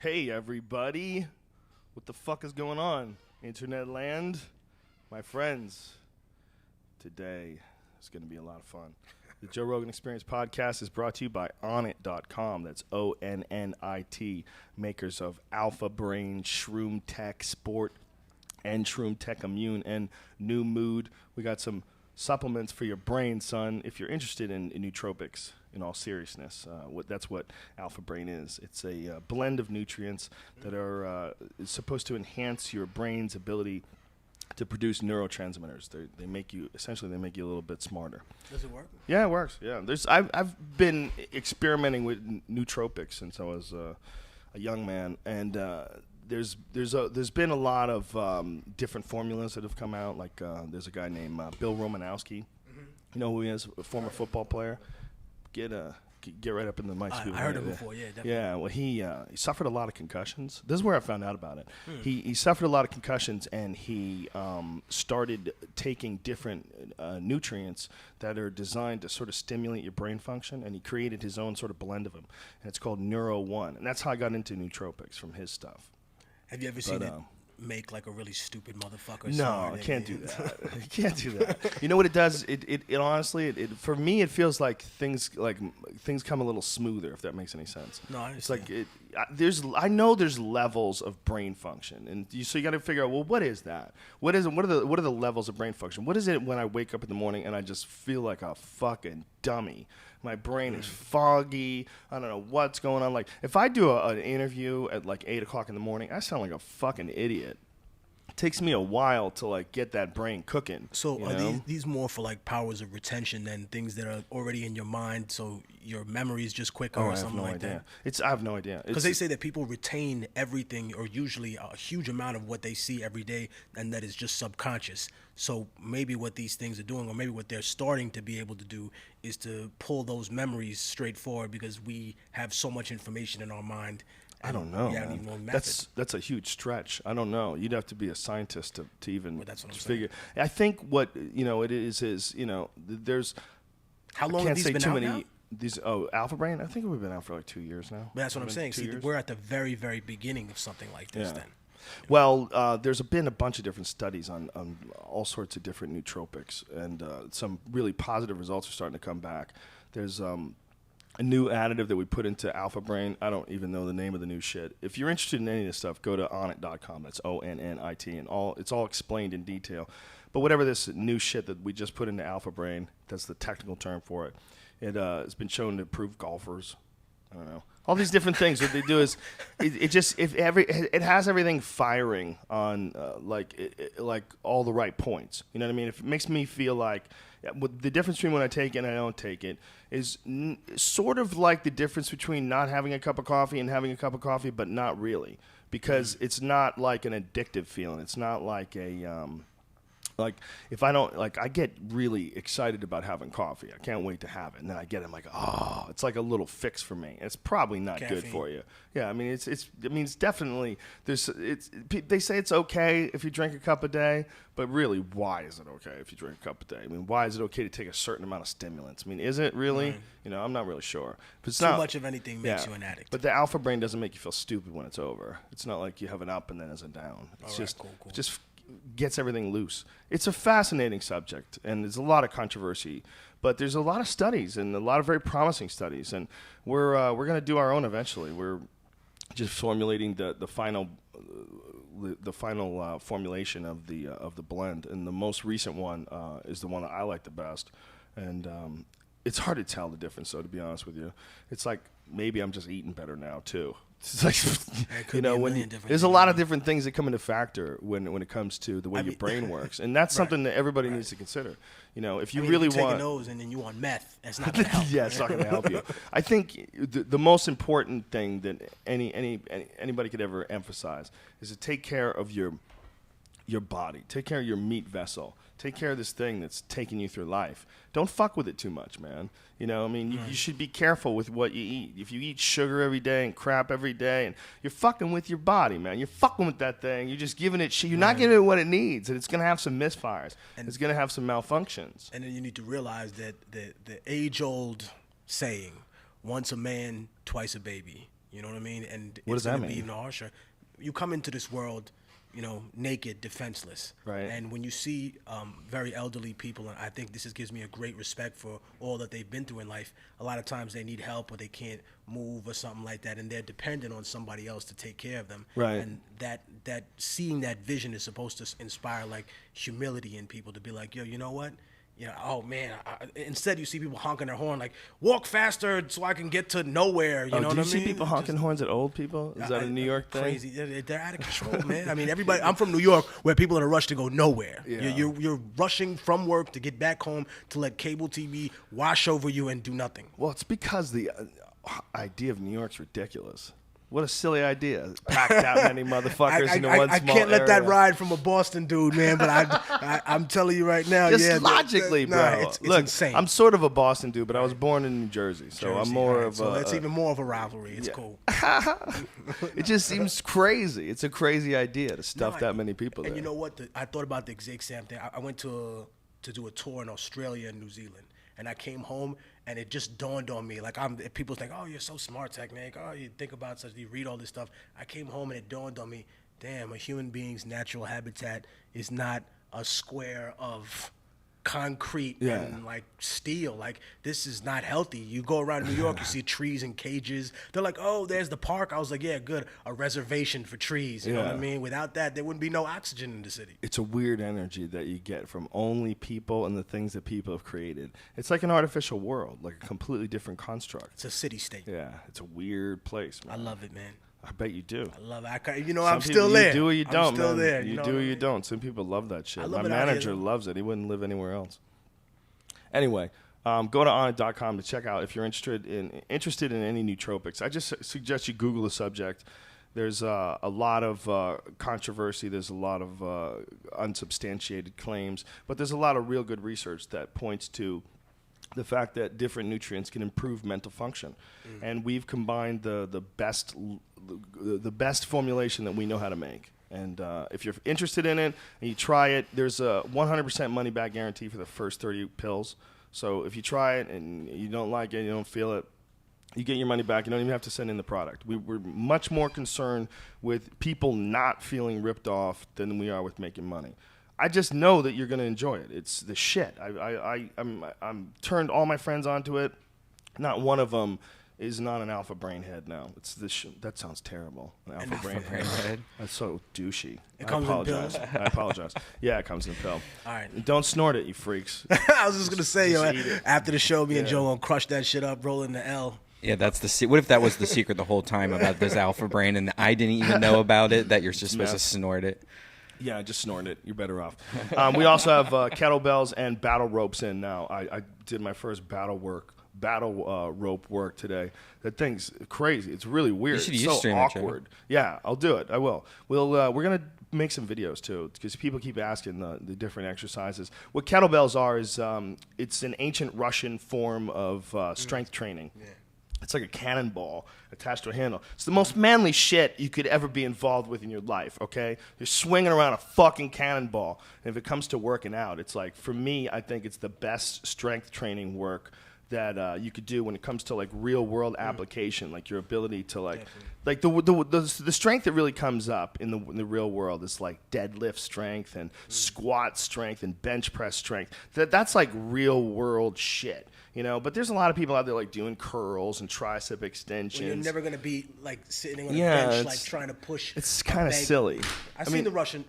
Hey everybody, what the fuck is going on? Internet land? My friends, today is going to be a lot of fun. The Joe Rogan Experience podcast is brought to you by Onnit.com. That's ONNIT, makers of Alpha Brain, Shroom Tech Sport, and Shroom Tech Immune, and New Mood. We got some supplements for your brain, son, if you're interested in nootropics. In all seriousness, that's what Alpha Brain is. It's a blend of nutrients that are supposed to enhance your brain's ability to produce neurotransmitters. They make you a little bit smarter. Does it work? Yeah, it works. Yeah, I've been experimenting with nootropics since I was a young man, and there's been a lot of different formulas that have come out. Like there's a guy named Bill Romanowski. Mm-hmm. You know who he is? A former football player. Get right up in the mic. I heard him before, yeah, definitely. Yeah, well, he suffered a lot of concussions. This is where I found out about it. He suffered a lot of concussions, and he started taking different nutrients that are designed to sort of stimulate your brain function, and he created his own sort of blend of them, and it's called Neuro One, and that's how I got into nootropics, from his stuff. Have you ever seen it make like a really stupid motherfucker? No, I can't do that. You can't do that. You know what it does? It honestly, for me, it feels like things come a little smoother, if that makes any sense. No, I understand. It's like I know there's levels of brain function, and so you got to figure out, well, what is that? What are the levels of brain function? What is it when I wake up in the morning and I just feel like a fucking dummy? My brain is foggy. I don't know what's going on. Like, if I do an interview at like 8 o'clock in the morning, I sound like a fucking idiot. It takes me a while to like get that brain cooking. So are these more for like powers of retention than things that are already in your mind, so your memory is just quicker or something like that? I have no idea. Because they say that people retain everything, or usually a huge amount of what they see every day, and that is just subconscious. So maybe what these things are doing, or maybe what they're starting to be able to do, is to pull those memories straight forward, because we have so much information in our mind. I don't know. That's a huge stretch. I don't know. You'd have to be a scientist to even figure. I think what it is there's. How long have these been out now? These Alpha Brain. I think we've been out for like 2 years now. But that's what I'm saying. See, we're at the very, very beginning of something like this. Then. Well, there's been a bunch of different studies on all sorts of different nootropics, and some really positive results are starting to come back. There's a new additive that we put into Alpha Brain. I don't even know the name of the new shit. If you're interested in any of this stuff, go to Onnit.com. That's ONNIT, and it's all explained in detail. But whatever this new shit that we just put into Alpha Brain, that's the technical term for it. It's been shown to improve golfers. I don't know. All these different things. What they do is, it has everything firing on like all the right points. You know what I mean? If it makes me feel like the difference between when I take it and I don't take it is sort of like the difference between not having a cup of coffee and having a cup of coffee, but not really, because it's not like an addictive feeling. It's not like like if I don't, like, I get really excited about having coffee. I can't wait to have it. And then I get it, I'm like, oh, it's like a little fix for me. It's probably not good for you. Yeah, I mean, it's definitely, they say it's okay if you drink a cup a day, but really, why is it okay if you drink a cup a day? I mean, why is it okay to take a certain amount of stimulants? I mean, is it really? Right. I'm not really sure. But it's Too much of anything makes you an addict. But the Alpha Brain doesn't make you feel stupid when it's over. It's not like you have an up and then there's a down. It's cool. Just gets everything loose. It's a fascinating subject, and there's a lot of controversy, but there's a lot of studies and a lot of very promising studies, and we're going to do our own eventually. We're just formulating the final formulation of the blend, and the most recent one is the one that I like the best, and it's hard to tell the difference, though, to be honest with you. It's like maybe I'm just eating better now too. It's like, there's a lot of different things that come into factor when it comes to the way your brain works, and that's something that everybody needs to consider. If you really want taking those and then you want meth, that's not going to help. Yeah, it's not going to help you. I think the most important thing that anybody could ever emphasize is to take care of your body, take care of your meat vessel, take care of this thing that's taking you through life. Don't fuck with it too much, man. You should be careful with what you eat. If you eat sugar every day and crap every day, and you're fucking with your body, man. You're fucking with that thing. You're just giving it shit. You're not giving it what it needs, and it's going to have some misfires. And it's going to have some malfunctions. And then you need to realize that the age-old saying, once a man, twice a baby, You know what I mean? And What it's does that gonna be mean? even harsher. You come into this world, you know, naked, defenseless. Right. And when you see very elderly people, and I think gives me a great respect for all that they've been through in life. A lot of times they need help or they can't move or something like that, and they're dependent on somebody else to take care of them. Right. And that seeing that vision is supposed to inspire like humility in people to be like, yo, you know what? You know, oh man. Instead, you see people honking their horn like, walk faster so I can get to nowhere. You know do what you I see mean? people honking horns at old people? Is that a New York thing? Crazy. They're out of control, man. I mean, everybody. I'm from New York, where people are in a rush to go nowhere. Yeah. You're rushing from work to get back home to let cable TV wash over you and do nothing. Well, it's because the idea of New York's ridiculous. What a silly idea. Pack that many motherfuckers into one small I can't let that area. ride from a Boston dude, man. But I'm telling you right now, Just logically, bro. It's Look, insane. I'm sort of a Boston dude, but I was born in New Jersey, so I'm more of so a... it's even more of a rivalry. It's yeah. cool. It just seems crazy. It's a crazy idea to stuff that many people And there. you know what? I thought about the exact same thing. I went to do a tour in Australia and New Zealand, and I came home, and it just dawned on me. Like people think, oh, you're so smart, Technique. Oh, you think about such, you read all this stuff. I came home, and it dawned on me, damn, a human being's natural habitat is not a square of concrete and like steel. Like, this is not healthy. You go around New York, you see trees and cages. They're like, oh, there's the park. I was like, yeah, good, a reservation for trees. You know what I mean? Without that, there wouldn't be no oxygen in the city. It's a weird energy that you get from only people and the things that people have created. It's like an artificial world, like a completely different construct. It's a city state. Yeah, it's a weird place, man. I love it, man. I bet you do. I love it. You know, Some I'm people, still there. You do or you don't, I'm still man. there. You know do what or I you mean? don't. Some people love that shit. I love My it out manager here, though. loves it. He wouldn't live anywhere else. Anyway, go to onnit.com to check out if you're interested in any nootropics. I just suggest you Google the subject. There's a lot of controversy. There's a lot of unsubstantiated claims, but there's a lot of real good research that points to the fact that different nutrients can improve mental function, and we've combined the best formulation that we know how to make. And if you're interested in it and you try it, there's a 100% money back guarantee for the first 30 pills. So if you try it and you don't like it, you don't feel it, you get your money back. You don't even have to send in the product. We're much more concerned with people not feeling ripped off than we are with making money. I just know that you're going to enjoy it. It's the shit. I'm turned all my friends onto it. Not one of them is not an alpha brain head now. It's this. That sounds terrible. An alpha brain head. That's so douchey. It comes in pills? I apologize. Yeah, it comes in a pill. All right. And don't snort it, you freaks. I was just going to say, Just yo, eat it. after the show, me and Joe gonna crush that shit up, roll in the L. Yeah, that's the. What if that was the secret the whole time about this alpha brain, and I didn't even know about it? That you're just supposed to snort it. Yeah, just snort it. You're better off. We also have kettlebells and battle ropes in now. I did my first battle rope work today. That thing's crazy. It's really weird. You should it's use so stream it, Joe. awkward. Yeah, I'll do it. I will. We're gonna make some videos too, because people keep asking the different exercises. What kettlebells are is it's an ancient Russian form of strength training. Yeah. It's like a cannonball attached to a handle. It's the most manly shit you could ever be involved with in your life, okay? You're swinging around a fucking cannonball. And if it comes to working out, it's like, for me, I think it's the best strength training work that you could do when it comes to like real world application, like your ability to like the strength that really comes up in the real world is like deadlift strength and squat strength and bench press strength. That's like real world shit, you know. But there's a lot of people out there like doing curls and tricep extensions. Well, you're never gonna be like sitting on a bench like trying to push. It's kind of silly. I've seen the Russian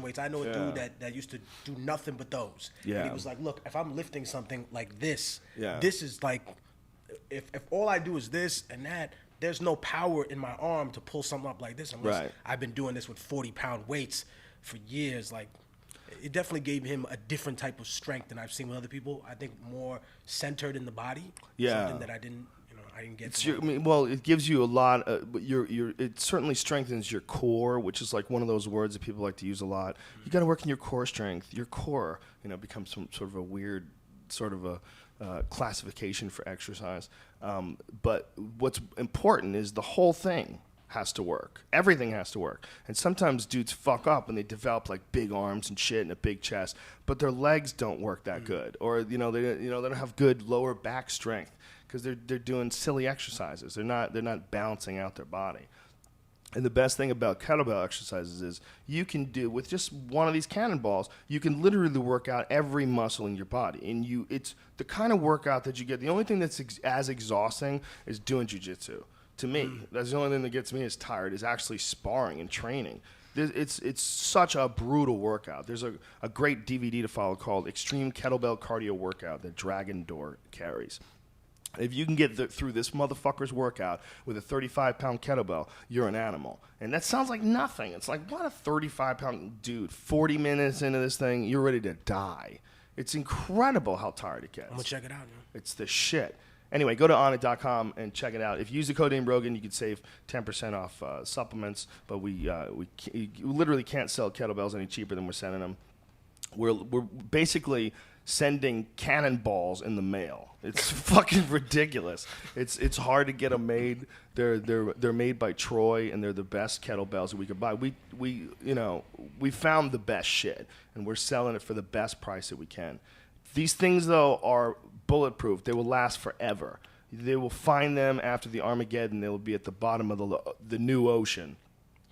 weights. I know a dude that used to do nothing but those. Yeah. And he was like, look, if I'm lifting something like this, Yeah. this is like, if all I do is this and that, there's no power in my arm to pull something up like this unless I've been doing this with 40-pound weights for years. Like, it definitely gave him a different type of strength than I've seen with other people. I think more centered in the body. Yeah. Something that I didn't get. It gives you a lot. It certainly strengthens your core, which is like one of those words that people like to use a lot. You got to work in your core strength. Your core, becomes some sort of a weird sort of a classification for exercise. But what's important is the whole thing has to work. Everything has to work. And sometimes dudes fuck up and they develop like big arms and shit and a big chest, but their legs don't work that good, or they don't have good lower back strength. because they're doing silly exercises. They're not balancing out their body. And the best thing about kettlebell exercises is you can do, with just one of these cannonballs, you can literally work out every muscle in your body. And it's the kind of workout that you get. The only thing that's as exhausting is doing jiu-jitsu. To me, that's the only thing that gets me as tired, is actually sparring and training. It's such a brutal workout. There's a great DVD to follow called Extreme Kettlebell Cardio Workout that Dragon Door carries. If you can get through this motherfucker's workout with a 35-pound kettlebell, you're an animal. And that sounds like nothing. It's like, what, a 35-pound dude, 40 minutes into this thing, you're ready to die. It's incredible how tired it gets. I'm going to check it out, man. It's the shit. Anyway, go to onnit.com and check it out. If you use the code name Rogan, you can save 10% off supplements. But we literally can't sell kettlebells any cheaper than we're sending them. We're basically sending cannonballs in the mail. It's fucking ridiculous. It's hard to get them made. They're made by Troy, and they're the best kettlebells that we could buy. We found the best shit, and we're selling it for the best price that we can. These things, though, are bulletproof. They will last forever. They will find them after the Armageddon. They will be at the bottom of the new ocean.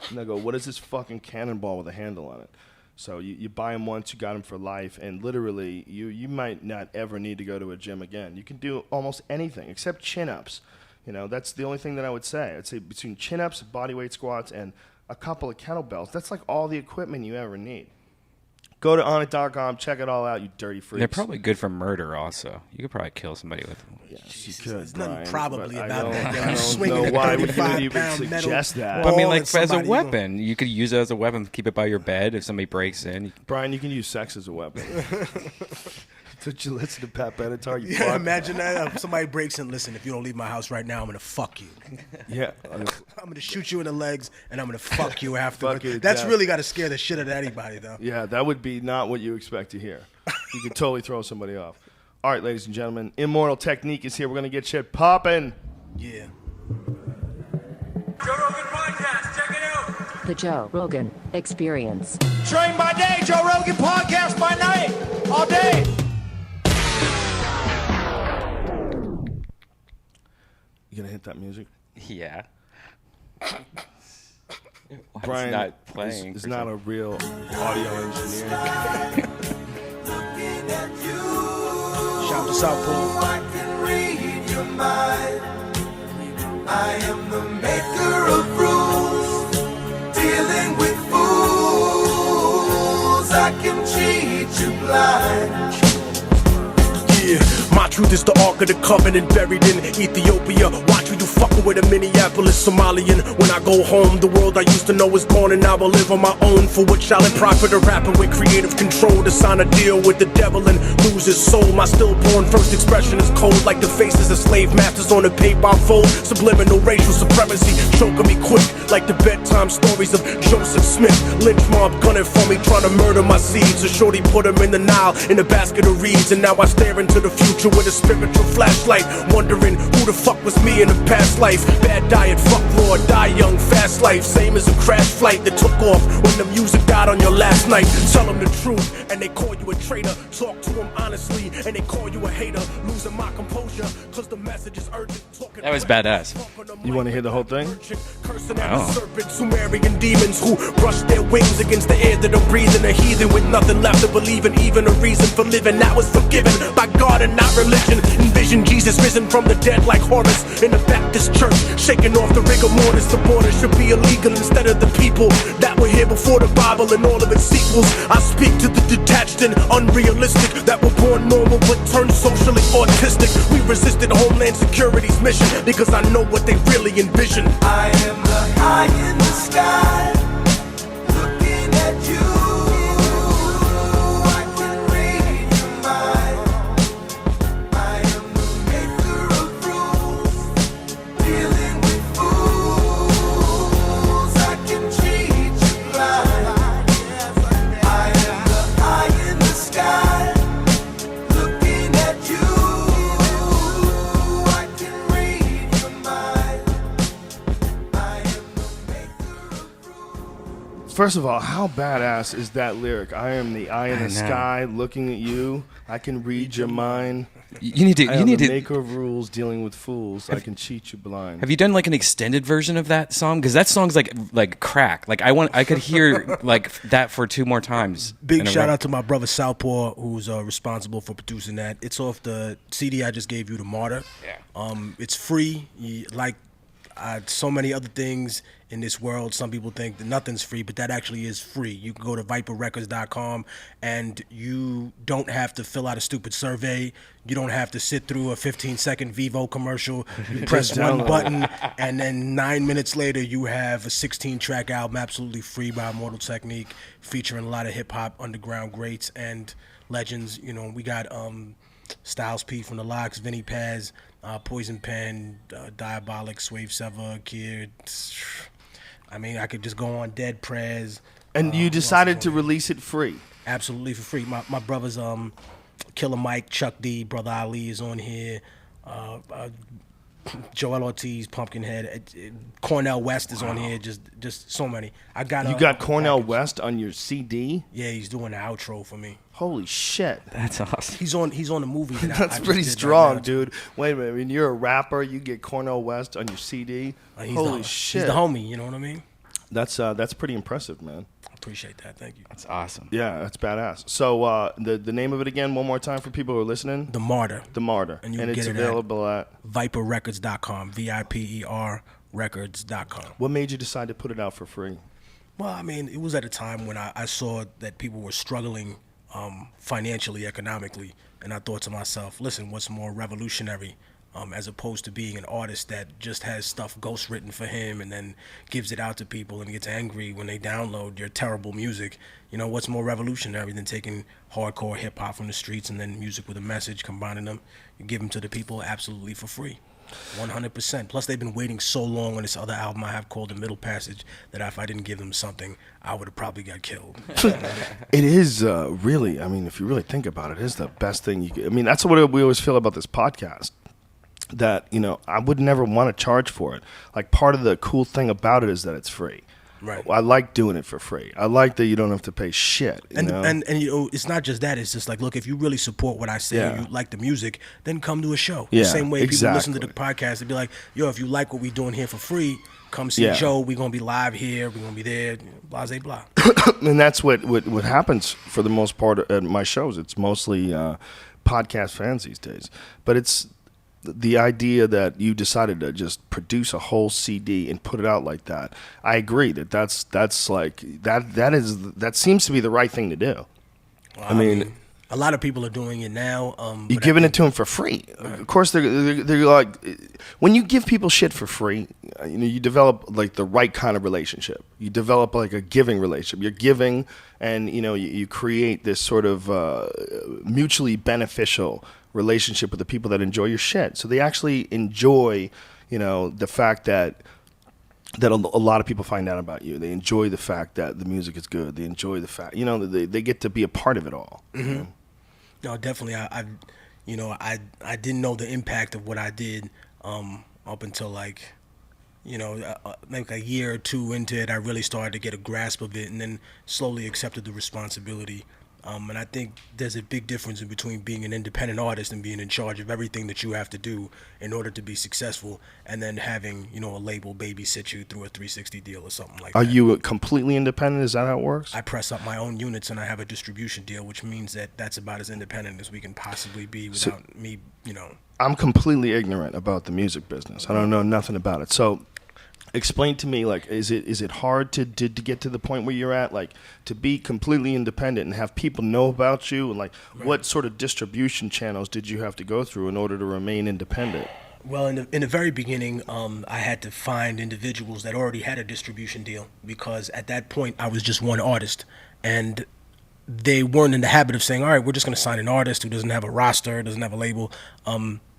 And they'll go, what is this fucking cannonball with a handle on it? So you buy them once, you got them for life, and literally you might not ever need to go to a gym again. You can do almost anything except chin-ups. That's the only thing that I would say. I'd say between chin-ups, bodyweight squats, and a couple of kettlebells, that's like all the equipment you ever need. Go to onnit.com, check it all out, you dirty freaks. They're probably good for murder also. You could probably kill somebody with them. Yes, you could, There's nothing Brian, probably but about that. I don't Swinging know a why would you 35 even pound suggest metal that. Well, I mean, ball like, at as a somebody, weapon. You could use it as a weapon, keep it by your bed if somebody breaks in. Brian, you can use sex as a weapon. Did you listen to Pat Benatar? You Yeah, fuck? imagine that. Somebody breaks in. Listen, if you don't leave my house right now, I'm gonna fuck you. Yeah. I'm gonna shoot you in the legs, and I'm gonna fuck you afterwards. Fuck you to That's death. really got to scare the shit out of anybody, though. Yeah, that would be not what you expect to hear. You could totally throw somebody off. All right, ladies and gentlemen, Immortal Technique is here. We're going to get shit popping. Yeah. Joe Rogan Podcast, check it out. The Joe Rogan Experience. Train by day, Joe Rogan Podcast by night, all day. You going to hit that music? Yeah. Why Brian it's not playing. is for not some- a real audio engineer. Shout to Southpaw. I can read your mind. I am the maker of rules, dealing with fools. I can cheat you blind. Yeah, my truth is the Ark of the Covenant buried in Ethiopia. Watch who you fucking with, a Minneapolis Somalian. When I go home, the world I used to know is gone, and I will live on my own. For what shall it profit a rapper with creative control to sign a deal with the devil and lose his soul? My stillborn first expression is cold, like the faces of slave masters on a paper fold. Subliminal racial supremacy choking me quick, like the bedtime stories of Joseph Smith. Lynch mob gunning for me, trying to murder my seeds. So shorty put him in the Nile in a basket of reeds, and now I stare into the future with a spiritual flashlight, wondering who the fuck was me in a past life. Bad diet, fuck raw, die young, fast life, same as a crash flight that took off when the music died on your last night. Tell them the truth and they call you a traitor. Talk to them honestly and they call you a hater. Losing my composure cause the message is urgent. That was badass. You want to hear the whole thing? Cursing at the serpent, Sumerian demons who brush their wings against the air that I'm breathing. A heathen with nothing left to believe in, even a reason for living. Now is forgiven by God and not religion. Envision Jesus risen from the dead like Horus in the Baptist church, shaking off the rigor mortis. The border should be illegal instead of the people that were here before the Bible and all of its sequels. I speak to the detached and unrealistic that were born normal but turned socially autistic. We resisted Homeland Security's mission because I know what they really envision. I am the eye in the sky, looking at you. I can read your mind. I am the maker of rules, dealing with fools. I can cheat you blind. I am the eye in the sky, looking at you. I can read your mind. I am the maker of rules. First of all, how badass is that lyric? I am the eye in I the know. sky looking at you. I can read your mind. You need to. I You am need the to. maker of rules, dealing with fools. I can cheat you blind. Have you done like an extended version of that song? Because that song's like crack. Like I could hear like that for 2 more times. Big in a shout row. out to my brother Southpaw, who's responsible for producing that. It's off the CD I just gave you, The Martyr. Yeah. It's free. Like so many other things in this world, some people think that nothing's free, but that actually is free. You can go to viperrecords.com and you don't have to fill out a stupid survey. You don't have to sit through a 15-second Vivo commercial. You press one button, and then 9 minutes later, you have a 16-track album absolutely free by Immortal Technique, featuring a lot of hip-hop underground greats and legends. You know, we got Styles P from the Locks, Vinny Paz, Poison Pen, Diabolic, Swave Sever, Kid. I mean, I could just go on. Dead Prez. And you decided to release it free. Absolutely for free. My brothers, Killer Mike, Chuck D, Brother Ali is on here. Joel Ortiz, Pumpkinhead, Cornell West is on here. Just so many. I got. You got Cornell West on your CD? Yeah, he's doing the outro for me. Holy shit. That's awesome. He's on the movie. That That's I just pretty did strong, right now. dude. Wait a minute. I mean, you're a rapper. You get Cornell West on your CD. Holy shit. He's the homie. You know what I mean? That's pretty impressive, man. I appreciate that. Thank you. That's awesome. Yeah, that's badass. So the name of it again, one more time for people who are listening. The Martyr. The Martyr. And you and can it's get it available at viperrecords.com. VIPER records.com. What made you decide to put it out for free? Well, I mean, it was at a time when I saw that people were struggling financially, economically, and I thought to myself, listen, what's more revolutionary as opposed to being an artist that just has stuff ghostwritten for him and then gives it out to people and gets angry when they download your terrible music. You know, what's more revolutionary than taking hardcore hip-hop from the streets and then music with a message, combining them, you give them to the people absolutely for free. 100%. Plus, they've been waiting so long on this other album I have called The Middle Passage that if I didn't give them something, I would have probably got killed. It is really, I mean, if you really think about it, it is the best thing you could. I mean, that's what we always feel about this podcast. That, you know, I would never want to charge for it. Like, part of the cool thing about it is that it's free. Right. I like doing it for free. I like that you don't have to pay shit. You know? And you know, it's not just that. It's just like, look, if you really support what I say, Yeah. you like the music, then come to a show. Yeah, The same way people listen to the exactly. podcast and be like, yo, if you like what we're doing here for free, come see Yeah. Joe. We're going to be live here. We're going to be there. Blah, blah, blah. And that's what happens for the most part at my shows. It's mostly podcast fans these days. But it's the idea that you decided to just produce a whole CD and put it out like that. I agree that's like that seems to be the right thing to do. I mean, a lot of people are doing it now. you're but giving it to them for free. Of course, they're like, when you give people shit for free, you know, you develop like the right kind of relationship. You develop like a giving relationship. You're giving, and you know, you create this sort of mutually beneficial relationship with the people that enjoy your shit. So they actually enjoy, you know, the fact that a lot of people find out about you. They enjoy the fact that the music is good. They enjoy the fact, you know, they get to be a part of it all. You know? No, definitely. I didn't know the impact of what I did up until like a year or two into it. I really started to get a grasp of it, and then slowly accepted the responsibility. And I think there's a big difference in between being an independent artist and being in charge of everything that you have to do in order to be successful, and then having, you know, a label babysit you through a 360 deal or something like Are that. you completely independent? Is that how it works? I press up my own units and I have a distribution deal, which means that that's about as independent as we can possibly be without me, you know. I'm completely ignorant about the music business. I don't know nothing about it. So explain to me, like, is it hard to get to the point where you're at, like, to be completely independent and have people know about you, and like, what sort of distribution channels did you have to go through in order to remain independent? Well, in the very beginning, I had to find individuals that already had a distribution deal, because at that point I was just one artist, and they weren't in the habit of saying, all right, we're just going to sign an artist who doesn't have a roster, doesn't have a label.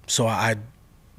So I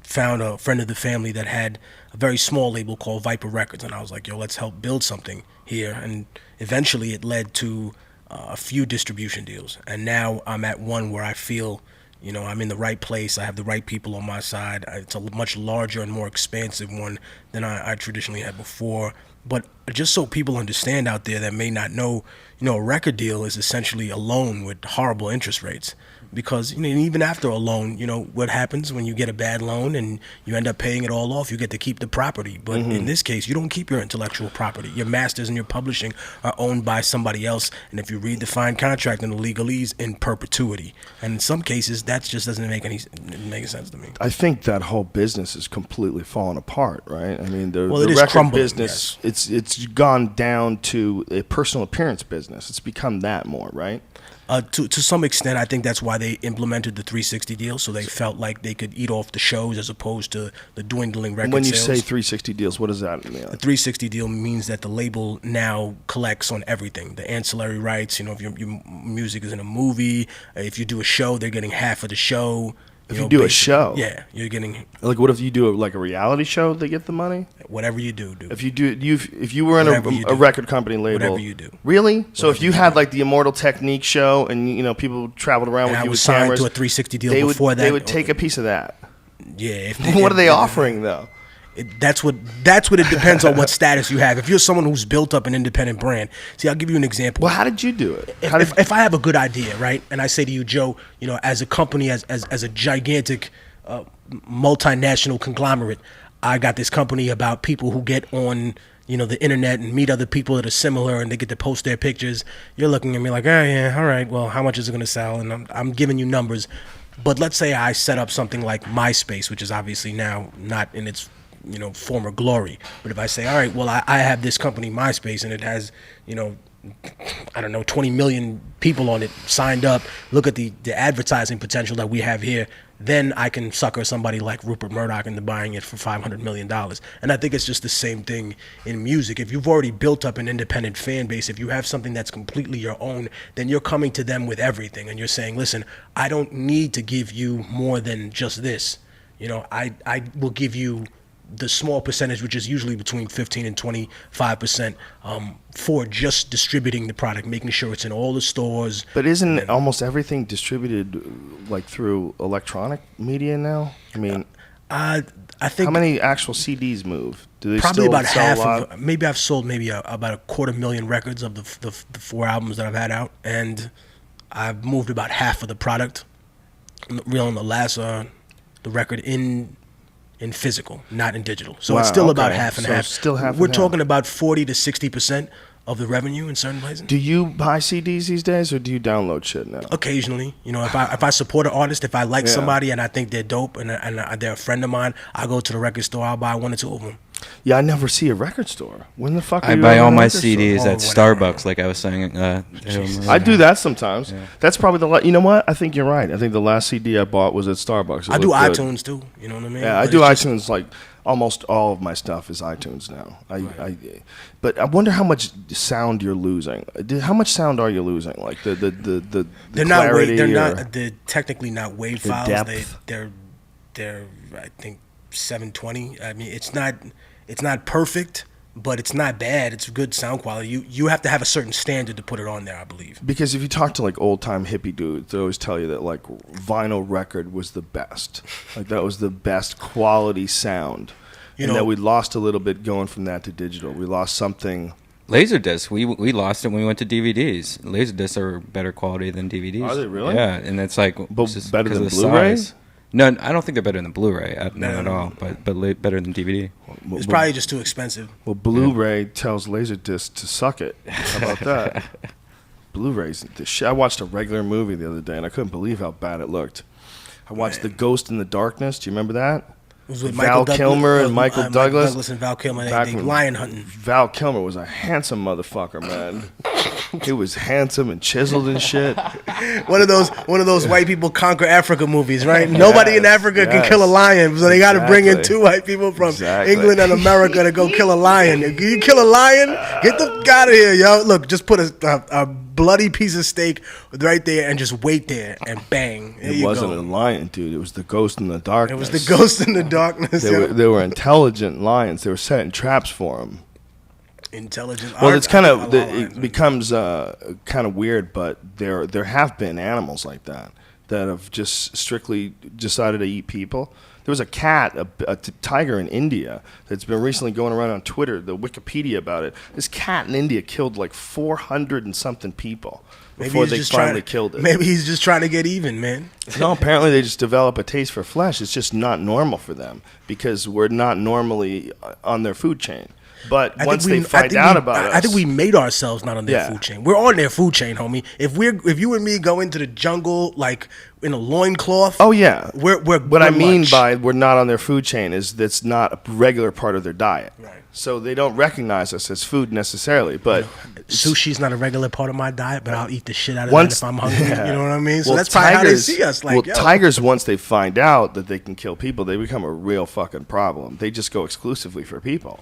found a friend of the family that had a very small label called Viper Records, and I was like, yo, let's help build something here. And eventually it led to a few distribution deals, and now I'm at one where I feel, you know, I'm in the right place. I have the right people on my side. It's a much larger and more expansive one than I traditionally had before. But just so people understand out there that may not know, a record deal is essentially a loan with horrible interest rates. Because even after a loan, what happens when you get a bad loan and you end up paying it all off, you get to keep the property. But in this case, you don't keep your intellectual property. Your masters and your publishing are owned by somebody else. And if you read the fine contract and the legalese, in perpetuity. And in some cases, that just doesn't make any sense to me. I think that whole business is completely fallen apart, right? I mean, the it is record crumbling, business, yes. it's gone down to a personal appearance business. It's become that more, right? To some extent, I think that's why they implemented the 360 deal, so they felt like they could eat off the shows as opposed to the dwindling record When you sales. say 360 deals, what does that mean? The 360 deal means that the label now collects on everything, the ancillary rights. If your music is in a movie, if you do a show, they're getting half of the show. If you do a show, yeah, you're getting like, what if you do a reality show? They get the money. Whatever you do, dude. If you were in a record company label, whatever you do. Really? So if you had like the Immortal Technique show, and people traveled around with I you was with signed cameras, to a 360 deal before that. They would take a piece of that. Yeah. What are they offering though? That's what it depends on what status you have. If you're someone who's built up an independent brand, see, I'll give you an example. Well, how did you do it? If I have a good idea, right, and I say to you, Joe, as a company, as a gigantic multinational conglomerate, I got this company about people who get on the internet and meet other people that are similar, and they get to post their pictures. You're looking at me like, oh yeah, all right, well, how much is it going to sell? And I'm giving you numbers. But let's say I set up something like MySpace, which is obviously now not in its former glory. But if I say, all right, well, I have this company, MySpace, and it has, 20 million people on it signed up. Look at the advertising potential that we have here. Then I can sucker somebody like Rupert Murdoch into buying it for $500 million. And I think it's just the same thing in music. If you've already built up an independent fan base, if you have something that's completely your own, then you're coming to them with everything. And you're saying, listen, I don't need to give you more than just this. I will give you the small percentage, which is usually between 15 and 25%, for just distributing the product, making sure it's in all the stores. But isn't almost everything distributed like through electronic media now? I mean, I think how many actual CDs move? Do they probably still about sell half a lot? of. Maybe I've sold about 250,000 records of the 4 albums that I've had out, and I've moved about half of the product. Real on the last the record in physical, not in digital. So it's still about half and half. Still half. We're and talking half. about 40 to 60% of the revenue in certain places. Do you buy CDs these days, or do you download shit now? Occasionally, if I support an artist, if I like Yeah. somebody and I think they're dope and they're a friend of mine, I go to the record store. I'll buy 1 or 2 of them. Yeah, I never see a record store. When the fuck? Are I you buy at a all my record store? CDs at whatever. Starbucks, like I was saying. I do that sometimes. That's probably you know what? I think you're right. I think the last CD I bought was at Starbucks. I do looked good. iTunes too. You know what I mean? Yeah, I But do it's just- iTunes. Like almost all of my stuff is iTunes now. But I wonder how much sound you're losing. How much sound are you losing? Like the They're not. clarity They're or not. They're technically not wave the files. depth? They're I think 720. I mean, it's not perfect, but it's not bad. It's good sound quality. You have to have a certain standard to put it on there, I believe. Because if you talk to like old time hippie dudes, they always tell you that like vinyl record was the best. Like that was the best quality sound. And that we lost a little bit going from that to digital. We lost something. Laserdisc, we lost it when we went to DVDs. Laserdiscs are better quality than DVDs. Are they really? Yeah, and it's like But just better because than of the Blu-ray? size. No, I don't think they're better than Blu-ray, not at all. But better than DVD. It's probably just too expensive. Well, Blu-ray tells Laserdisc to suck it. How about that? Blu-rays the shit. I watched a regular movie the other day, and I couldn't believe how bad it looked. I watched The Ghost in the Darkness. Do you remember that? It was with Val Kilmer and Michael Douglas. Douglas and Val Kilmer. Back They when lion hunting. Val Kilmer was a handsome motherfucker, man. He was handsome and chiseled and shit. One of those white people conquer Africa movies, right? Nobody in Africa can yes. kill a lion, so they got to bring in Exactly. 2 white people from Exactly. England and America to go kill a lion. You kill a lion? Get the fuck out of here, yo! Look, just put a bloody piece of steak right there and just wait there and bang. There It you wasn't go. a lion, dude. It was the Ghost in the Darkness. It was the ghost in the darkness. They were intelligent lions. They were setting traps for him. Intelligent. Well, art. it's kind I of think a lot of it lions are. becomes kind of weird, but there have been animals like that have just strictly decided to eat people. There was a cat, a tiger in India that's been recently going around on Twitter, the Wikipedia about it. This cat in India killed like 400 and something people before they finally killed it. Maybe he's just trying to get even, man. No, apparently they just develop a taste for flesh. It's just not normal for them because we're not normally on their food chain. But once they find out about us, I think we made ourselves not on their food chain. We're on their food chain, homie. If you and me go into the jungle like in a loincloth, oh yeah, we're what I mean by we're not on their food chain is that's not a regular part of their diet. Right. So they don't recognize us as food necessarily. But sushi's not a regular part of my diet, but I'll eat the shit out of that if I'm hungry. Yeah. You know what I mean? So well, that's probably how they see us. Like, tigers, once they find out that they can kill people, they become a real fucking problem. They just go exclusively for people.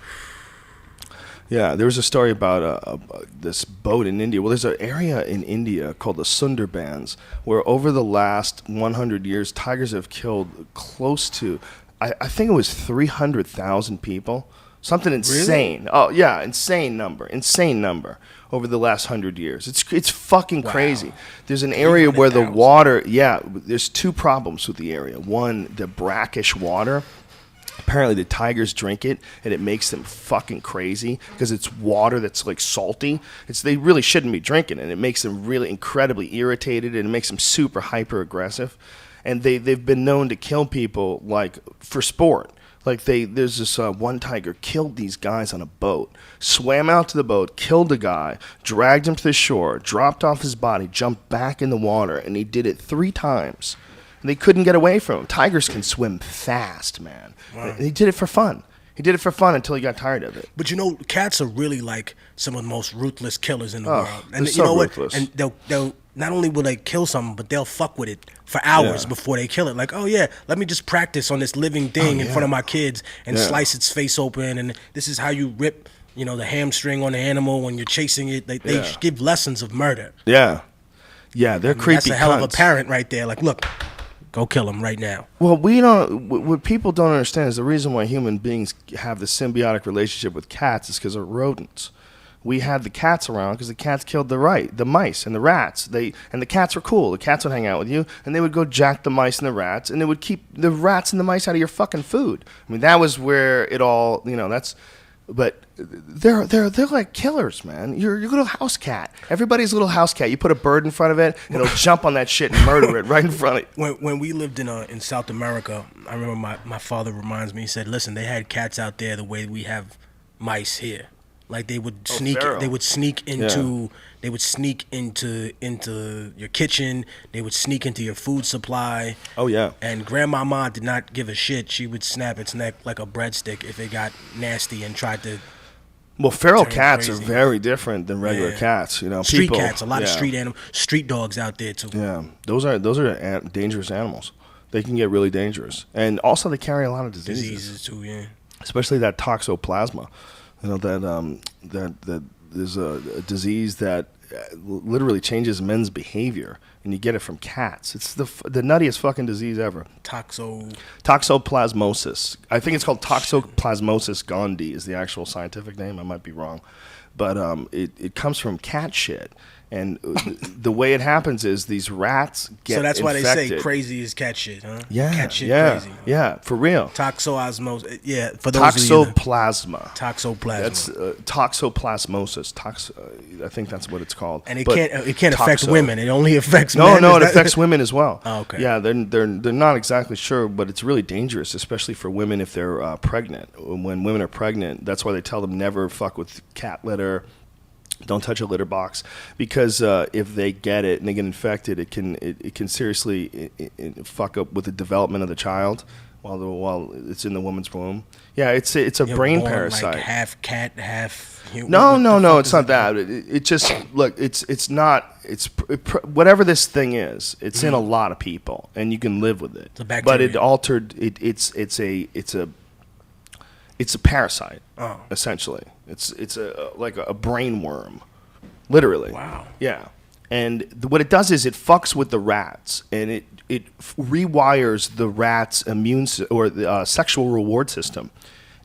Yeah, there was a story about this boat in India. Well, there's an area in India called the Sundarbans where over the last 100 years, tigers have killed close to, I think it was 300,000 people. Something insane. Really? Oh, yeah, insane number over the last 100 years. It's fucking crazy. There's an area where the water, there's two problems with the area. One, the brackish water. Apparently the tigers drink it and it makes them fucking crazy because it's water that's like salty. They really shouldn't be drinking it. It makes them really incredibly irritated and it makes them super hyper aggressive. And they've been known to kill people like for sport. Like there's this one tiger killed these guys on a boat, swam out to the boat, killed a guy, dragged him to the shore, dropped off his body, jumped back in the water, and he did it 3 times. And they couldn't get away from him. Tigers can swim fast, man. Wow. And he did it for fun. He did it for fun until he got tired of it. But you know, cats are really like some of the most ruthless killers in the world. And you know ruthless. What? And they'll not only will they kill something, but they'll fuck with it for hours before they kill it. Like, oh yeah, let me just practice on this living thing in front of my kids and slice its face open. And this is how you rip, the hamstring on the animal when you're chasing it. They give lessons of murder. Yeah, they're creepy. That's a hell of a parent right there. Like, look. Go kill him right now. Well, what people don't understand is the reason why human beings have this symbiotic relationship with cats is because of rodents. We had the cats around because the cats killed the mice and the rats. And the cats were cool. The cats would hang out with you, and they would go jack the mice and the rats, and they would keep the rats and the mice out of your fucking food. I mean, that was where it all, that's... But they're like killers, man. Your little house cat. Everybody's little house cat. You put a bird in front of it, it'll jump on that shit and murder it right in front of you. When we lived in South America, I remember my father reminds me. He said, "Listen, they had cats out there the way we have mice here. Like they would sneak into your kitchen. They would sneak into your food supply. Oh yeah. And grandmama did not give a shit. She would snap its neck like a breadstick if it got nasty and tried to. Well, feral cats are very different than regular cats. Street cats, a lot of street dogs out there too. Yeah, those are dangerous animals. They can get really dangerous, and also they carry a lot of diseases. Diseases too, yeah. Especially that toxoplasma. That there's a disease that literally changes men's behavior, and you get it from cats. It's the nuttiest fucking disease ever. Toxoplasmosis. I think it's called Toxoplasmosis gondii is the actual scientific name. I might be wrong. But it comes from cat shit. And the way it happens is these rats get infected. So that's why they say crazy is cat shit, huh? Yeah, cat shit crazy. Yeah, for real. Toxoplasmosis, yeah. For those Toxoplasma. Toxoplasma. That's toxoplasmosis. I think that's what it's called. And it can't affect women. It only affects men. No, it affects women as well. Oh, okay. Yeah, they're not exactly sure, but it's really dangerous, especially for women if they're pregnant. When women are pregnant, that's why they tell them never fuck with cat litter. Don't touch a litter box, because if they get it and they get infected, it can seriously fuck up with the development of the child while it's in the woman's womb. Yeah, it's a brain parasite. Like half cat, half human. No, it's not that. It just look. It's not. Whatever this thing is. It's in a lot of people, and you can live with it. It's a bacteria. But it altered. It's a parasite. Essentially. It's like a brain worm, literally. Wow. Yeah, and what it does is it fucks with the rats, and it rewires the rat's sexual reward system,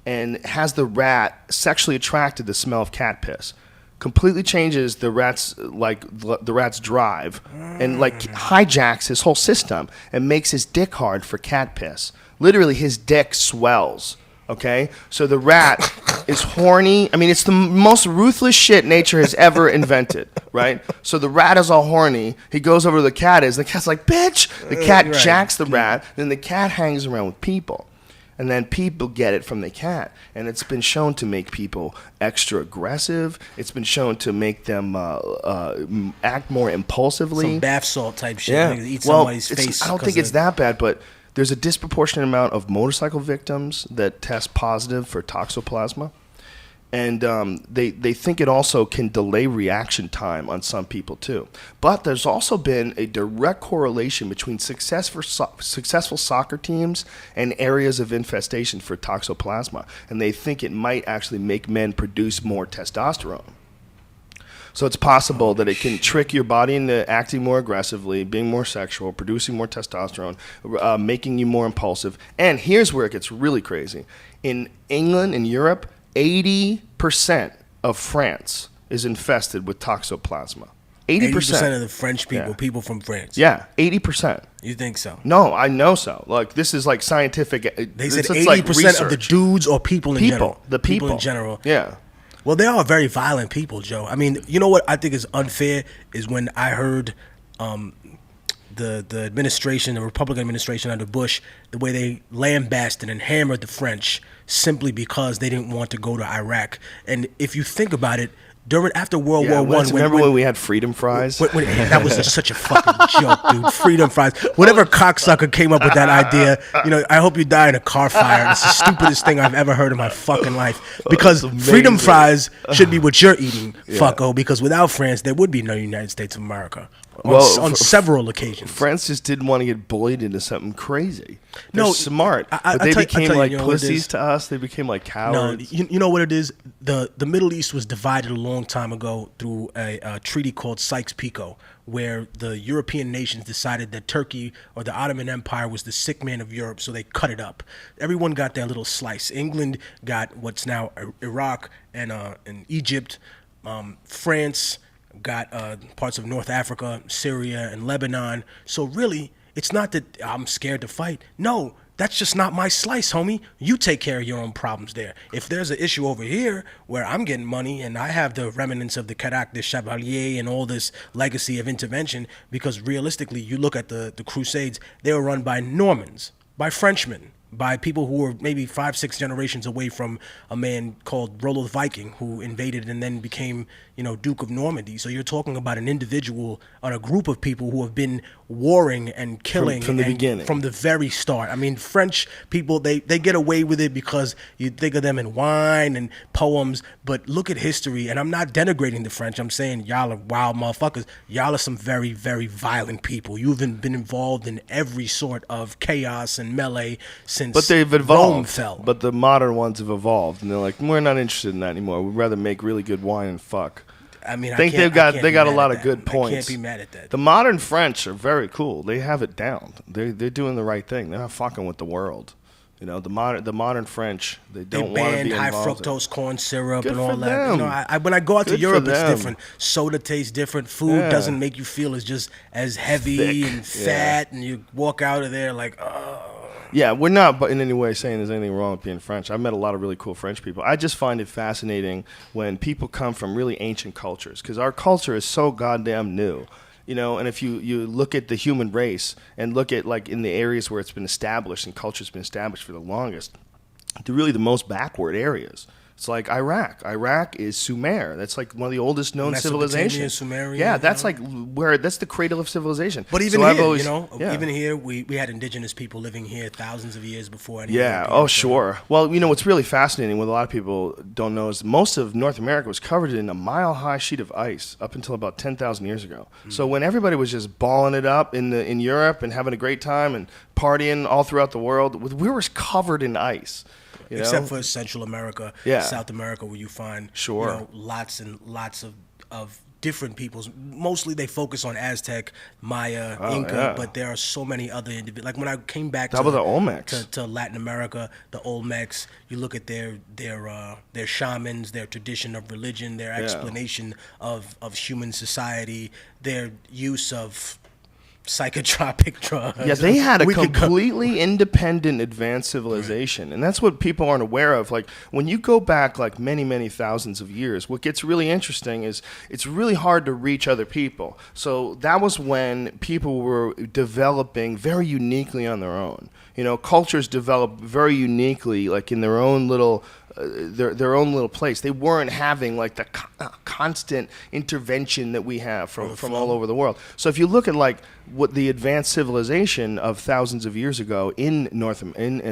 and has the rat sexually attracted to the smell of cat piss. completely changes the rat's the rat's drive, and like hijacks his whole system and makes his dick hard for cat piss. Literally, his dick swells. Okay, so the rat is horny. I mean, it's the most ruthless shit nature has ever invented, right? So the rat is all horny. He goes over to the cat is. The cat's like, bitch. The cat jacks the rat. Then the cat hangs around with people. And then people get it from the cat. And it's been shown to make people extra aggressive. It's been shown to make them act more impulsively. Some bath salt type shit. Yeah. Like eat somebody's face. I don't think it's that bad, but there's a disproportionate amount of motorcycle victims that test positive for toxoplasma. And they think it also can delay reaction time on some people too. But there's also been a direct correlation between successful soccer teams and areas of infestation for toxoplasma. And they think it might actually make men produce more testosterone. So it's possible that it can trick your body into acting more aggressively, being more sexual, producing more testosterone, making you more impulsive. And here's where it gets really crazy. In England and Europe, 80% of France is infested with toxoplasma. 80% of the French people, people from France. Yeah, 80%. You think so? No, I know so. Like, this is like scientific. They said 80% like of the dudes or people in general. The people in general. Yeah. Well, they are very violent people, Joe. I mean, you know what I think is unfair is when I heard the administration, the Republican administration under Bush, the way they lambasted and hammered the French simply because they didn't want to go to Iraq. And if you think about it, after World War I, remember when we had freedom fries? That was such a fucking joke, dude. Freedom fries. Whatever cocksucker came up with that idea, I hope you die in a car fire. It's the stupidest thing I've ever heard in my fucking life. Because freedom fries should be what you're eating, fucko. Because without France, there would be no United States of America. On several occasions. France just didn't want to get bullied into something crazy. They're smart. But they became like pussies to us. They became like cowards. No, you know what it is? The Middle East was divided a long time ago through a treaty called Sykes-Picot, where the European nations decided that Turkey or the Ottoman Empire was the sick man of Europe, so they cut it up. Everyone got their little slice. England got what's now Iraq and Egypt. France got parts of North Africa, Syria, and Lebanon. So really, it's not that I'm scared to fight. No, that's just not my slice, homie. You take care of your own problems there. If there's an issue over here where I'm getting money and I have the remnants of the Carac de Chevalier and all this legacy of intervention, because realistically, you look at the Crusades, they were run by Normans, by Frenchmen, by people who were maybe 5-6 generations away from a man called Rollo the Viking, who invaded and then became, Duke of Normandy. So you're talking about an individual or a group of people who have been warring and killing from the beginning, from the very start. I mean, French people, they get away with it because you think of them in wine and poems, but look at history, and I'm not denigrating the French. I'm saying y'all are wild motherfuckers. Y'all are some very, very violent people. You've been involved in every sort of chaos and melee since they've evolved. Rome fell. But the modern ones have evolved, and they're like, we're not interested in that anymore. We'd rather make really good wine and fuck. I mean, I think they got a lot of good points. I can't be mad at that. The modern French are very cool. They have it down. They're doing the right thing. They're not fucking with the world. The modern French, they don't want to be involved. high fructose corn syrup Good and all for that. them. When I go out to Good Europe, for it's them. different. Soda tastes different. Food doesn't make you feel as heavy Thick. and fat, and you walk out of there like, Yeah, we're not in any way saying there's anything wrong with being French. I've met a lot of really cool French people. I just find it fascinating when people come from really ancient cultures, because our culture is so goddamn new. And if you look at the human race and look at like in the areas where it's been established and culture's been established for the longest, they're really the most backward areas. It's like Iraq. Iraq is Sumer. That's like one of the oldest known civilizations. Sumerian, yeah, that's like that's the cradle of civilization. But even here, even here, we had indigenous people living here thousands of years before. Sure. Well, what's really fascinating, what a lot of people don't know, is most of North America was covered in a mile-high sheet of ice up until about 10,000 years ago. Mm-hmm. So when everybody was just balling it up in Europe and having a great time and partying all throughout the world, we were covered in ice. Except for Central America, South America, where you find lots and lots of different peoples. Mostly they focus on Aztec, Maya, Inca, yeah. but there are so many other individuals. Like when I came back How about the Olmecs? to Latin America, the Olmecs, you look at their shamans, their tradition of religion, their explanation of human society, their use of psychotropic drugs. Yeah, they had a completely independent, advanced civilization, and that's what people aren't aware of. Like when you go back like many, many thousands of years, what gets really interesting is it's really hard to reach other people. So that was when people were developing very uniquely on their own. You know, cultures develop very uniquely, like in their own little. Their own little place. They weren't having like the constant intervention that we have from all over the world. So if you look at like what the advanced civilization of thousands of years ago in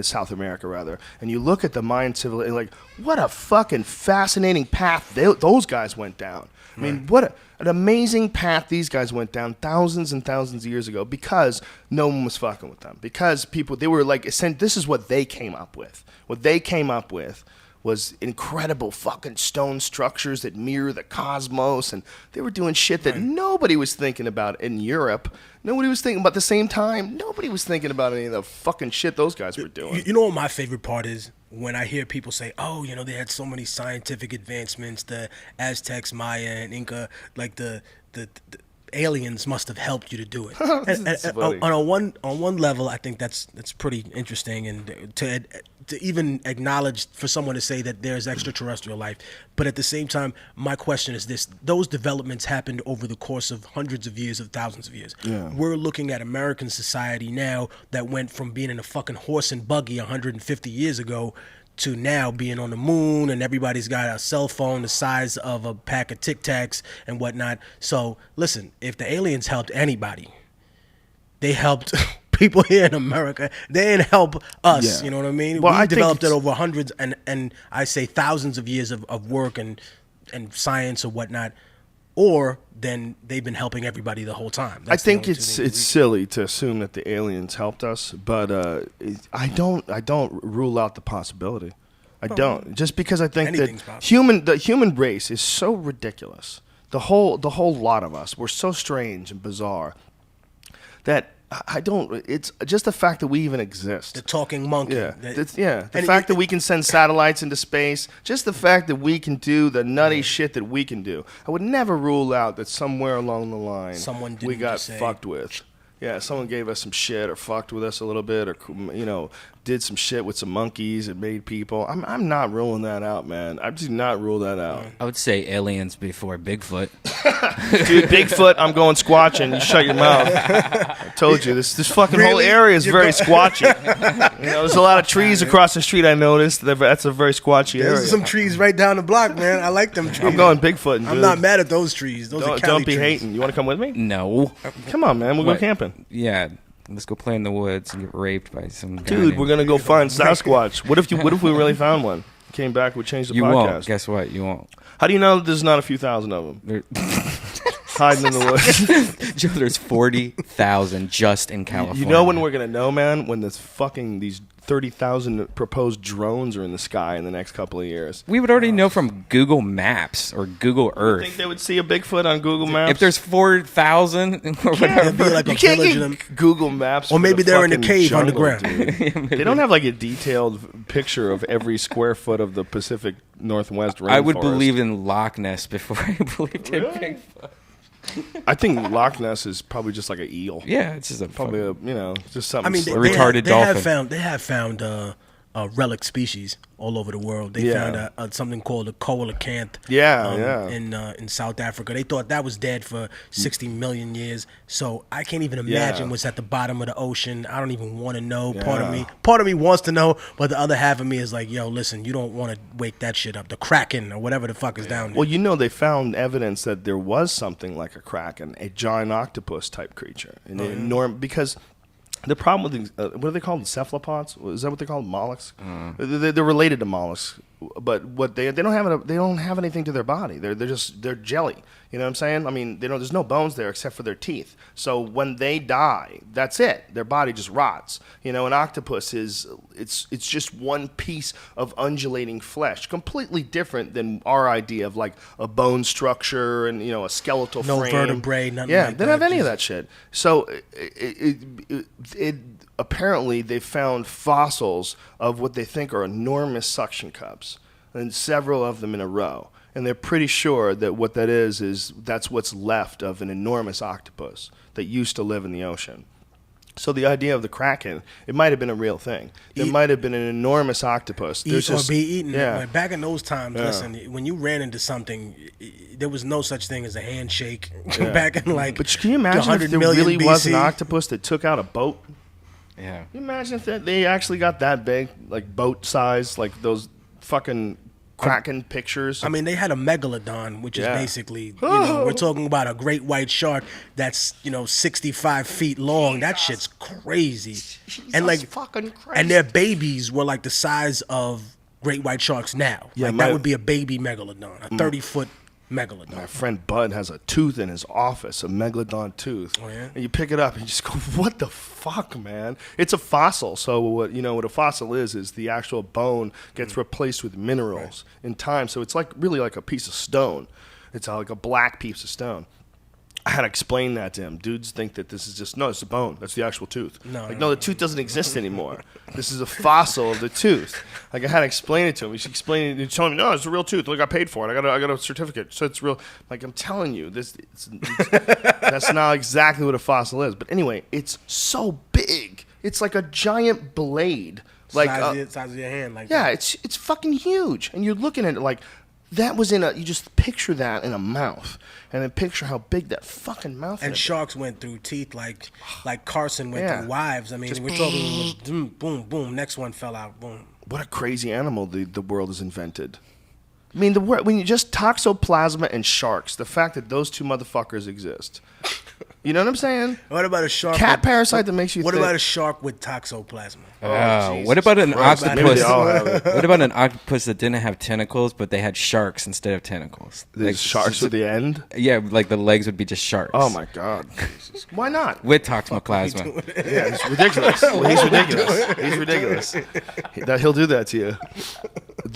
South America rather, and you look at the Mayan civilization, like what a fucking fascinating path those guys went down. I mean, what an amazing path these guys went down thousands and thousands of years ago because no one was fucking with them. Because they were like, this is what they came up with. What they came up with was incredible fucking stone structures that mirror the cosmos, and they were doing shit that nobody was thinking about in Europe. Nobody was thinking about the same time. Nobody was thinking about any of the fucking shit those guys were doing. You know what my favorite part is? When I hear people say, oh, you know, they had so many scientific advancements, the Aztecs, Maya, and Inca, like the aliens must have helped you to do it. On one level, I think that's pretty interesting, and to even acknowledge for someone to say that there's extraterrestrial life. But at the same time, my question is this: those developments happened over the course of hundreds of years, of thousands of years. Yeah. We're looking at American society now that went from being in a fucking horse and buggy 150 years ago to now being on the moon, and everybody's got a cell phone the size of a pack of Tic Tacs and whatnot. So listen, if the aliens helped anybody, they helped people here in America. They didn't help us. Yeah. You know what I mean? Well, We developed it over hundreds and I say thousands of years of work and science or whatnot. Or then they've been helping everybody the whole time. I think it's silly to assume that the aliens helped us, but I don't rule out the possibility. I don't, just because I think that the human race is so ridiculous. The whole lot of us, we're so strange and bizarre that I don't. It's just the fact that we even exist. The talking monkey. Yeah, the fact that we can send satellites into space, just the fact that we can do the nutty shit that we can do. I would never rule out that somewhere along the line we got fucked with. Yeah, someone gave us some shit or fucked with us a little bit, or did some shit with some monkeys and made people. I'm not ruling that out, man. I do not rule that out. I would say aliens before Bigfoot. Dude, Bigfoot, I'm going squatching. You shut your mouth. I told you, this fucking whole area is very squatchy. There's a lot of trees across the street, I noticed. That's a very squatchy area. There's some trees right down the block, man. I like them trees. I'm going Bigfoot, dude. I'm not mad at those trees. Those are Cali don't be trees. hating. You want to come with me? No. Come on, man. We'll go camping. Yeah. Let's go play in the woods and get raped by some guy. Dude, we're gonna go find Sasquatch. What if we really found one? Came back, we changed the podcast. You won't. Guess what? You won't. How do you know that there's not a few thousand of them hiding in the woods? Joe, there's 40,000 just in California. You know when we're gonna know, man? When these 30,000 proposed drones are in the sky in the next couple of years. We would already know from Google Maps or Google Earth. You think they would see a Bigfoot on Google Maps? If there's 4,000 or whatever. It'd be like you can't get Google Maps. Or maybe they're in a cave jungle, underground. They don't have like a detailed picture of every square foot of the Pacific Northwest rainforest. I would believe in Loch Ness before I believed in Bigfoot. I think Loch Ness is probably just like an eel. Yeah, it's just probably just something. I mean, retarded dolphin. They have found relic species all over the world. They found something called a coelacanth. In South Africa. They thought that was dead for 60 million years. So I can't even imagine what's at the bottom of the ocean. I don't even want to know. Yeah. Part of me wants to know, but the other half of me is like, yo, listen, you don't want to wake that shit up. The Kraken or whatever the fuck is down there. Well, they found evidence that there was something like a Kraken, a giant octopus type creature, because. The problem with what are they called? Cephalopods? Is that what they call mollusks? They're related to mollusks. but what they don't have anything to their body. They're jelly. You know what I'm saying? I mean, there's no bones there except for their teeth. So when they die, that's it. Their body just rots. You know, an octopus it's just one piece of undulating flesh, completely different than our idea of like a bone structure and a skeletal frame. No vertebrae, nothing. Yeah, like they don't have any of that shit. So it apparently they found fossils of what they think are enormous suction cups, and several of them in a row. And they're pretty sure that what that is that's what's left of an enormous octopus that used to live in the ocean. So the idea of the Kraken, it might have been a real thing. There might have been an enormous octopus. Be eaten. Yeah. Like back in those times, listen, when you ran into something, there was no such thing as a handshake. Yeah. Back in like But can you imagine if there really BC? was an octopus that took out a boat? Yeah. Can you imagine if they actually got that big, like boat size, like those fucking Kraken pictures? I mean, they had a megalodon, which is Yeah. basically, we're talking about a great white shark that's 65 feet long. That shit's crazy. And like, fucking crazy. and their babies were like the size of great white sharks now. Yeah, like that would be a baby megalodon, a 30-foot megalodon. My friend Bud has a tooth in his office, a megalodon tooth. Oh, yeah? And you pick it up and you just go, what the fuck, man? It's a fossil. So what a fossil is the actual bone gets replaced with minerals in time. So it's really like a piece of stone. It's like a black piece of stone. I had to explain that to him. Dudes think that this is just, no, it's a bone. That's the actual tooth. No, the tooth doesn't exist anymore. This is a fossil of the tooth. Like, I had to explain it to him. He's explaining it. He's telling me, no, it's a real tooth. Look, I paid for it. I got a certificate. So it's real. Like, I'm telling you, that's not exactly what a fossil is. But anyway, it's so big. It's like a giant blade. Like size of your hand. Like yeah, that. it's fucking huge. And you're looking at it like, that was you just picture that in a mouth, and then picture how big that fucking mouth is. And sharks went through teeth like Carson went Yeah. through wives. I mean, Just we're talking boom, boom, boom. Next one fell out, boom. What a crazy animal the world has invented. I mean, when you just toxoplasma and sharks, the fact that those two motherfuckers exist. You know what I'm saying? What about a shark? Cat parasite that makes you What think. about a shark with toxoplasma? What about an Christ. Maybe octopus? they all have it. What about an octopus that didn't have tentacles, but they had sharks instead of tentacles? There's sharks at the end? Yeah, like the legs would be just sharks. Oh, my God. Why not? With toxoplasma. Yeah, it's ridiculous. Well, he's ridiculous. He's ridiculous. He'll do that to you.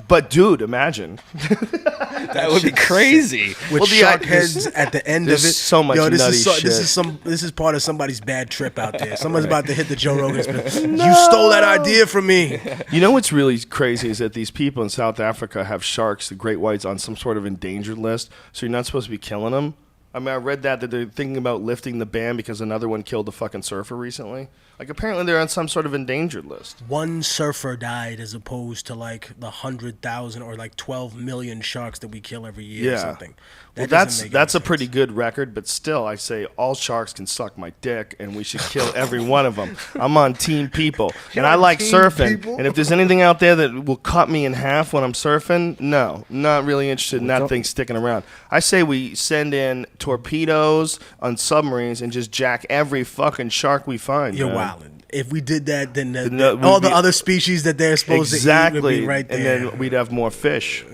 But, dude, imagine. That would be crazy. With shark heads at the end of it. There's so much this nutty is shit. This is part of somebody's bad trip out there. Someone's about to hit the Joe Rogan. You stole that idea from me. You know what's really crazy is that these people in South Africa have sharks, the great whites, on some sort of endangered list. So you're not supposed to be killing them. I mean, I read that they're thinking about lifting the ban because another one killed a fucking surfer recently. Like, apparently they're on some sort of endangered list. One surfer died as opposed to like the 100,000 or like 12 million sharks that we kill every year or something. Well, That doesn't make that's any a pretty sense. good record, but still, I say all sharks can suck my dick, and we should kill every one of them. I'm on team people, and I like surfing. And if there's anything out there that will cut me in half when I'm surfing, no, not really interested in that thing sticking around. I say we send in torpedoes on submarines and just jack every fucking shark we find. You're man. wildin'. If we did that, then we'd all the be- other species that they're supposed to eat would be right there. And then we'd have more fish.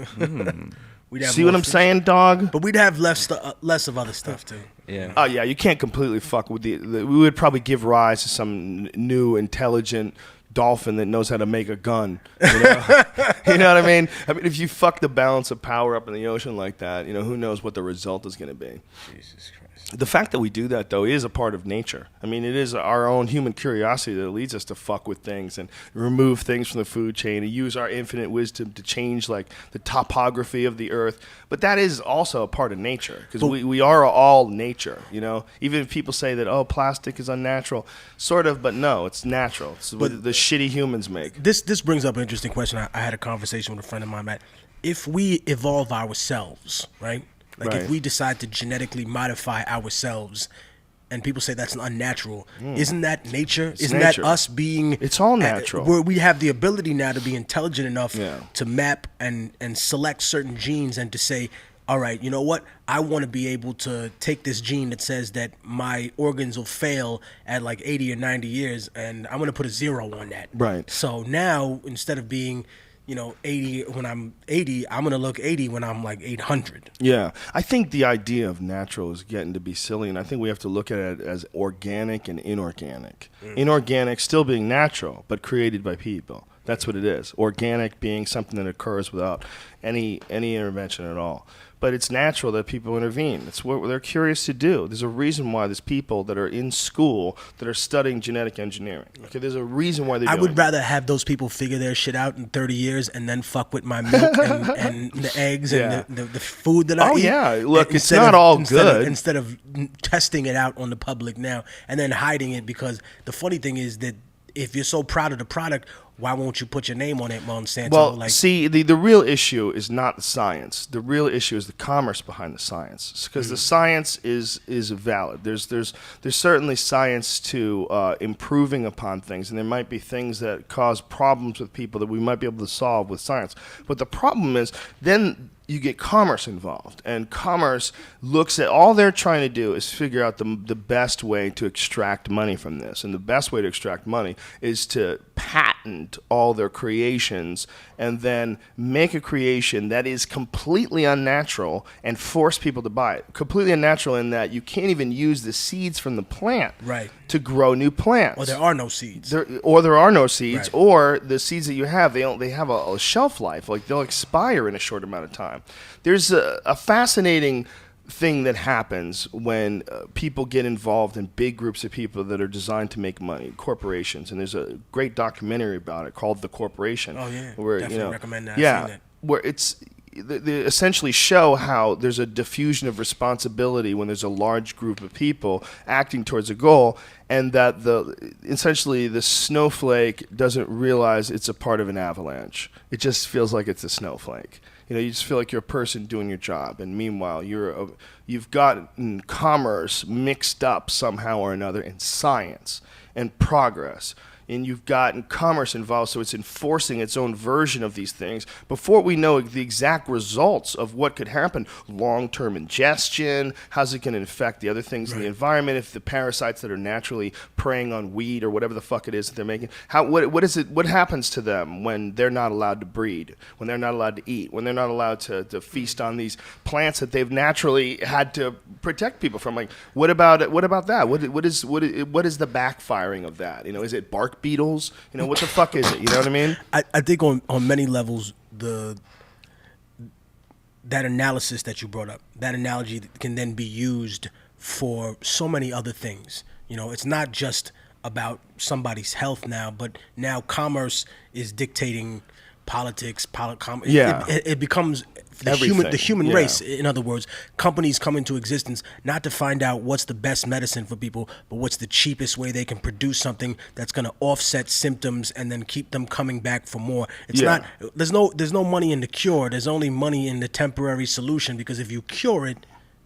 We'd have See more what I'm fish. saying, dog? But we'd have less of other stuff too. Yeah. Oh yeah, you can't completely fuck with the. We would probably give rise to some new intelligent dolphin that knows how to make a gun. You know? You know what I mean? I mean, if you fuck the balance of power up in the ocean like that, who knows what the result is going to be. Jesus Christ. The fact that we do that, though, is a part of nature. I mean, it is our own human curiosity that leads us to fuck with things and remove things from the food chain and use our infinite wisdom to change, like, the topography of the earth. But that is also a part of nature because we are all nature, Even if people say that, oh, plastic is unnatural, sort of, but no, it's natural. It's what the shitty humans make. This brings up an interesting question. I had a conversation with a friend of mine, Matt. If we evolve ourselves, right? Like Right. if we decide to genetically modify ourselves, and people say that's unnatural, isn't that nature? Isn't nature. that us being? It's all natural. Where we have the ability now to be intelligent enough Yeah. to map and select certain genes and to say, all right, you know what? I want to be able to take this gene that says that my organs will fail at like 80 or 90 years, and I'm going to put a 0 on that. Right. So now, instead of being 80 when I'm 80, I'm gonna look 80 when I'm like 800. Yeah, I think the idea of natural is getting to be silly, and I think we have to look at it as organic and inorganic. Inorganic still being natural, but created by people. That's what it is. Organic being something that occurs without any intervention at all. But it's natural that people intervene. It's what they're curious to do. There's a reason why there's people that are in school that are studying genetic engineering. Okay, there's a reason why they're I doing would it. rather have those people figure their shit out in 30 years and then fuck with my milk and the eggs Yeah. and the food that I Oh, eat. yeah. Look, it's Instead not of- all instead of- good. Instead of testing it out on the public now and then hiding it, because the funny thing is that if you're so proud of the product, why won't you put your name on it, Monsanto? Well, see, the real issue is not the science. The real issue is the commerce behind the science, because the science is valid. There's certainly science to improving upon things, and there might be things that cause problems with people that we might be able to solve with science. But the problem is then you get commerce involved, and commerce looks at all they're trying to do is figure out the best way to extract money from this, and the best way to extract money is to patent all their creations and then make a creation that is completely unnatural and force people to buy it. Completely unnatural in that you can't even use the seeds from the plant Right. to grow new plants. Or there are no seeds. There are no seeds, Right. or the seeds that you have, they have a shelf life. Like, they'll expire in a short amount of time. There's a fascinating thing that happens when people get involved in big groups of people that are designed to make money, corporations. And there's a great documentary about it called The Corporation. Oh, yeah. Where, Definitely recommend that. I've Yeah, seen that. where they essentially show how there's a diffusion of responsibility when there's a large group of people acting towards a goal, and that essentially the snowflake doesn't realize it's a part of an avalanche. It just feels like it's a snowflake. You just feel like you're a person doing your job, and meanwhile you've gotten commerce mixed up somehow or another in science and progress. And you've gotten commerce involved, so it's enforcing its own version of these things before we know the exact results of what could happen. Long-term ingestion, how's it going to affect the other things in the environment? If the parasites that are naturally preying on wheat or whatever the fuck it is that they're making, what happens to them when they're not allowed to breed, when they're not allowed to eat, when they're not allowed to feast on these plants that they've naturally had to protect people from? Like, what about that? What is the backfiring of that? Is it bark beetles? What the fuck is it? You know what I mean? I think on many levels, that analysis that you brought up, that analogy can then be used for so many other things. It's not just about somebody's health now, but now commerce is dictating politics, Yeah. It becomes the Everything. human Yeah. race. In other words, companies come into existence not to find out what's the best medicine for people, but what's the cheapest way they can produce something that's going to offset symptoms and then keep them coming back for more. It's Yeah. not. There's no money in the cure. There's only money in the temporary solution, because if you cure it,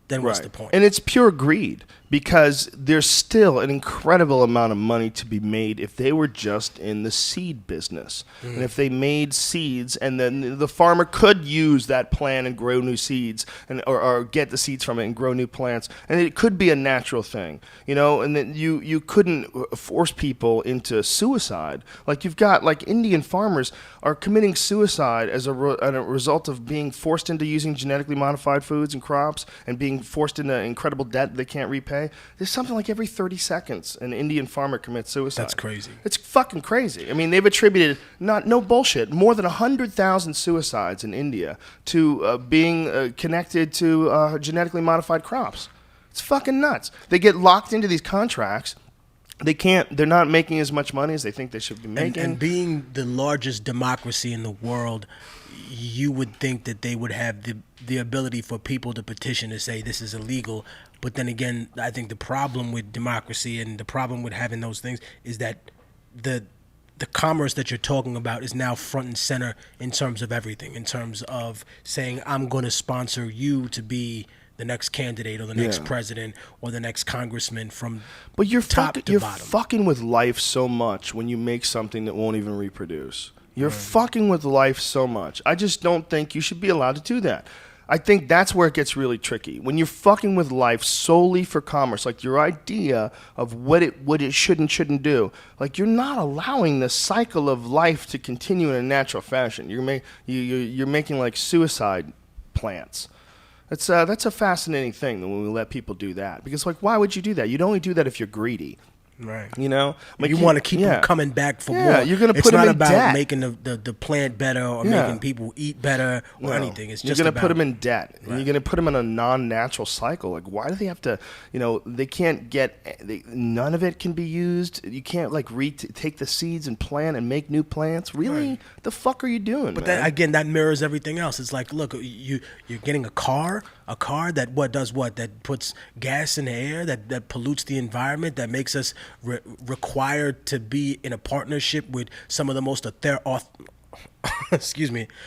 then what's the point? And it's pure greed, because there's still an incredible amount of money to be made if they were just in the seed business. And if they made seeds, and then the farmer could use that plant and grow new seeds, or get the seeds from it and grow new plants. And it could be a natural thing, and then you couldn't force people into suicide. Like, you've got, Indian farmers are committing suicide as a result of being forced into using genetically modified foods and crops, and being forced into incredible debt they can't repay. There's something like every 30 seconds an Indian farmer commits suicide. That's crazy. It's fucking crazy. I mean, they've attributed, no bullshit, more than 100,000 suicides in India to being connected to genetically modified crops. It's fucking nuts. They get locked into these contracts. They're not making as much money as they think they should be making. And being the largest democracy in the world, you would think that they would have the ability for people to petition to say this is illegal. But then again, I think the problem with democracy and the problem with having those things is that the commerce that you're talking about is now front and center in terms of everything, in terms of saying, I'm going to sponsor you to be the next candidate or the next president or the next congressman from But you're top to you're bottom. fucking with life so much when you make something that won't even reproduce. You're fucking with life so much. I just don't think you should be allowed to do that. I think that's where it gets really tricky. When you're fucking with life solely for commerce, like your idea of what it should and shouldn't do, like you're not allowing the cycle of life to continue in a natural fashion. You're making like suicide plants. That's a fascinating thing when we let people do that. Because like, why would you do that? You'd only do that if you're greedy. Right. You know, like you want to keep them coming back for more. You're gonna put it's them not in about debt. making the plant better or making people eat better or anything. It's just you're gonna about, put them in debt. Right. And you're gonna put them in a non-natural cycle. Like, why do they have to? You know, they can't get. none of it can be used. You can't like take the seeds and plant and make new plants. Really, the fuck are you doing? But man? that, again, that mirrors everything else. It's like, look, you're getting a car that does what? That puts gas in the air, that pollutes the environment, that makes us required to be in a partnership with some of the most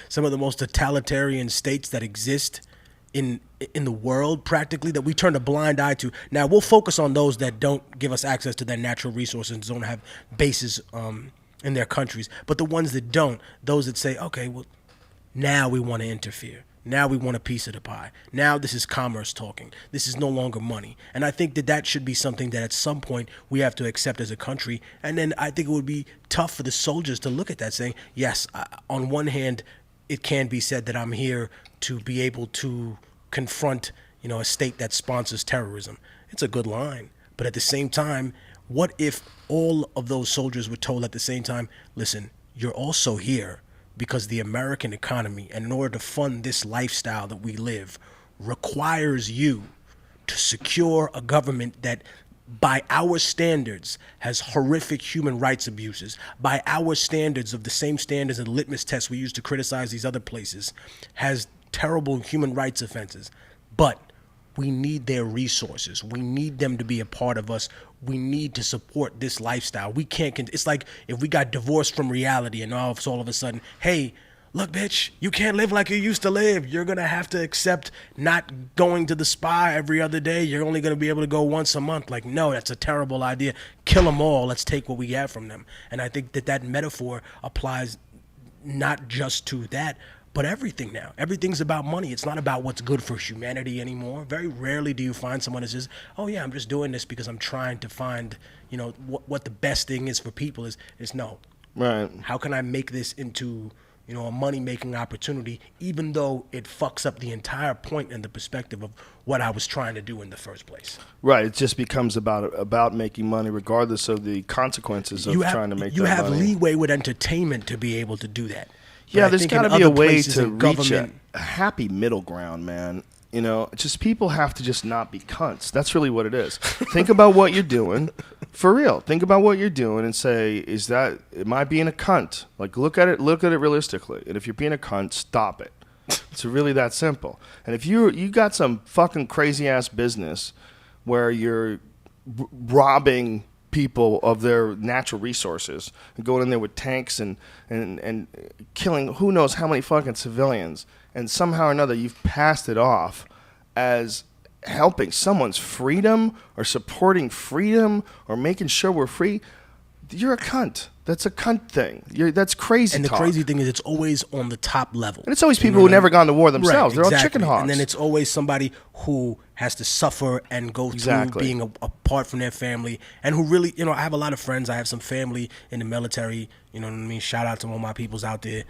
some of the most totalitarian states that exist in the world, practically, that we turn a blind eye to. Now, we'll focus on those that don't give us access to their natural resources and don't have bases in their countries. But the ones that don't, those that say, okay, well, now we want to interfere. Now we want a piece of the pie. Now this is commerce talking. This is no longer money. And I think that should be something that at some point we have to accept as a country. And then I think it would be tough for the soldiers to look at that saying, yes, on one hand, it can be said that I'm here to be able to confront, a state that sponsors terrorism. It's a good line. But at the same time, what if all of those soldiers were told at the same time, listen, you're also here because the American economy, and in order to fund this lifestyle that we live, requires you to secure a government that, by our standards, has horrific human rights abuses, by our standards of the same standards and litmus tests we use to criticize these other places, has terrible human rights offenses. But we need their resources. We need them to be a part of us. We need to support this lifestyle. We can't, it's like if we got divorced from reality and all of a sudden, hey, look, bitch, you can't live like you used to live. You're going to have to accept not going to the spa every other day. You're only going to be able to go once a month. Like, no, that's a terrible idea. Kill them all. Let's take what we have from them. And I think that metaphor applies not just to that, but everything now. Everything's about money. It's not about what's good for humanity anymore. Very rarely do you find someone that says, oh yeah, I'm just doing this because I'm trying to find, what the best thing is for people is no. Right. How can I make this into, a money-making opportunity, even though it fucks up the entire point and the perspective of what I was trying to do in the first place. Right. It just becomes about making money regardless of the consequences of trying to make that money. You have leeway with entertainment to be able to do that. Yeah, there's got to be a way to reach a happy middle ground, man. Just people have to just not be cunts. That's really what it is. Think about what you're doing. For real. Think about what you're doing and say, am I being a cunt? Like, look at it realistically. And if you're being a cunt, stop it. It's really that simple. And if you got some fucking crazy ass business where you're robbing people of their natural resources and going in there with tanks and killing who knows how many fucking civilians, and somehow or another you've passed it off as helping someone's freedom or supporting freedom or making sure we're free, you're a cunt. That's a cunt thing. That's crazy And the talk. crazy thing is it's always on the top level. And it's always people who never gone to war themselves. Right, They're all chicken hogs. And then it's always somebody who has to suffer and go through being apart from their family, and who really, I have a lot of friends. I have some family in the military. You know what I mean? Shout out to all my peoples out there.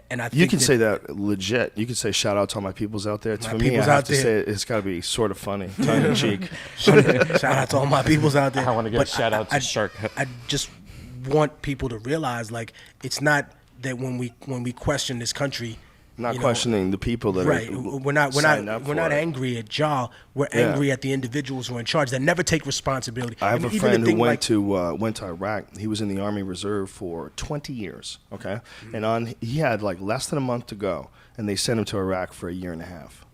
And I think you can say that legit. You can say shout out to all my peoples out there. For me, I have to say it's got to be sort of funny, tongue in cheek. Shout out to all my peoples out there. I want to give a shout out to Shark. I just want people to realize, like, it's not that when we question this country, not questioning the people that are we're not angry at y'all. We're angry at the individuals who are in charge that never take responsibility. I have a friend who went to Iraq. He was in the Army Reserve for 20 years. Okay, and he had like less than a month to go, and they sent him to Iraq for a year and a half.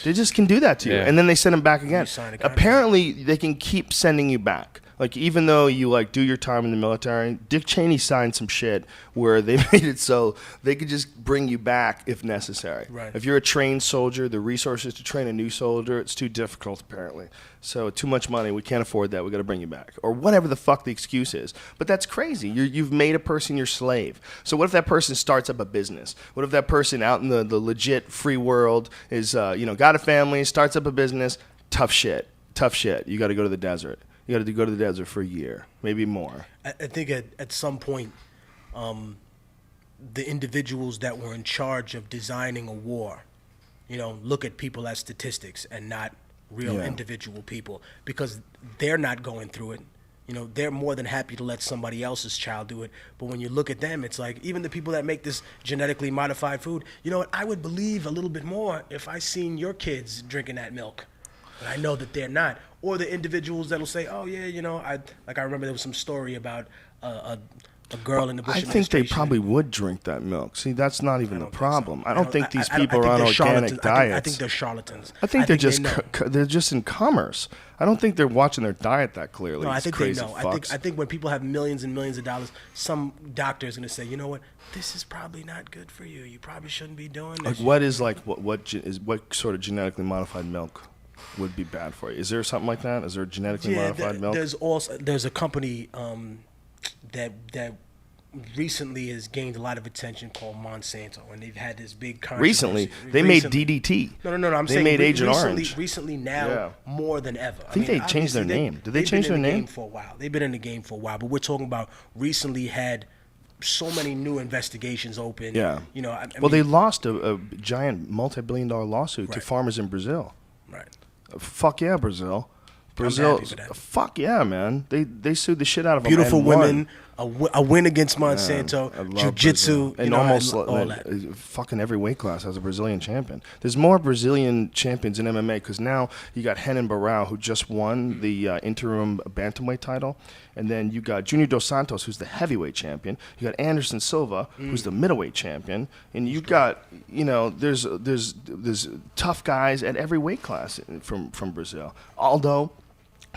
They just can do that to you, and then they send him back again. You sign a contract. Apparently, they can keep sending you back. Like, even though you like do your time in the military, Dick Cheney signed some shit where they made it so they could just bring you back if necessary. Right. If you're a trained soldier, the resources to train a new soldier, it's too difficult apparently. So too much money, we can't afford that. We got to bring you back, or whatever the fuck the excuse is. But that's crazy. You've made a person your slave. So what if that person starts up a business? What if that person out in the legit free world is got a family, starts up a business? Tough shit. You got to go to the desert. You got to go to the desert for a year, maybe more. I think at some point, the individuals that were in charge of designing a war, look at people as statistics and not real individual people, because they're not going through it. They're more than happy to let somebody else's child do it. But when you look at them, it's like, even the people that make this genetically modified food, you know what, I would believe a little bit more if I seen your kids drinking that milk. But I know that they're not. Or the individuals that'll say, oh, yeah, I remember there was some story about a girl in the Bush I think they administration. probably would drink that milk. See, that's not even the problem. So. I don't think these I people think are on they're organic charlatans. diets. I think they're charlatans. I think they're just they know. they're just in commerce. I don't think they're watching their diet that clearly. No, I These think crazy they know. fucks. I think when people have millions and millions of dollars, some doctor is going to say, you know what, this is probably not good for you. You probably shouldn't be doing this. What sort of genetically modified milk would be bad for you? Is there something like that? Is there genetically modified milk? There's a company that recently has gained a lot of attention called Monsanto, and they've had this big controversy. Recently, they made DDT. No. I'm they saying made Agent recently, Orange. Recently, now Yeah. more than ever. I think they changed their name. Did they change their name? For a while. They've been in the game for a while, but we're talking about recently had so many new investigations open. Yeah. They lost a giant multi-billion-dollar lawsuit to Right. farmers in Brazil. Right. Fuck yeah, Brazil. happy for that. Fuck yeah, man. They sued the shit out of them. Beautiful and won. women, a win against Monsanto, I love jiu-jitsu, Brazil. And almost all that. fucking every weight class has a Brazilian champion. There's more Brazilian champions in MMA because now you got Renan Barão, who just won the interim bantamweight title, and then you got Junior Dos Santos, who's the heavyweight champion. You got Anderson Silva, who's the middleweight champion, and you got there's tough guys at every weight class from Brazil.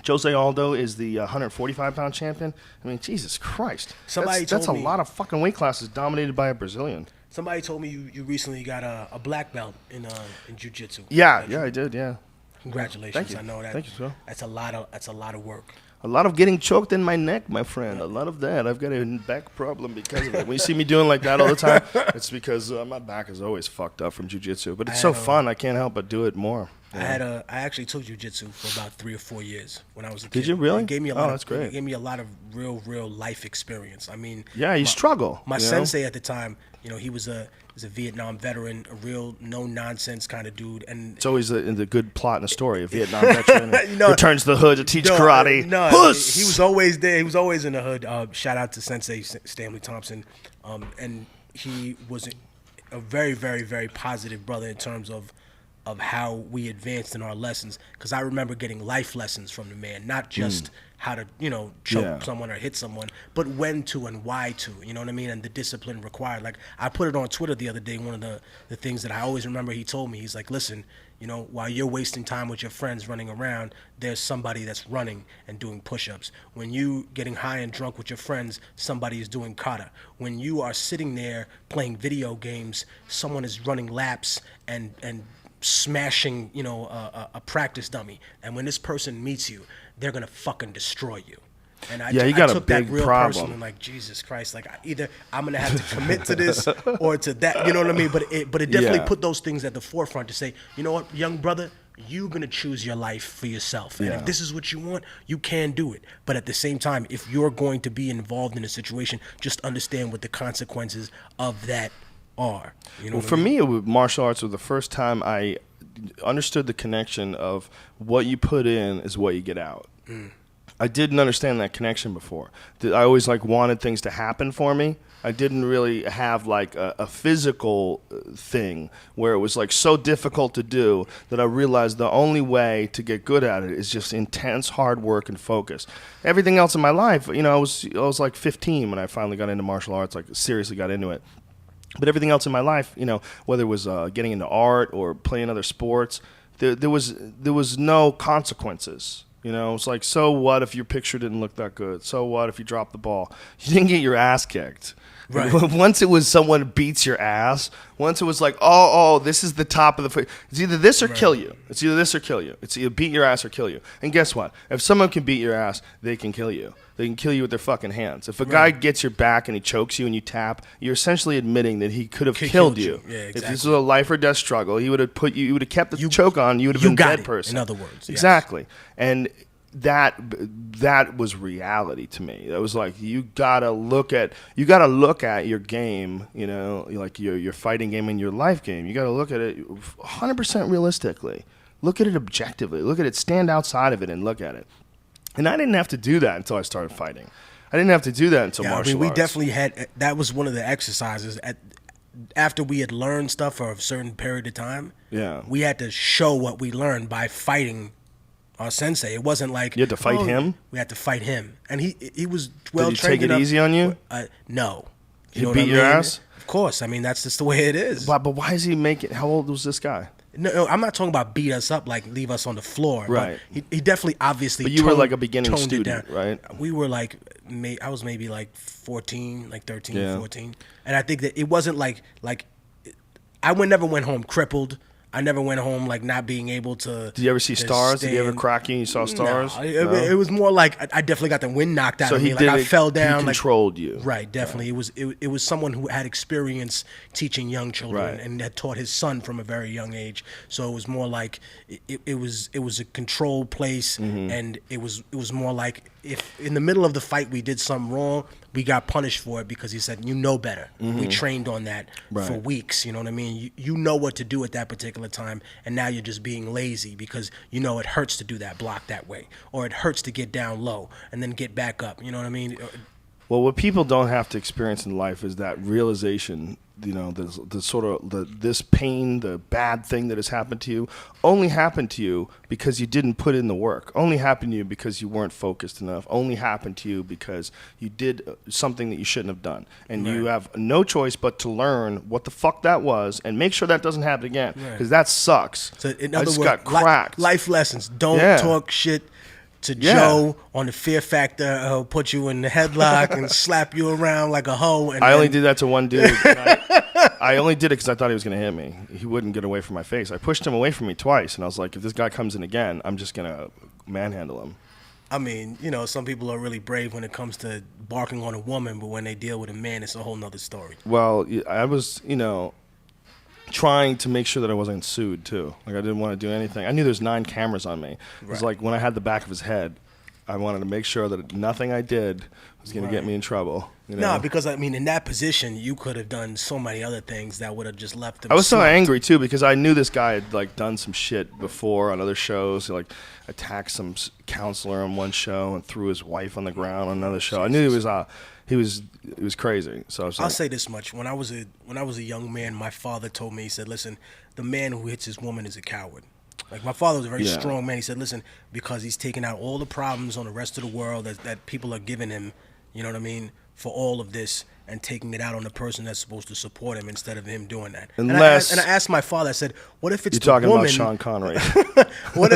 Jose Aldo is the 145-pound champion. I mean, Jesus Christ. That's a lot of fucking weight classes dominated by a Brazilian. Somebody told me you recently got a black belt in jiu-jitsu. Yeah, I did, yeah. Congratulations. Thank you. I know that. Thank you, sir. That's a lot of work. A lot of getting choked in my neck, my friend. A lot of that. I've got a back problem because of it. When you see me doing like that all the time, it's because my back is always fucked up from jiu-jitsu. But it's so fun, I can't help but do it more. I actually took jiu-jitsu for about 3 or 4 years when I was a kid. Did you really? It gave me a lot that's great. It gave me a lot of real life experience. I mean, Yeah, you struggle. My you know? sensei at the time, he was a Vietnam veteran, a real no nonsense kind of dude, and It's always the good plot in a story. A Vietnam veteran returns to the hood to teach karate. No, Huss! he was always there. He was always in the hood. Shout out to Sensei Stanley Thompson, and he was a very, very, very positive brother in terms of how we advanced in our lessons. Because I remember getting life lessons from the man, not just how to choke someone or hit someone, but when to and why to. You know what I mean? And the discipline required. Like, I put it on Twitter the other day. One of the things that I always remember he told me, he's like, listen, while you're wasting time with your friends running around, there's somebody that's running and doing push-ups. When you getting high and drunk with your friends, somebody is doing kata. When you are sitting there playing video games, someone is running laps and smashing, a practice dummy. And when this person meets you, they're gonna fucking destroy you. And I got a took big that real problem. personal, like, Jesus Christ, like, either I'm gonna have to commit to this or to that. You know what I mean? But it definitely put those things at the forefront to say, you know what, young brother, you're gonna choose your life for yourself. And if this is what you want, you can do it. But at the same time, if you're going to be involved in a situation, just understand what the consequences of that are. For me, martial arts was the first time I understood the connection of what you put in is what you get out. I didn't understand that connection before. I always wanted things to happen for me. I didn't really have a physical thing where it was so difficult to do that I realized the only way to get good at it is just intense hard work and focus. Everything else in my life, I was 15 when I finally got into martial arts, seriously got into it. But everything else in my life, whether it was getting into art or playing other sports, there was no consequences. You know, it's like, so what if your picture didn't look that good? So what if you dropped the ball? You didn't get your ass kicked. Right. Once it was someone beats your ass, once it was like, oh, this is the top of the foot. It's either this or kill you. It's either this or kill you. It's either beat your ass or kill you. And guess what? If someone can beat your ass, they can kill you. They can kill you with their fucking hands. If a guy gets your back and he chokes you and you tap, you're essentially admitting that he could have killed you. Yeah, exactly. If this was a life or death struggle, he would have put you. You would have kept the choke on. You would have been a dead person. In other words, yes. Exactly. And that was reality to me. It was like you gotta look at your game, you know, like your fighting game and your life game. You gotta look at it 100% realistically. Look at it objectively. Look at it. Stand outside of it and look at it. And I didn't have to do that until I started fighting. I didn't have to do that until martial arts. We definitely had. That was one of the exercises after we had learned stuff for a certain period of time. Yeah, we had to show what we learned by fighting our sensei. It wasn't like you had to fight him. We had to fight him, and he was well trained. Did he take it easy on you? No. He beat your ass? Of course. I mean, that's just the way it is. But why is he making? How old was this guy? No, I'm not talking about beat us up, like leave us on the floor. Right. But he definitely, obviously. But you were like a beginning student, right? We were like, I was maybe like 14, like 13, 14, and I think that it wasn't like I never went home crippled. I never went home like not being able to. Did you ever see stars? Did you ever crack you and you saw stars? No, it was more like I definitely got the wind knocked out of me. Like I fell down. He controlled you. Right, definitely. Right. It was someone who had experience teaching young children and had taught his son from a very young age. So it was more like it was a controlled place, and it was more like if in the middle of the fight we did something wrong, we got punished for it because he said, you know better. We trained on that for weeks, you know what I mean? You know what to do at that particular time, and now you're just being lazy because you know it hurts to do that block that way, or it hurts to get down low and then get back up, you know what I mean? Well, what people don't have to experience in life is that realization, you know, this pain, the bad thing that has happened to you, only happened to you because you didn't put in the work. Only happened to you because you weren't focused enough. Only happened to you because you did something that you shouldn't have done. And you have no choice but to learn what the fuck that was and make sure that doesn't happen again, because that sucks. So in I other just words, got cracked. Life lessons. Don't talk shit to Joe on the Fear Factor. He'll put you in the headlock and slap you around like a hoe. And I only did that to one dude. I only did it because I thought he was going to hit me. He wouldn't get away from my face. I pushed him away from me twice, and I was like, if this guy comes in again, I'm just going to manhandle him. I mean, you know, some people are really brave when it comes to barking on a woman, but when they deal with a man, it's a whole nother story. Well, I was, you know, trying to make sure that I wasn't sued, too. Like, I didn't want to do anything. I knew there's 9 cameras on me. It was like when I had the back of his head, I wanted to make sure that nothing I did was going to get me in trouble. You know? No, because, I mean, in that position, you could have done so many other things that would have just left him. I was so angry, too, because I knew this guy had, like, done some shit before on other shows. He, like, attacked some counselor on one show and threw his wife on the ground on another show. I knew he was crazy. So I was I'll say this much: when I was a young man, my father told me, he said, "Listen, the man who hits his woman is a coward." Like, my father was a very strong man. He said, "Listen, because he's taking out all the problems on the rest of the world that people are giving him, you know what I mean, for all of this, and taking it out on the person that's supposed to support him instead of him doing that." And I asked my father, I said, "What if it's you're talking woman, about Sean Connery? what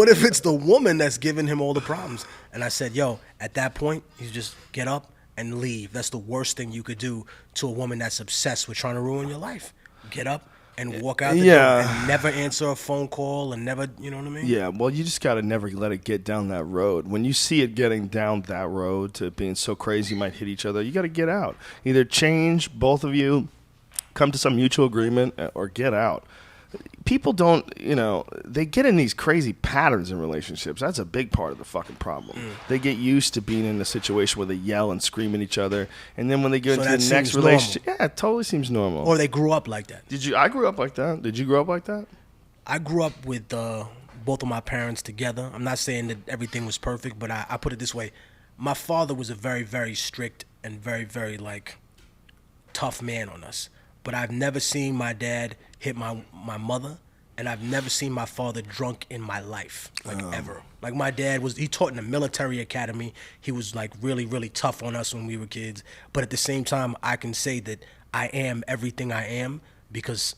if it's the woman that's giving him all the problems?" And I said, "Yo, at that point, you just get up and leave. That's the worst thing you could do to a woman that's obsessed with trying to ruin your life. Get up and walk out the door and never answer a phone call and never, you know what I mean?" Yeah, well, you just got to never let it get down that road. When you see it getting down that road to being so crazy you might hit each other, you got to get out. Either change, both of you, come to some mutual agreement, or get out. People don't, you know, they get in these crazy patterns in relationships. That's a big part of the fucking problem. They get used to being in a situation where they yell and scream at each other, and then when they get into the next relationship, it totally seems normal. Or they grew up like that. I grew up like that. Did you grow up like that? I grew up with both of my parents together. I'm not saying that everything was perfect, but I put it this way. My father was a very, very strict and very, very, like, tough man on us. But I've never seen my dad hit my mother, and I've never seen my father drunk in my life, like, ever. Like, my dad he taught in a military academy. He was, like, really, really tough on us when we were kids. But at the same time, I can say that I am everything I am because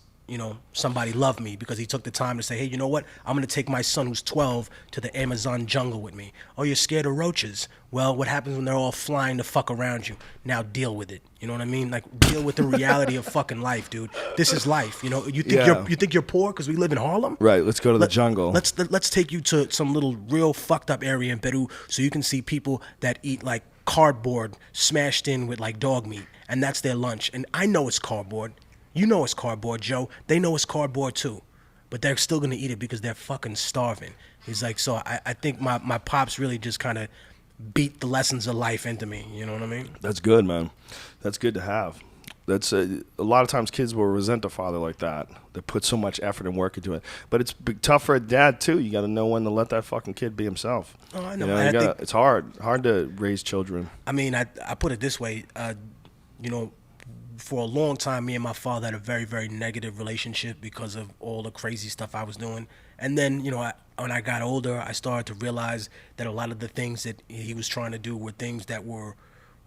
somebody love me because he took the time to say, hey, you know what? I'm going to take my son who's 12 to the Amazon jungle with me. Oh, you're scared of roaches? Well, what happens when they're all flying the fuck around you? Now deal with it. You know what I mean? Like, deal with the reality of fucking life, dude. This is life. You think you're poor because we live in Harlem? Right. Let's go to the jungle. Let's take you to some little real fucked up area in Peru so you can see people that eat like cardboard smashed in with like dog meat, and that's their lunch. And I know it's cardboard. You know it's cardboard, Joe. They know it's cardboard too. But they're still going to eat it because they're fucking starving. He's like, so I think my pops really just kind of beat the lessons of life into me. You know what I mean? That's good, man. That's good to have. That's a lot of times kids will resent a father like that. They put so much effort and work into it. But it's tough for a dad, too. You got to know when to let that fucking kid be himself. Oh, I know. It's hard to raise children. I mean, I put it this way. For a long time, me and my father had a very, very negative relationship because of all the crazy stuff I was doing. And then, when I got older, I started to realize that a lot of the things that he was trying to do were things that were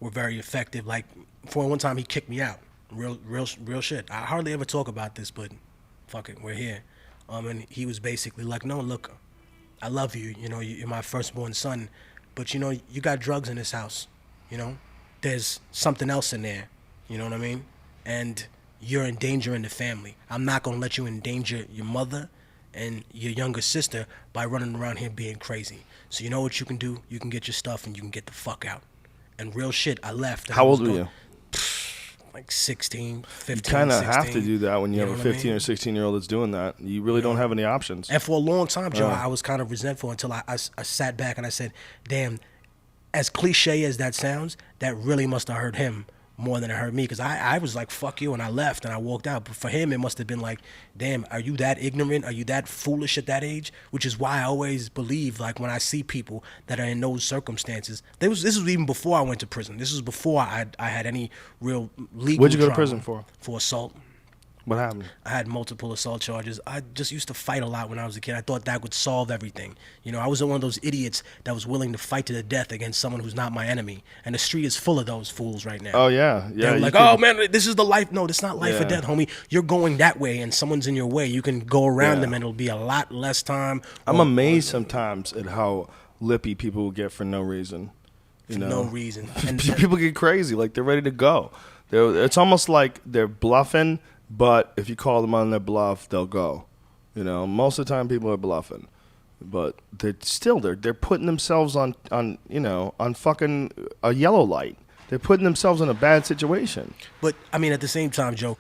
very effective. Like, for one time, he kicked me out. Real shit. I hardly ever talk about this, but fuck it, we're here. And he was basically like, no, look, I love you. You're my firstborn son, but you got drugs in this house. There's something else in there. You know what I mean? And you're endangering the family. I'm not going to let you endanger your mother and your younger sister by running around here being crazy. So you know what you can do? You can get your stuff and you can get the fuck out. And real shit, I left. How old were you? Like 16, 15, You kind of 16. have to do that when you have a 15 what I mean? or 16-year-old that's doing that. You really don't have any options. And for a long time, Joe, I was kind of resentful until I sat back and I said, damn, as cliche as that sounds, that really must have hurt him more than it hurt me, because I was like, fuck you, and I left and I walked out. But for him, it must have been like, damn, are you that ignorant? Are you that foolish at that age? Which is why I always believe, like, when I see people that are in those circumstances, this was even before I went to prison. This was before I had any real legal What'd you go to trauma. prison for? For assault. What happened? I had multiple assault charges. I just used to fight a lot when I was a kid. I thought that would solve everything. I wasn't one of those idiots that was willing to fight to the death against someone who's not my enemy. And the street is full of those fools right now. Oh, yeah. They're like, oh, man, this is the life. No, it's not life or death, homie. You're going that way and someone's in your way. You can go around them and it'll be a lot less time. I'm amazed sometimes at how lippy people will get for no reason. For no reason. And people get crazy. Like, they're ready to go. It's almost like they're bluffing. But if you call them on their bluff, they'll go. Most of the time people are bluffing, but they're putting themselves on fucking a yellow light. They're putting themselves in a bad situation. But I mean, at the same time, Joe,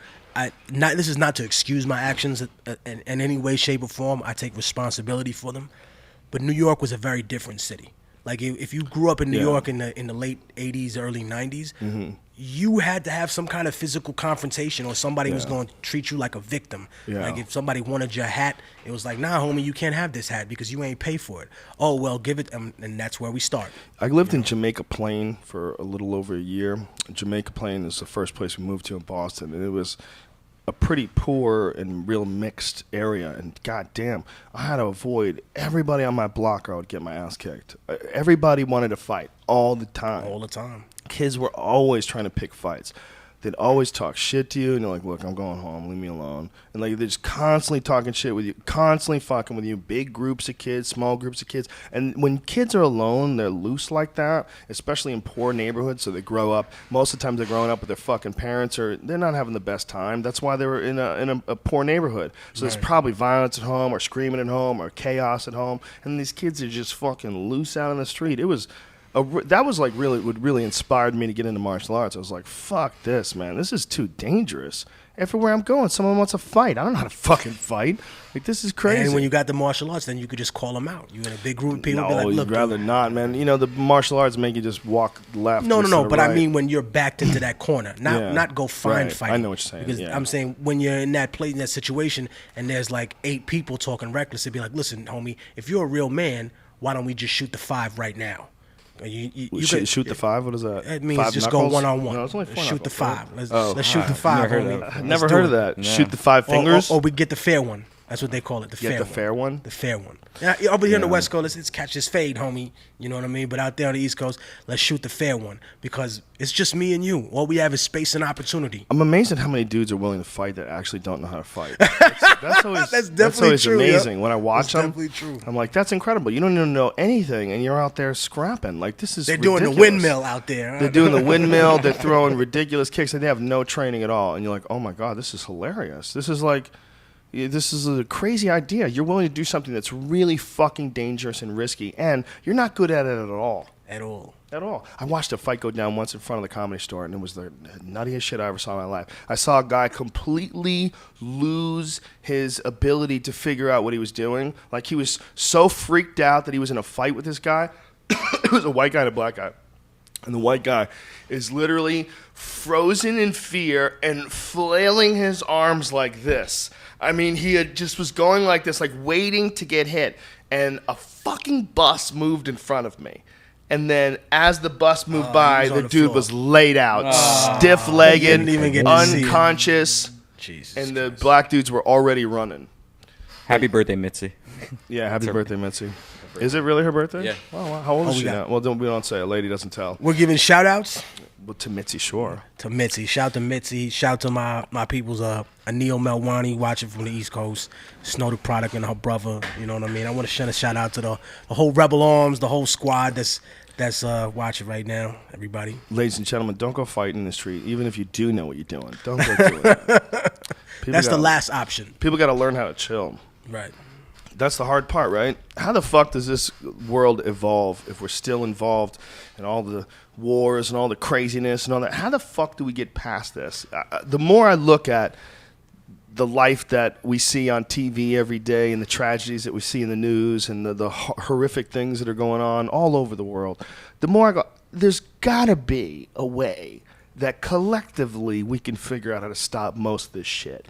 this is not to excuse my actions in any way, shape, or form. I take responsibility for them. But New York was a very different city. Like, if you grew up in New York in the late 80s, early 90s, you had to have some kind of physical confrontation, or somebody was going to treat you like a victim. Yeah. Like, if somebody wanted your hat, it was like, nah, homie, you can't have this hat because you ain't pay for it. Oh, well, give it, and that's where we start. I lived in Jamaica Plain for a little over a year. Jamaica Plain is the first place we moved to in Boston, and it was a pretty poor and real mixed area, and goddamn, I had to avoid everybody on my block or I would get my ass kicked. Everybody wanted to fight all the time. All the time. Kids were always trying to pick fights. They'd always talk shit to you, and you're like, look, I'm going home, leave me alone. And like, they're just constantly talking shit with you, constantly fucking with you, big groups of kids, small groups of kids. And when kids are alone, they're loose like that, especially in poor neighborhoods, so they grow up. Most of the time they're growing up with their fucking parents, or they're not having the best time. That's why they were in a poor neighborhood. So there's probably violence at home, or screaming at home, or chaos at home. And these kids are just fucking loose out on the street. It was... that was like what really inspired me to get into martial arts. I was like, fuck this, man. This is too dangerous. Everywhere I'm going, someone wants to fight. I don't know how to fucking fight. Like, this is crazy. And when you got the martial arts, then you could just call them out. You in a big group of people, No, be like, look, you'd rather not, man. The martial arts make you just walk left. No, instead of but right. I mean when you're backed into that corner, not go find Right. fighting. I know what you're saying, Because yeah. I'm saying when you're in that place, in that situation, and there's like 8 people talking reckless, it'd be like, listen, homie, if you're a real man, why don't we just shoot the 5 right now? You Shoot the 5? What is that? It means 5 just knuckles? go one-on-one. No, it's only 4 shoot the knuckles, right? 5. Let's shoot the 5, never heard homie. of I've never heard of that. Yeah. Shoot the 5 fingers? Or we get the fair one. That's what they call it, the Yeah, fair the one. fair one? The fair one. Yeah, over here on the West Coast, it's catch this fade, homie. You know what I mean? But out there on the East Coast, let's shoot the fair one because it's just me and you. All we have is space and opportunity. I'm amazed at how many dudes are willing to fight that actually don't know how to fight. That's always, That's definitely always true, amazing. yeah. When I watch That's them, definitely true. I'm like, that's incredible. You don't even know anything, and you're out there scrapping. Like, this is They're doing the ridiculous. windmill out there. They're doing the windmill. They're throwing ridiculous kicks, and they have no training at all. And you're like, oh my God, this is hilarious. This is a crazy idea. You're willing to do something that's really fucking dangerous and risky, and you're not good at it at all. At all. At all. I watched a fight go down once in front of the Comedy Store, and it was the nuttiest shit I ever saw in my life. I saw a guy completely lose his ability to figure out what he was doing. Like, he was so freaked out that he was in a fight with this guy. It was a white guy and a black guy. And the white guy is literally frozen in fear and flailing his arms like this. I mean, he had just was going like this, like waiting to get hit. And a fucking bus moved in front of me. And then as the bus moved by, was on the the dude floor. was laid out, stiff-legged, Didn't even get to see him. unconscious. Jesus. And the black dudes were already running. Happy birthday, Mitzi. Yeah, happy birthday, Mitzi. Is it really her birthday? Yeah. Oh, wow. How old is we she got- now? Well, we don't say. A lady doesn't tell. We're giving shout outs But to Mitzi, sure. to Mitzi. Shout to Mitzi. Shout to my people's Anil Melwani watching from the East Coast. Snow the Product and her brother. You know what I mean? I want to send a shout out to the whole Rebel Arms, the whole squad that's watching right now. Everybody. Ladies and gentlemen, don't go fighting in the street, even if you do know what you're doing. Don't go do it. That's the last option. People got to learn how to chill. Right. That's the hard part, right? How the fuck does this world evolve if we're still involved in all the wars and all the craziness and all that? How the fuck do we get past this? The more I look at the life that we see on TV every day and the tragedies that we see in the news and the horrific things that are going on all over the world, the more I go, there's got to be a way that collectively we can figure out how to stop most of this shit.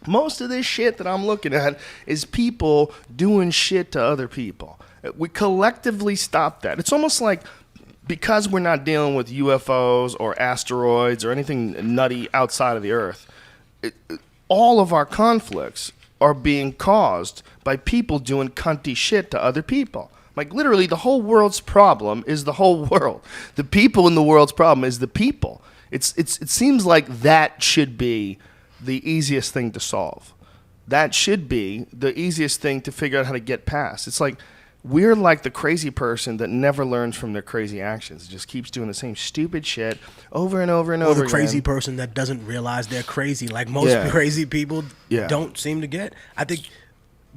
Most of this shit that I'm looking at is people doing shit to other people. We collectively stop that. It's almost like because we're not dealing with UFOs or asteroids or anything nutty outside of the Earth, all of our conflicts are being caused by people doing cunty shit to other people. Like, literally, the whole world's problem is the whole world. The people in the world's problem is the people. It seems like that should be the easiest thing to solve. That should be the easiest thing to figure out how to get past. It's like we're like the crazy person that never learns from their crazy actions. It just keeps doing the same stupid shit over and over and Or over the crazy again. person that doesn't realize they're crazy, like most crazy people don't seem to get. I think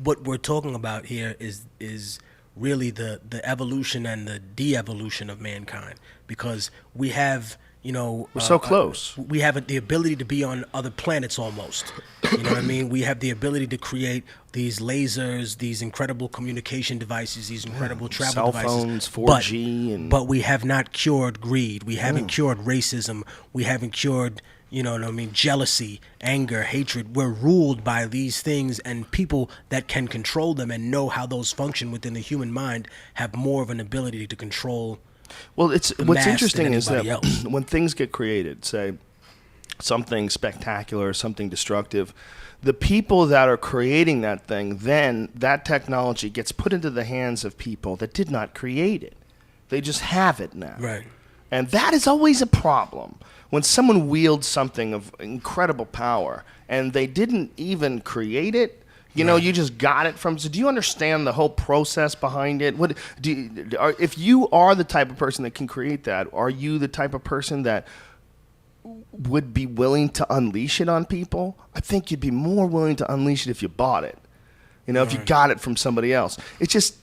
what we're talking about here is really the evolution and the de-evolution of mankind, because we have, you know, We're so close. We have the ability to be on other planets almost. You know what I mean? We have the ability to create these lasers, these incredible communication devices, these incredible travel Cell devices. phones, 4G, but we have not cured greed. We haven't cured racism. We haven't cured, you know what I mean, jealousy, anger, hatred. We're ruled by these things, and people that can control them and know how those function within the human mind have more of an ability to control. Well, mass what's than interesting is that anybody else. when things get created, say something spectacular, something destructive, the people that are creating that thing, then that technology gets put into the hands of people that did not create it. They just have it now. Right. And that is always a problem. When someone wields something of incredible power and they didn't even create it, you know, you just got it from. So, do you understand the whole process behind it? If you are the type of person that can create that, are you the type of person that would be willing to unleash it on people? I think you'd be more willing to unleash it if you bought it. You know, if you got it from somebody else. It's just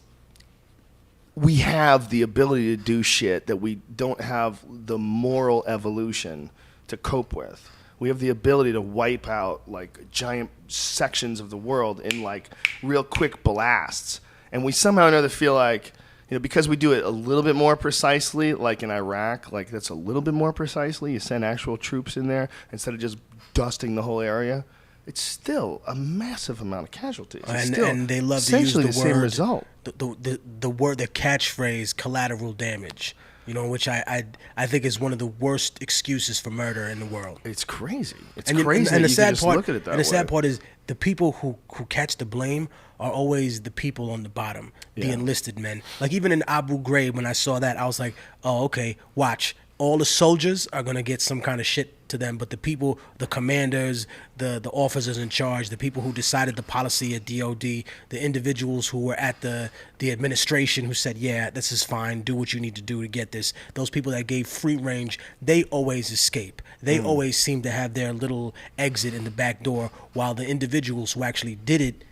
we have the ability to do shit that we don't have the moral evolution to cope with. We have the ability to wipe out like giant sections of the world in like real quick blasts. And we somehow or another feel like, you know, because we do it a little bit more precisely, like in Iraq, like that's a little bit more precisely. You send actual troops in there instead of just dusting the whole area. It's still a massive amount of casualties. It's still And they love to use essentially the the same word, result. the word, the catchphrase, collateral damage. You know, which I think is one of the worst excuses for murder in the world. It's crazy. It's And crazy. and that the you can sad just part, look at it that and the sad way. part is the people who catch the blame are always the people on the bottom, the enlisted men. Like even in Abu Ghraib, when I saw that, I was like, oh, okay, watch. All the soldiers are going to get some kind of shit to them, but the people, the commanders, the officers in charge, the people who decided the policy at DOD, the individuals who were at the administration who said, yeah, this is fine, do what you need to do to get this, those people that gave free range, they always escape. They always seem to have their little exit in the back door, while the individuals who actually did it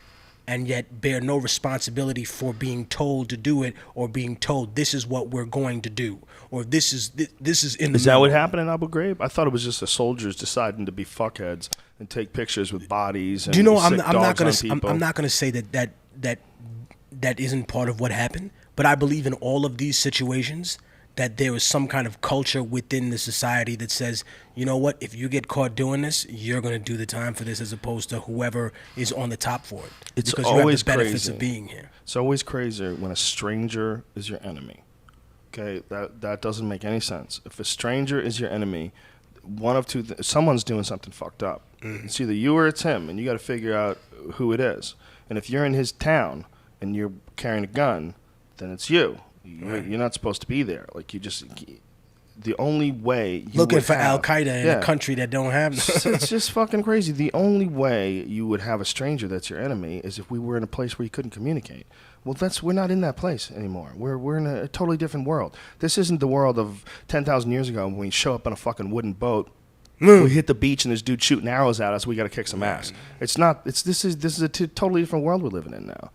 and yet bear no responsibility for being told to do it, or being told this is what we're going to do, or this is in the Is that what happened in Abu Ghraib? I thought it was just the soldiers deciding to be fuckheads and take pictures with bodies. And do you know? sick I'm not dogs gonna. on people. I'm not gonna say that isn't part of what happened, but I believe in all of these situations that there is some kind of culture within the society that says, you know what, if you get caught doing this, you're going to do the time for this, as opposed to whoever is on the top for it. It's because always you have the benefits crazy. of being here. It's always crazier when a stranger is your enemy. Okay, that doesn't make any sense. If a stranger is your enemy, one of two, someone's doing something fucked up. It's either you or it's him, and you got to figure out who it is. And if you're in his town and you're carrying a gun, then it's you. You're not supposed to be there. Like, you just, the only way you Looking would for have, Al Qaeda in a country that don't have. It's just fucking crazy. The only way you would have a stranger that's your enemy is if we were in a place where you couldn't communicate. Well, we're not in that place anymore. We're in a totally different world. This isn't the world of 10,000 years ago when we show up on a fucking wooden boat. We hit the beach and this dude shooting arrows at us. We got to kick some ass. It's not. This is a totally different world we're living in now.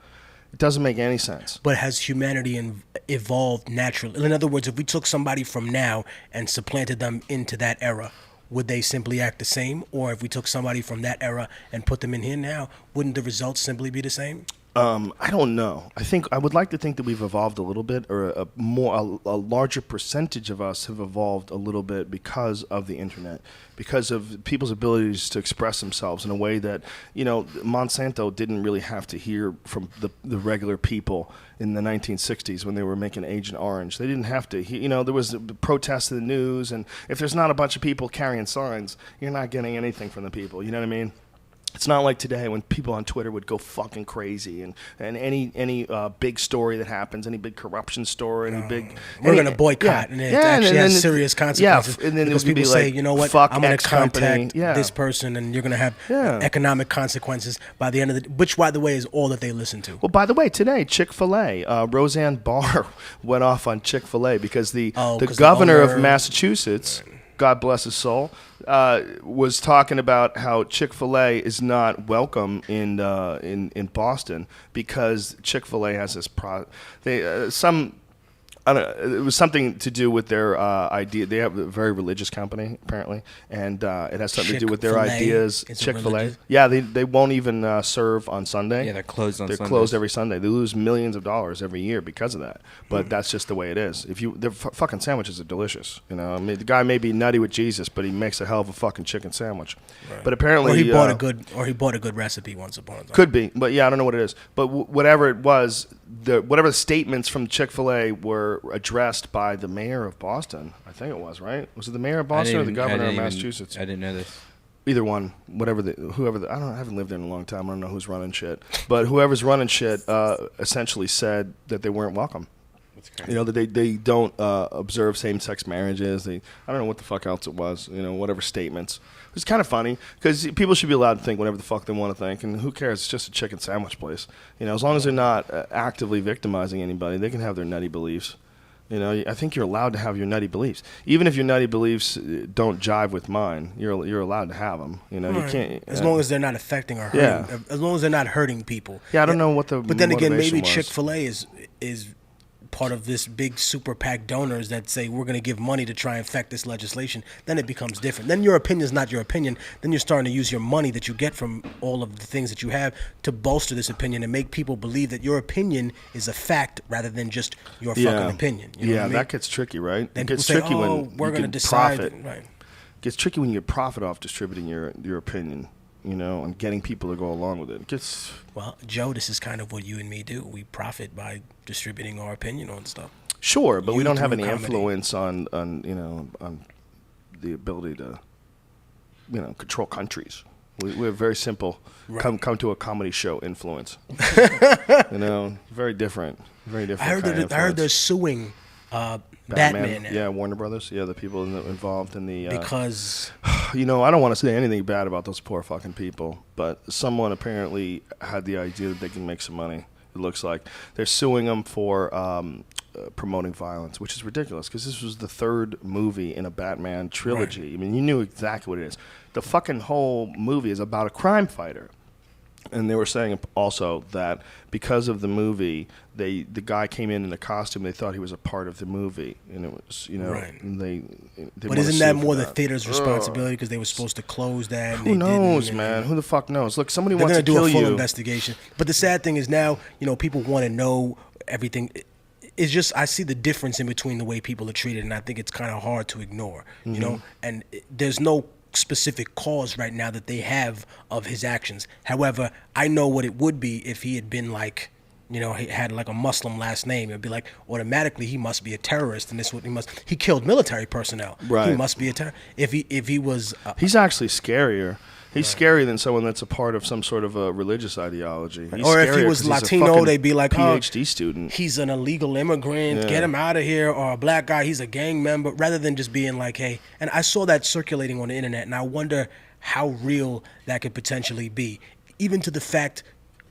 It doesn't make any sense. But has humanity evolved naturally? In other words, if we took somebody from now and supplanted them into that era, would they simply act the same? Or if we took somebody from that era and put them in here now, wouldn't the results simply be the same? I don't know. I would like to think that we've evolved a little bit, or a larger percentage of us have evolved a little bit because of the internet, because of people's abilities to express themselves in a way that, Monsanto didn't really have to hear from the regular people in the 1960s when they were making Agent Orange. They didn't have to. There was protests in the news, and if there's not a bunch of people carrying signs, you're not getting anything from the people. You know what I mean? It's not like today when people on Twitter would go fucking crazy, and any big story that happens, any big corruption story, We're going to boycott, and it actually has serious consequences. Yeah, and then because it would people be say, like, you know what, fuck I'm going X to contact company. this person, and you're going to have economic consequences by the end of the, which, by the way, is all that they listen to. Well, by the way, today, Chick-fil-A, Roseanne Barr went off on Chick-fil-A because the governor of Massachusetts, God bless his soul, was talking about how Chick-fil-A is not welcome in Boston because Chick-fil-A has this it was something to do with their idea. They have a very religious company, apparently, and it has something to do with their ideas. Chick-fil-A. Yeah, they won't even serve on Sunday. Yeah, they're closed on Sundays. They're closed every Sunday. They lose millions of dollars every year because of that. But that's just the way it is. Their fucking sandwiches are delicious. I mean, the guy may be nutty with Jesus, but he makes a hell of a fucking chicken sandwich. Right. But apparently, or he bought a good recipe once upon a time. Could be, but yeah, I don't know what it is. But whatever it was, whatever the statements from Chick-fil-A were addressed by the mayor of Boston. I think it was, right? Was it the mayor of Boston or the governor of Massachusetts? I didn't know this. Either one, I haven't lived there in a long time. I don't know who's running shit. But whoever's running shit essentially said that they weren't welcome. That's crazy. That they don't observe same-sex marriages. I don't know what the fuck else it was. Whatever statements. It's kind of funny because people should be allowed to think whatever the fuck they want to think, and who cares? It's just a chicken sandwich place. As long as they're not actively victimizing anybody, they can have their nutty beliefs. I think you're allowed to have your nutty beliefs, even if your nutty beliefs don't jive with mine. You're allowed to have them. You can't as long as they're not affecting or hurting. Yeah. As long as they're not hurting people. Yeah, I don't know what the. But then again, maybe Chick-fil-A is part of this big super PAC donors that say we're going to give money to try and affect this legislation. Then it becomes different. Then your opinion is not your opinion. Then you're starting to use your money that you get from all of the things that you have to bolster this opinion and make people believe that your opinion is a fact rather than just your fucking opinion. You know what I mean? That gets tricky, right? Then it gets people tricky say, when we're going to decide. Right. It gets tricky when you profit off distributing your opinion. And getting people to go along with it. Well, Joe, this is kind of what you and me do. We profit by distributing our opinion on stuff. Sure, but we don't have any influence on the ability to, control countries. We're very simple. Right. Come to a comedy show influence. Very different. Very different. I heard they're suing Batman. Yeah, Warner Brothers. Yeah, the people involved in the because I don't want to say anything bad about those poor fucking people, but someone apparently had the idea that they can make some money. It looks like they're suing them for promoting violence, which is ridiculous because this was the third movie in a Batman trilogy. Right. I mean, you knew exactly what it is. The fucking whole movie is about a crime fighter. And they were saying also that because of the movie, the guy came in a costume. They thought he was a part of the movie, and it was right. They but isn't that more the theater's responsibility because they were supposed to close that? And who knows, man? Who the fuck knows? Look, somebody wants to kill you. They're gonna do a full investigation. But the sad thing is now, people want to know everything. It's just I see the difference in between the way people are treated, and I think it's kind of hard to ignore. And there's no specific cause right now that they have of his actions. However, I know what it would be if he had been like, he had like a Muslim last name. It'd be like automatically he must be a terrorist, and this what he killed military personnel. Right. He must be a terrorist. If he was, he's actually scarier. He's scarier than someone that's a part of some sort of a religious ideology. Or if he was Latino, they'd be like, PhD student. He's an illegal immigrant. Get him out of here. Or a black guy, he's a gang member. Rather than just being like, hey. And I saw that circulating on the internet, and I wonder how real that could potentially be. Even to the fact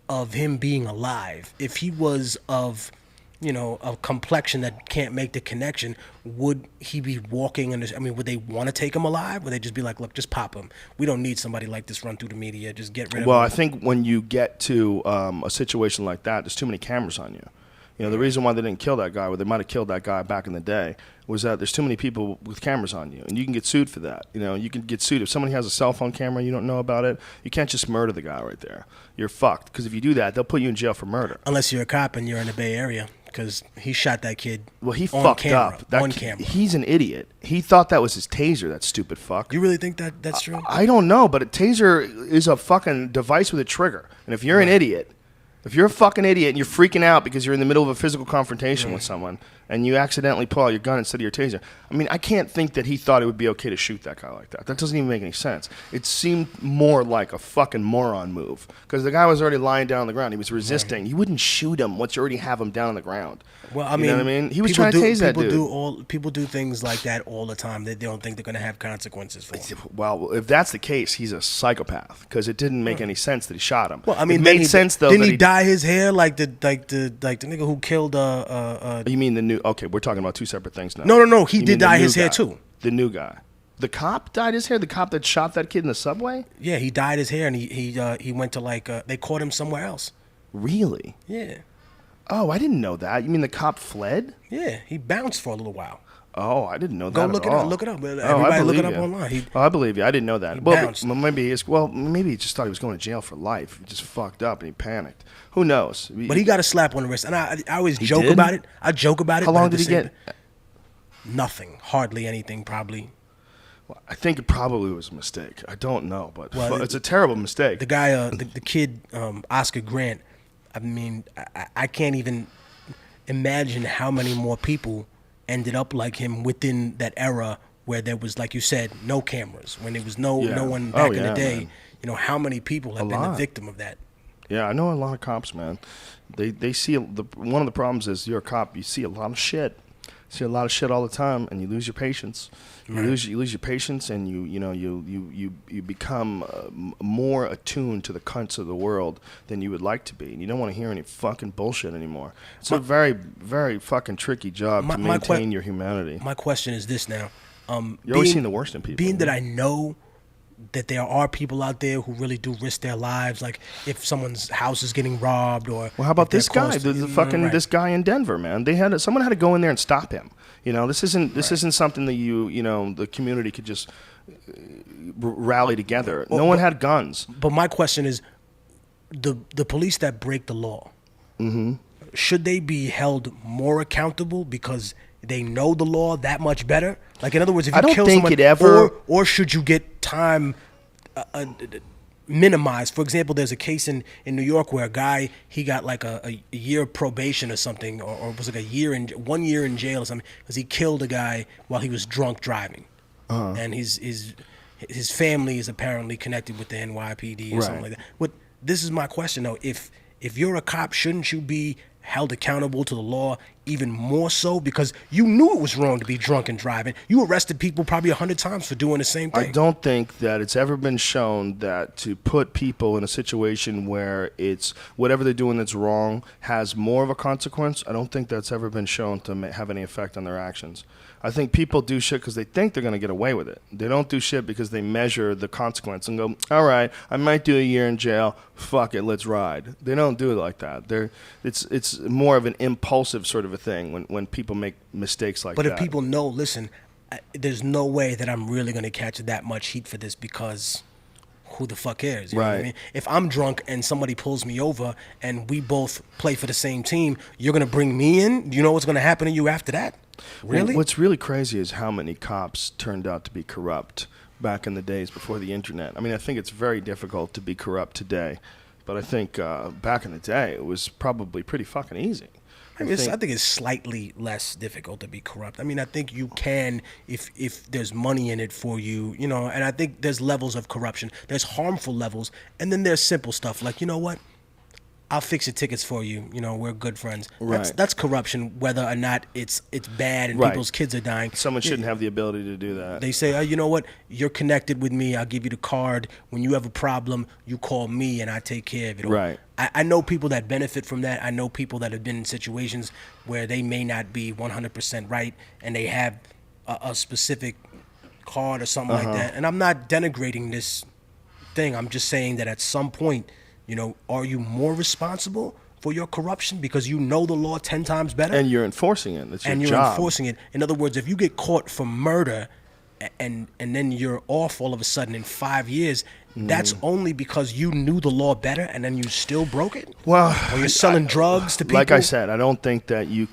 of him being alive. If he was of a complexion that can't make the connection, would he be walking would they want to take him alive? Would they just be like, look, just pop him. We don't need somebody like this run through the media. Just get rid of him. Well, I think when you get to a situation like that, there's too many cameras on you. The reason why they didn't kill that guy, or they might have killed that guy back in the day, was that there's too many people with cameras on you, and you can get sued for that. You can get sued if somebody has a cell phone camera, you don't know about it. You can't just murder the guy right there. You're fucked, because if you do that, they'll put you in jail for murder. Unless you're a cop and you're in the Bay Area, because he shot that kid. Well, he fucked up. On camera. He's an idiot. He thought that was his taser, that stupid fuck. You really think that's true? I don't know, but a taser is a fucking device with a trigger. And if you're an idiot, if you're a fucking idiot and you're freaking out because you're in the middle of a physical confrontation with someone and you accidentally pull out your gun instead of your taser, I can't think that he thought it would be okay to shoot that guy like that. That doesn't even make any sense. It seemed more like a fucking moron move because the guy was already lying down on the ground. He was resisting. You wouldn't shoot him once you already have him down on the ground. Well, you know what I mean? He was trying to tase that dude. People do things like that all the time that they don't think they're going to have consequences for. Well, if that's the case, he's a psychopath because it didn't make any sense that he shot him. Well, it made sense though. Didn't he dye his hair like the nigga who killed You mean the new? Okay, we're talking about two separate things now. No. He did dye his hair too. The new guy. The cop dyed his hair. The cop that shot that kid in the subway. Yeah, he dyed his hair and he went to they caught him somewhere else. Really? Yeah. Oh, I didn't know that. You mean the cop fled? Yeah, he bounced for a little while. Oh, I didn't know that. Go look at it all. up. Look it up. Everybody look it up online. I believe you. I didn't know that. He bounced. Maybe he just thought he was going to jail for life. He just fucked up and he panicked. Who knows? But he got a slap on the wrist, and I always joke about it. I joke about it. How long did he get? Nothing. Hardly anything. Probably. Well, I think it probably was a mistake. I don't know, but it's a terrible mistake. The guy, the kid, Oscar Grant. I can't even imagine how many more people ended up like him within that era where there was, like you said, no cameras, when there was no one back in the day. Man. How many people have been the victim of that? Yeah, I know a lot of cops, man. They see one of the problems is you're a cop. You see a lot of shit. See a lot of shit all the time, and you lose your patience. You lose your patience, and you become more attuned to the cunts of the world than you would like to be. And you don't want to hear any fucking bullshit anymore. It's a very, very fucking tricky job to maintain your humanity. My question is this now: you're always seeing the worst in people. Being that I know that there are people out there who really do risk their lives, like if someone's house is getting robbed, or how about this guy, this guy in Denver, man? Someone had to go in there and stop him. This isn't something that the community could just rally together. No one had guns. But my question is, the police that break the law, should they be held more accountable because they know the law that much better? Like, in other words, if you kill someone, or should you get time minimized? For example, there's a case in New York where a guy, he got like a year of probation or something, or it was like 1 year in jail or something, because he killed a guy while he was drunk driving. And his family is apparently connected with the NYPD or something like that. But this is my question though: if you're a cop, shouldn't you be held accountable to the law even more so, because you knew it was wrong to be drunk and driving? You arrested people probably 100 times for doing the same thing. I don't think that it's ever been shown that to put people in a situation where it's whatever they're doing that's wrong has more of a consequence. I don't think that's ever been shown to have any effect on their actions. I think people do shit because they think they're going to get away with it. They don't do shit because they measure the consequence and go, all right, I might do a year in jail. Fuck it, let's ride. They don't do it like that. It's more of an impulsive sort of a thing when people make mistakes like that. But if people know, listen, there's no way that I'm really going to catch that much heat for this, because who the fuck cares? You know what I mean? If I'm drunk and somebody pulls me over and we both play for the same team, you're going to bring me in? You know what's going to happen to you after that? Really? Well, what's really crazy is how many cops turned out to be corrupt back in the days before the internet. I mean, I think it's very difficult to be corrupt today, but I think back in the day it was probably pretty fucking easy. I think it's slightly less difficult to be corrupt. I mean, I think you can if there's money in it for you, you know, and I think there's levels of corruption. There's harmful levels, and then there's simple stuff like, you know what? I'll fix your tickets for you. You know, we're good friends. That's corruption, whether or not it's bad and people's kids are dying. Someone shouldn't have the ability to do that. They say, oh, you know what? You're connected with me. I'll give you the card. When you have a problem, you call me and I take care of it. Right. I know people that benefit from that. I know people that have been in situations where they may not be 100% right and they have a specific card or something like that. And I'm not denigrating this thing. I'm just saying that at some point, you know, are you more responsible for your corruption because you know the law 10 times better? And you're enforcing it. It's your and you're job. enforcing it. In other words, if you get caught for murder and then you're off all of a sudden in 5 years, that's only because you knew the law better and then you still broke it? Well, or you're selling drugs to people? Like I said, I don't think that you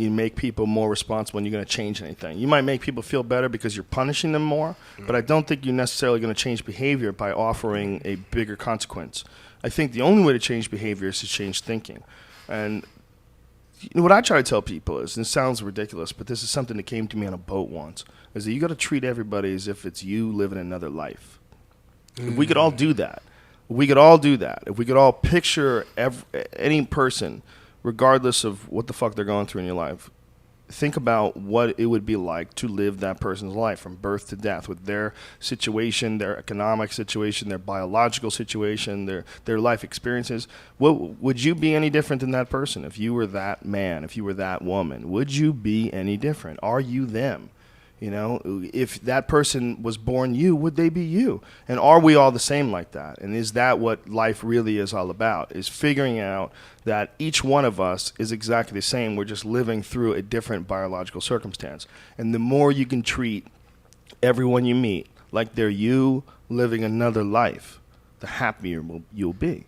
make people more responsible and you're going to change anything. You might make people feel better because you're punishing them more, but I don't think you're necessarily going to change behavior by offering a bigger consequence. I think the only way to change behavior is to change thinking. And you know, what I try to tell people is, and it sounds ridiculous, but this is something that came to me on a boat once, is that you got to treat everybody as if it's you living another life. If we could all do that, if we could all picture any person, regardless of what the fuck they're going through in your life, think about what it would be like to live that person's life from birth to death with their situation, their economic situation, their biological situation, their life experiences. Would you be any different than that person? If you were that man, if you were that woman, would you be any different? Are you them? You know, if that person was born you, would they be you? And are we all the same like that? And is that what life really is all about? Is figuring out that each one of us is exactly the same. We're just living through a different biological circumstance. And the more you can treat everyone you meet like they're you living another life, the happier you'll be.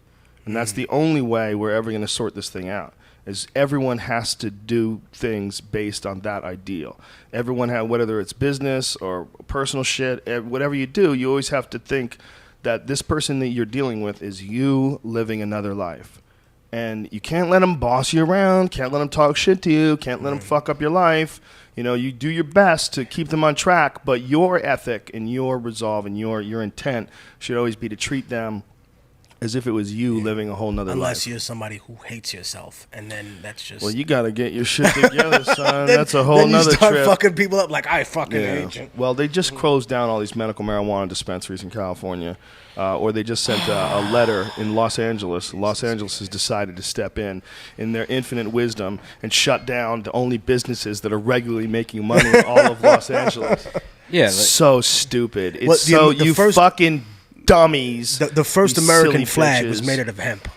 And that's the only way we're ever going to sort this thing out. Is everyone has to do things based on that ideal. Everyone whether it's business or personal shit, whatever you do, you always have to think that this person that you're dealing with is you living another life. And you can't let them boss you around, can't let them talk shit to you, can't let them fuck up your life. You know, you do your best to keep them on track, but your ethic and your resolve and your intent should always be to treat them as if it was you living a whole nother life. Unless you're somebody who hates yourself, and then that's just... Well, you got to get your shit together, son. That's a whole nother trip. Then you start fucking people up like, I fucking hate you. Well, they just closed down all these medical marijuana dispensaries in California, or they just sent a letter in Los Angeles. Los Angeles has decided to step in their infinite wisdom and shut down the only businesses that are regularly making money in all of Los Angeles. Yeah. So stupid. It's you fucking... dummies. The first American flag was made out of hemp.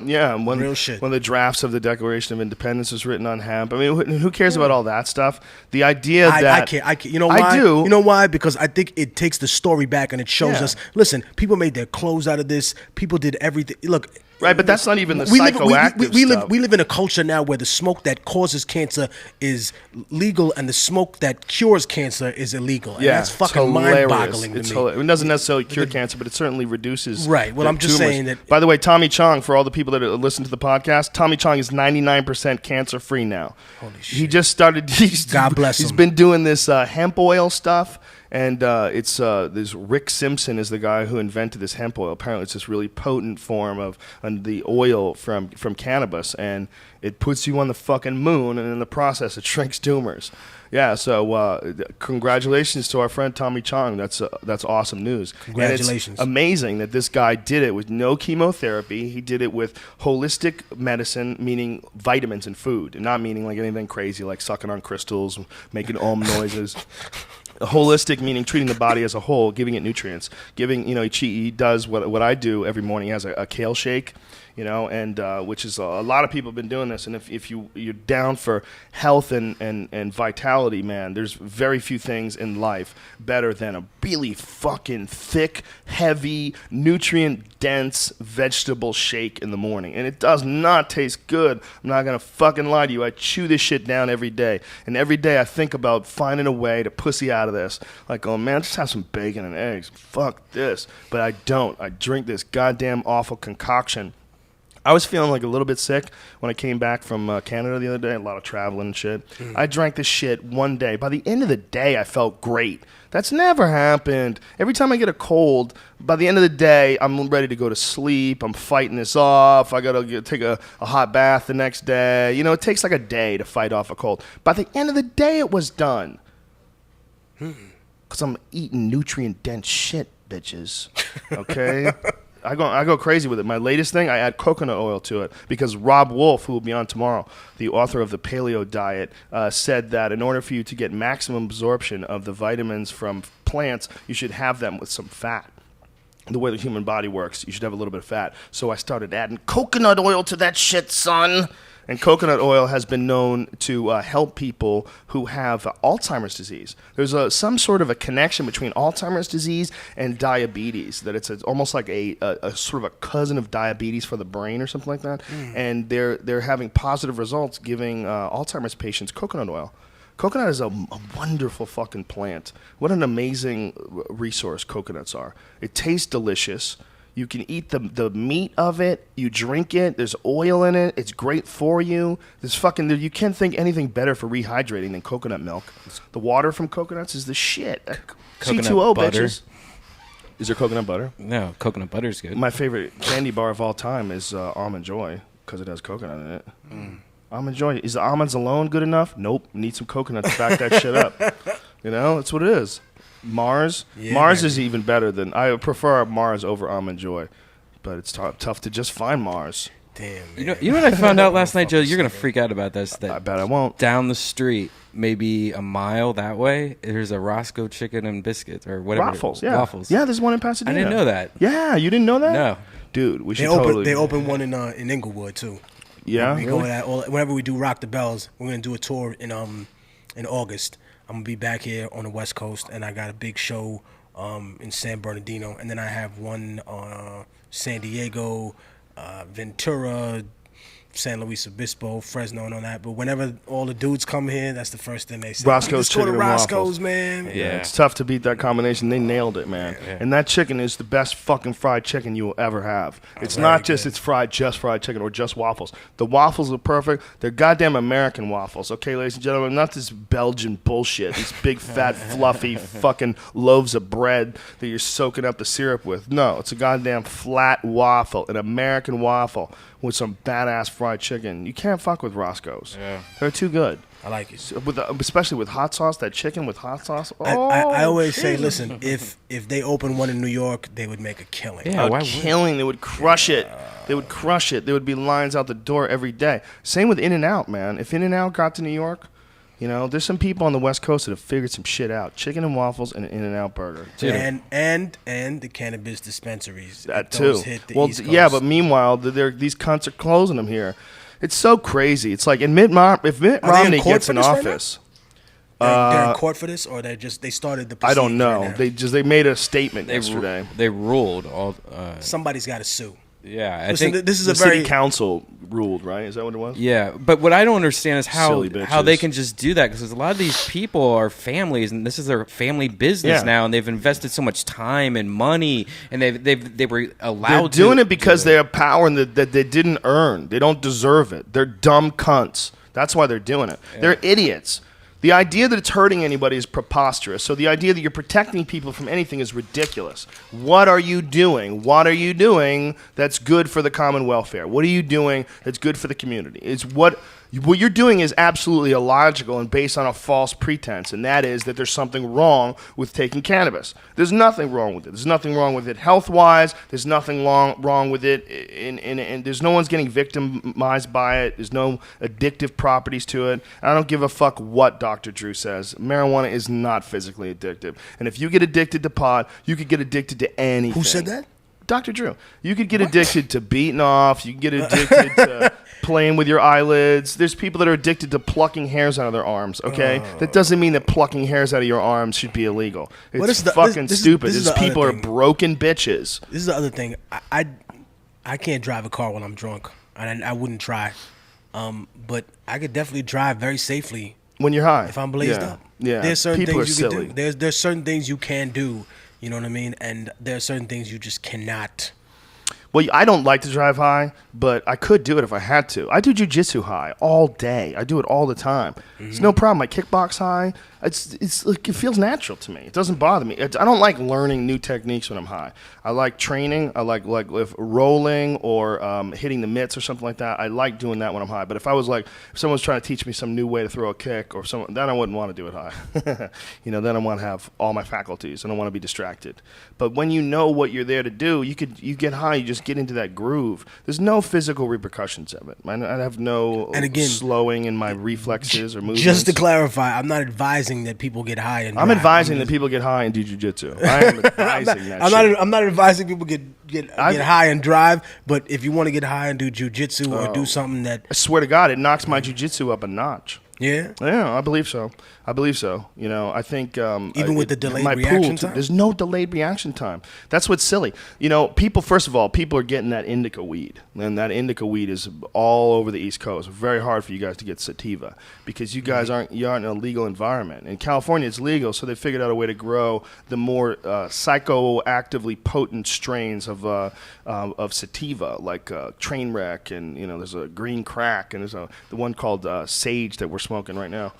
Yeah, real shit. When the drafts of the Declaration of Independence was written on hemp. I mean, who cares about all that stuff? The idea that I care. You know why? I do. You know why? Because I think it takes the story back and it shows us. Listen, people made their clothes out of this. People did everything. Look. Right, but that's not even the psychoactive stuff. We live in a culture now where the smoke that causes cancer is legal and the smoke that cures cancer is illegal. And that's fucking mind-boggling to me. It doesn't necessarily cure cancer, but it certainly reduces Right. Well, I'm just tumors. saying that... By the way, Tommy Chong, for all the people that listen to the podcast, Tommy Chong is 99% cancer-free now. Holy shit. He just started... God bless him. He's been doing this hemp oil stuff. And it's this Rick Simpson is the guy who invented this hemp oil. Apparently, it's this really potent form of the oil from cannabis, and it puts you on the fucking moon, and in the process, it shrinks tumors. Yeah, so congratulations to our friend Tommy Chong. That's awesome news. Congratulations. And it's amazing that this guy did it with no chemotherapy. He did it with holistic medicine, meaning vitamins and food, and not meaning like anything crazy like sucking on crystals, making noises. Holistic meaning treating the body as a whole, giving it nutrients, he does what I do every morning. He has a kale shake, and which is a lot of people have been doing this. And if you're down for health and vitality, man, there's very few things in life better than a really fucking thick, heavy, nutrient-dense vegetable shake in the morning. And it does not taste good. I'm not going to fucking lie to you. I chew this shit down every day. And every day I think about finding a way to pussy out of this. Like, oh, man, just have some bacon and eggs. Fuck this. But I don't. I drink this goddamn awful concoction. I was feeling like a little bit sick when I came back from Canada the other day, a lot of traveling and shit. I drank this shit one day. By the end of the day, I felt great. That's never happened. Every time I get a cold, by the end of the day, I'm ready to go to sleep. I'm fighting this off. I got to take a hot bath the next day. It takes like a day to fight off a cold. By the end of the day, it was done. Because I'm eating nutrient-dense shit, bitches. Okay? I go crazy with it. My latest thing, I add coconut oil to it because Rob Wolf, who will be on tomorrow, the author of the Paleo Diet, said that in order for you to get maximum absorption of the vitamins from plants, you should have them with some fat. The way the human body works, you should have a little bit of fat. So I started adding coconut oil to that shit, son. And coconut oil has been known to help people who have Alzheimer's disease. There's some sort of a connection between Alzheimer's disease and diabetes, that it's almost like a sort of a cousin of diabetes for the brain or something like that. And they're having positive results giving Alzheimer's patients coconut oil. Coconut is a wonderful fucking plant. What an amazing resource coconuts are. It tastes delicious. You can eat the meat of it. You drink it. There's oil in it. It's great for you. You can't think anything better for rehydrating than coconut milk. The water from coconuts is the shit. Coconut C2O, butter. bitches. Is there coconut butter? No, coconut butter's good. My favorite candy bar of all time is Almond Joy because it has coconut in it. Almond Joy. Is the almonds alone good enough? Nope. Need some coconut to back that shit up. That's what it is. Mars. Yeah, Mars is even better than... I prefer Mars over Almond Joy. But it's tough to just find Mars. Damn, You man. know what I found out last night, Joe? You're going to freak out about this. I bet I won't. Down the street, maybe a mile that way, there's a Roscoe Chicken and Biscuits or whatever. Waffles, yeah. Waffles. Yeah, there's one in Pasadena. I didn't know that. Yeah, you didn't know that? No. Dude, we They should totally... They opened one in Inglewood too. Yeah? We go to that whenever we do Rock the Bells. We're gonna do a tour in August. I'm gonna be back here on the West Coast, and I got a big show in San Bernardino, and then I have one San Diego, Ventura, San Luis Obispo, Fresno, and all that. But whenever all the dudes come here, that's the first thing they say. Roscoe's Let's go to Chicken and Roscoe's, Waffles. man. Yeah. It's tough to beat that combination. They nailed it, man. Yeah. And that chicken is the best fucking fried chicken you will ever have. It's Very not just good. it's fried chicken or just waffles. The waffles are perfect. They're goddamn American waffles, okay, ladies and gentlemen? Not this Belgian bullshit. These big, fat, fluffy fucking loaves of bread that you're soaking up the syrup with. No, it's a goddamn flat waffle, an American waffle with some badass fried chicken. You can't fuck with Roscoe's. Yeah. They're too good. I like it. Especially with hot sauce, that chicken with hot sauce. I Oh, always say, listen, if they open one in New York, they would make a killing. Yeah, why would- killing. They would crush it. They would crush it. There would be lines out the door every day. Same with In-N-Out, man. If In-N-Out got to New York, there's some people on the West Coast that have figured some shit out. Chicken and waffles and an In-N-Out burger. Dude. And the cannabis dispensaries. That If those too. hit the Well, East yeah, Coast. but meanwhile, these cunts are closing them here. It's so crazy. It's like if Mitt Romney court gets for in this right office. they're in court for this, or they started the. I don't proceedings know. right now? They made a statement They yesterday. they ruled all. Somebody's got to sue. Yeah, I Listen, think. this is The a very city council ruled, right? Is that what it was? Yeah, but what I don't understand is how Silly bitches. they can just do that, because a lot of these people are families, and this is their family business Yeah. now, and they've invested so much time and money, and they were allowed. They're doing to it because they have power and that they didn't earn. They don't deserve it. They're dumb cunts. That's why they're doing it. They're idiots. The idea that it's hurting anybody is preposterous. So the idea that you're protecting people from anything is ridiculous. What are you doing? What are you doing that's good for the common welfare? What are you doing that's good for the community? It's what you're doing is absolutely illogical and based on a false pretense, and that is that there's something wrong with taking cannabis. There's nothing wrong with it. There's nothing wrong with it health-wise. There's nothing wrong with it, and there's no one's getting victimized by it. There's no addictive properties to it. I don't give a fuck what Dr. Drew says. Marijuana is not physically addictive, and if you get addicted to pot, you could get addicted to anything. Who said that? Dr. Drew. You could get addicted to beating off. You can get addicted to playing with your eyelids. There's people that are addicted to plucking hairs out of their arms, okay? That doesn't mean that plucking hairs out of your arms should be illegal. It's fucking stupid. These people are broken bitches. This is the other thing. I can't drive a car when I'm drunk. I wouldn't try. But I could definitely drive very safely when you're high. If I'm blazed up. Yeah. There's certain people things you silly. can do. There's certain things you can do. You know what I mean? And there are certain things you just cannot. Well, I don't like to drive high, but I could do it if I had to. I do jujitsu high all day. I do it all the time. It's no problem. I kickbox high. It's like, it feels natural to me. It doesn't bother me. I don't like learning new techniques when I'm high. I like training. I like if rolling or hitting the mitts or something like that. I like doing that when I'm high. But if someone's trying to teach me some new way to throw a kick or something, then I wouldn't want to do it high. Then I want to have all my faculties. I don't want to be distracted. But when you know what you're there to do, you get high. You just get into that groove. There's no physical repercussions of it. I have no slowing in my reflexes or movements. Just to clarify, I'm not advising that people get high and drive. I'm advising that people get high and do jujitsu. I am advising I'm not advising people get high and drive, but if you want to get high and do jujitsu or do something that... I swear to God, it knocks my jujitsu up a notch. Yeah? Yeah, I believe so. I think... Even with the delayed reaction time? There's no delayed reaction time. That's what's silly. First of all, people are getting that indica weed. And that indica weed is all over the East Coast. Very hard for you guys to get sativa because you guys aren't in a legal environment. In California, it's legal, so they figured out a way to grow the more psychoactively potent strains of sativa, like Trainwreck, and there's a green crack, and there's the one called Sage that we're smoking right now.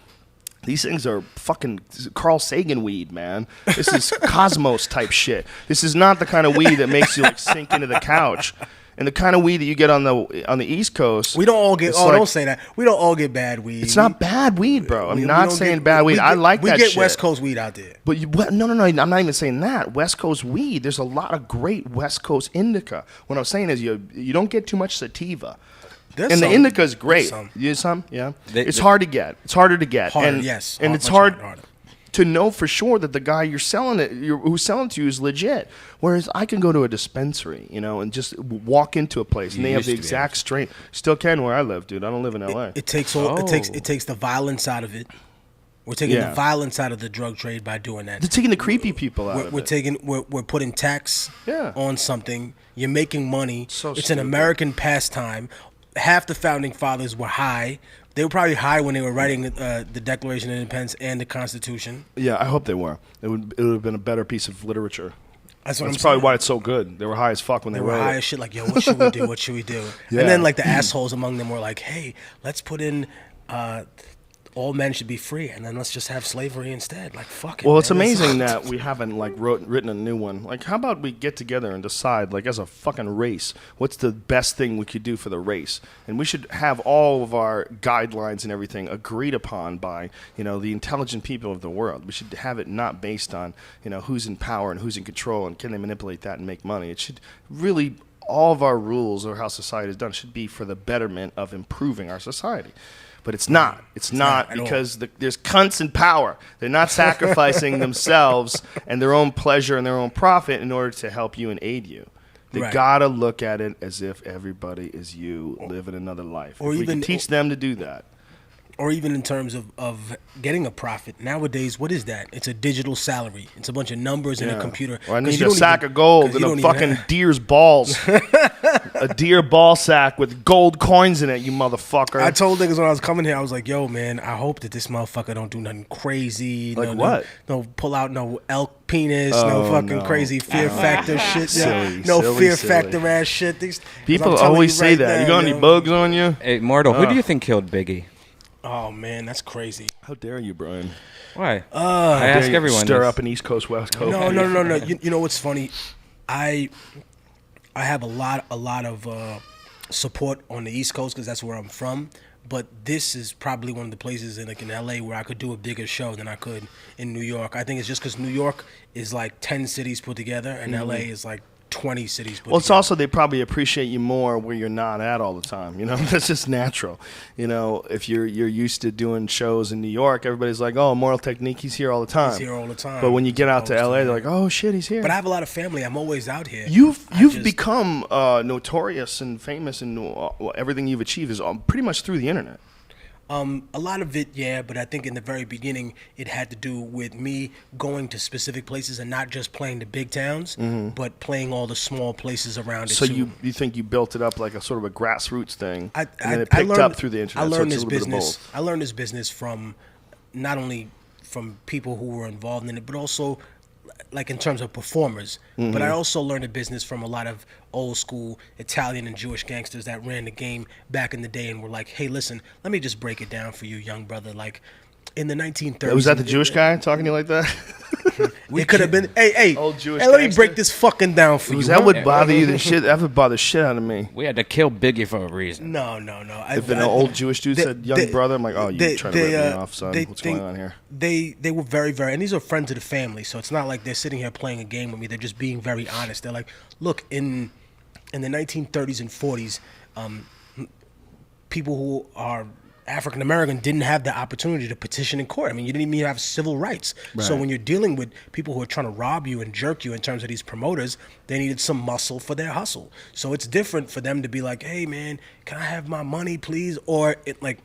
These things are fucking Carl Sagan weed, man. This is Cosmos type shit. This is not the kind of weed that makes you sink into the couch. And the kind of weed that you get on the East Coast. We don't all get. Don't say that. We don't all get bad weed. It's not bad weed, bro. I'm not saying bad weed. I like that shit. We get West Coast weed out there. But no. I'm not even saying that. West Coast weed. There's a lot of great West Coast indica. What I'm saying is you don't get too much sativa. The indica is great. You get some? Yeah. It's hard to get. It's harder to get. Yes. And it's hard to know for sure that the guy who's selling it to you is legit. Whereas I can go to a dispensary, and just walk into a place and they have the exact strain. Still can where I live, dude. I don't live in LA. It takes the violence out of it. We're taking the violence out of the drug trade by doing that. They're taking the creepy people out of it. We're putting tax on something. You're making money. It's an American pastime. Half the founding fathers were high. They were probably high when they were writing the Declaration of Independence and the Constitution. Yeah, I hope they were. It would have been a better piece of literature. That's probably why it's so good. They were high as fuck when they wrote it. They were high as shit, like, yo, what should we do? What should we do? Yeah. And then, the assholes among them were like, hey, let's put in... all men should be free, and then let's just have slavery instead. Like, fuck it. Well, it's amazing that we haven't written a new one. Like, how about we get together and decide, as a fucking race, what's the best thing we could do for the race? And we should have all of our guidelines and everything agreed upon by, the intelligent people of the world. We should have it not based on, who's in power and who's in control and can they manipulate that and make money. It should really, all of our rules or how society is done should be for the betterment of improving our society. But it's not. It's not because there's cunts in power. They're not sacrificing themselves and their own pleasure and their own profit in order to help you and aid you. They gotta look at it as if everybody is you living another life. Or we can teach them to do that. Or even in terms of getting a profit. Nowadays, what is that? It's a digital salary. It's a bunch of numbers in a computer. Or I need a sack of gold and a fucking deer's balls. A deer ball sack with gold coins in it, you motherfucker. I told niggas when I was coming here, I was like, yo, man, I hope that this motherfucker don't do nothing crazy. Like what? No pull out no elk penis, crazy fear factor shit. Silly, fear factor ass shit. People always say that. You got any bugs on you? Hey, Immortal, who do you think killed Biggie? Oh man, that's crazy. How dare you, Brian? Why? I ask everyone. Stir this. up an East Coast, West Coast. No. You know what's funny? I have a lot of support on the East Coast because that's where I'm from. But this is probably one of the places in LA where I could do a bigger show than I could in New York. I think it's just because New York is like 10 cities put together, and LA is like 20 cities put Well, it's together. also they probably appreciate you more where you're not at all the time. You know, that's just natural. You know, if you're used to doing shows in New York, everybody's like, "Oh, Immortal Technique, he's here all the time." He's here all the time. But when you get out to Opposed LA, they're like, "Oh shit, he's here." But I have a lot of family. I'm always out here. You've I just- become notorious and famous, and everything you've achieved is pretty much through the internet. A lot of it, yeah, but I think in the very beginning, it had to do with me going to specific places and not just playing the big towns, but playing all the small places around it. So too. you think you built it up like a sort of a grassroots thing, and then it I picked learned- up through the internet. I so learned it's a this little bit of business. both. I learned this business from not only from people who were involved in it, but also like in terms of performers. But I also learned the business from a lot of old school Italian and Jewish gangsters that ran the game back in the day and were like, "Hey, listen, let me just break it down for you, young brother." Like in the 1930s. Was that the Jewish guy talking to you like that? It could have been. Hey, Old Jewish hey, let me gangster? break this fucking down for you. That huh? would bother you. That would bother the shit out of me. We had to kill Biggie for a reason. No. If an old Jewish dude said "young brother," I'm like, "Oh, you're trying to rip me off, son. What's going on here?" They were very, very, and these are friends of the family, so it's not like they're sitting here playing a game with me. They're just being very honest. They're like, look, in the 1930s and 40s, people who are African American didn't have the opportunity to petition in court. I mean, you didn't even have civil rights. So when you're dealing with people who are trying to rob you and jerk you in terms of these promoters, they needed some muscle for their hustle. So it's different for them to be like, "Hey, man, can I have my money, please?" Or it like,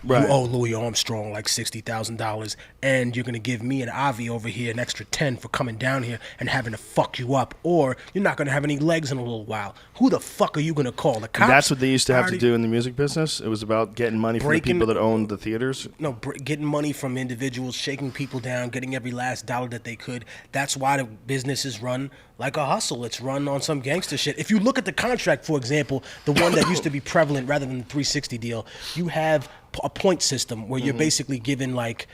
Right. "You owe Louis Armstrong like $60,000, and you're gonna give me and Avi over here an extra 10 for coming down here and having to fuck you up, or you're not gonna have any legs in a little while. Who the fuck are you gonna call? The cops?" That's what they used to have to Already- do in the music business. It was about getting money from the Breaking- people that owned the theaters. No, getting money from individuals, shaking people down, getting every last dollar that they could. That's why the business is run like a hustle. It's run on some gangster shit. If you look at the contract, for example, the one that used to be prevalent rather than the 360 deal, you have a point system where you're basically given like,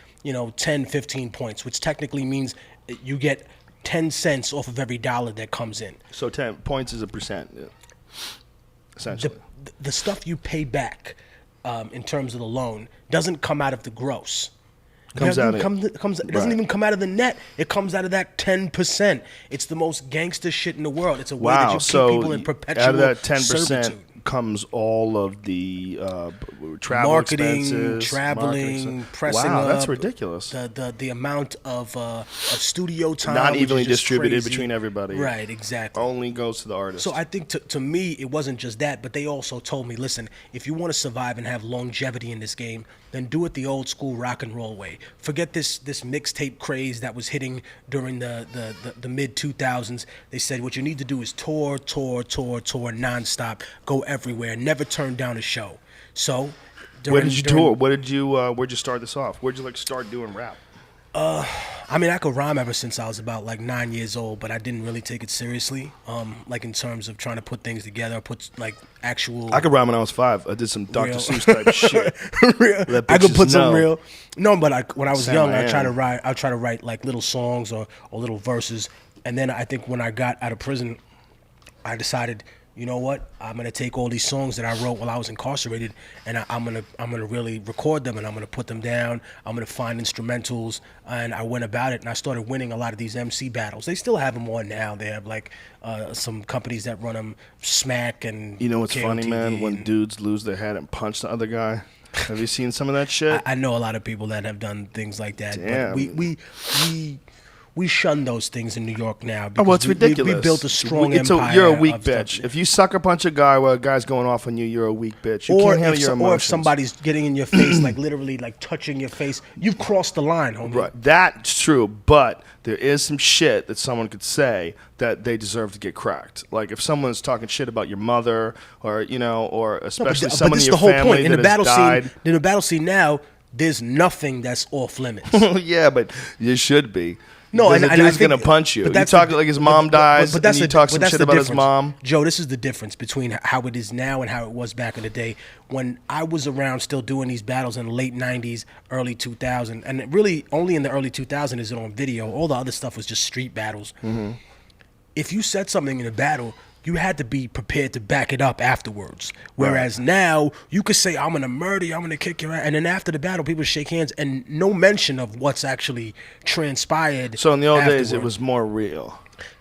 10, 15 points, which technically means you get 10 cents off of every dollar that comes in. So 10 points is a percent, essentially. The stuff you pay back in terms of the loan doesn't come out of the gross. Comes It out doesn't of- it doesn't right. even come out of the net. It comes out of that 10%. It's the most gangster shit in the world. It's a way that Wow. you keep So people in perpetual out of that 10% servitude. comes all of the travel Marketing, expenses, traveling, pressing Wow, up. that's ridiculous. The amount of studio time. Not which evenly is just distributed crazy. between everybody. Right, exactly. Only goes to the artist. So I think to me, it wasn't just that, but they also told me, listen, if you want to survive and have longevity in this game, then do it the old school rock and roll way. Forget this mixtape craze that was hitting during the mid 2000s. They said what you need to do is tour nonstop, go everywhere, never turn down a show. So where did you tour? Where'd you start this off? Where'd you start doing rap? I mean, I could rhyme ever since I was about 9 years old, but I didn't really take it seriously. In terms of trying to put things together, put actual. I could rhyme when I was 5. I did some Dr. Real. Seuss type shit. Real. Let I could bitches put some know. real. No, but when I was Sam young, I I try to am. write. I try to write like little songs or little verses, and then I think when I got out of prison, I decided, you know what? I'm gonna take all these songs that I wrote while I was incarcerated, and I'm gonna really record them, and I'm gonna put them down. I'm gonna find instrumentals, and I went about it, and I started winning a lot of these MC battles. They still have them on now. They have some companies that run them, Smack and. You know what's funny, KOTV man? When and- dudes lose their head and punch the other guy. Have you seen some of that shit? I know a lot of people that have done things like that. Damn. But we shun those things in New York now. Oh, well, it's because ridiculous. We built a strong empire. You're a weak of bitch. stuff. If you sucker punch a guy while a guy's going off on you, you're a weak bitch. You can't handle your emotions. Or if somebody's getting in your face, literally touching your face, you've crossed the line, homie. Right, that's true, but there is some shit that someone could say that they deserve to get cracked. Like if someone's talking shit about your mother, or or especially someone in your family In the that battle has died. scene, in the battle scene now, there's nothing that's off limits. Yeah, but you should be. No, Because and the I dude's think- gonna punch you. but You that's talk the- like his mom dies, but that's and you the- talk but some that's shit the about his difference. mom. Joe, this is the difference between how it is now and how it was back in the day. When I was around still doing these battles in the late 90s, early 2000, and it really only in the early 2000s is it on video. All the other stuff was just street battles. If you said something in a battle, you had to be prepared to back it up afterwards. Whereas now, you could say, I'm going to murder you, I'm going to kick your ass. And then after the battle, people shake hands and no mention of what's actually transpired. So in the old days, it afterward. was more real.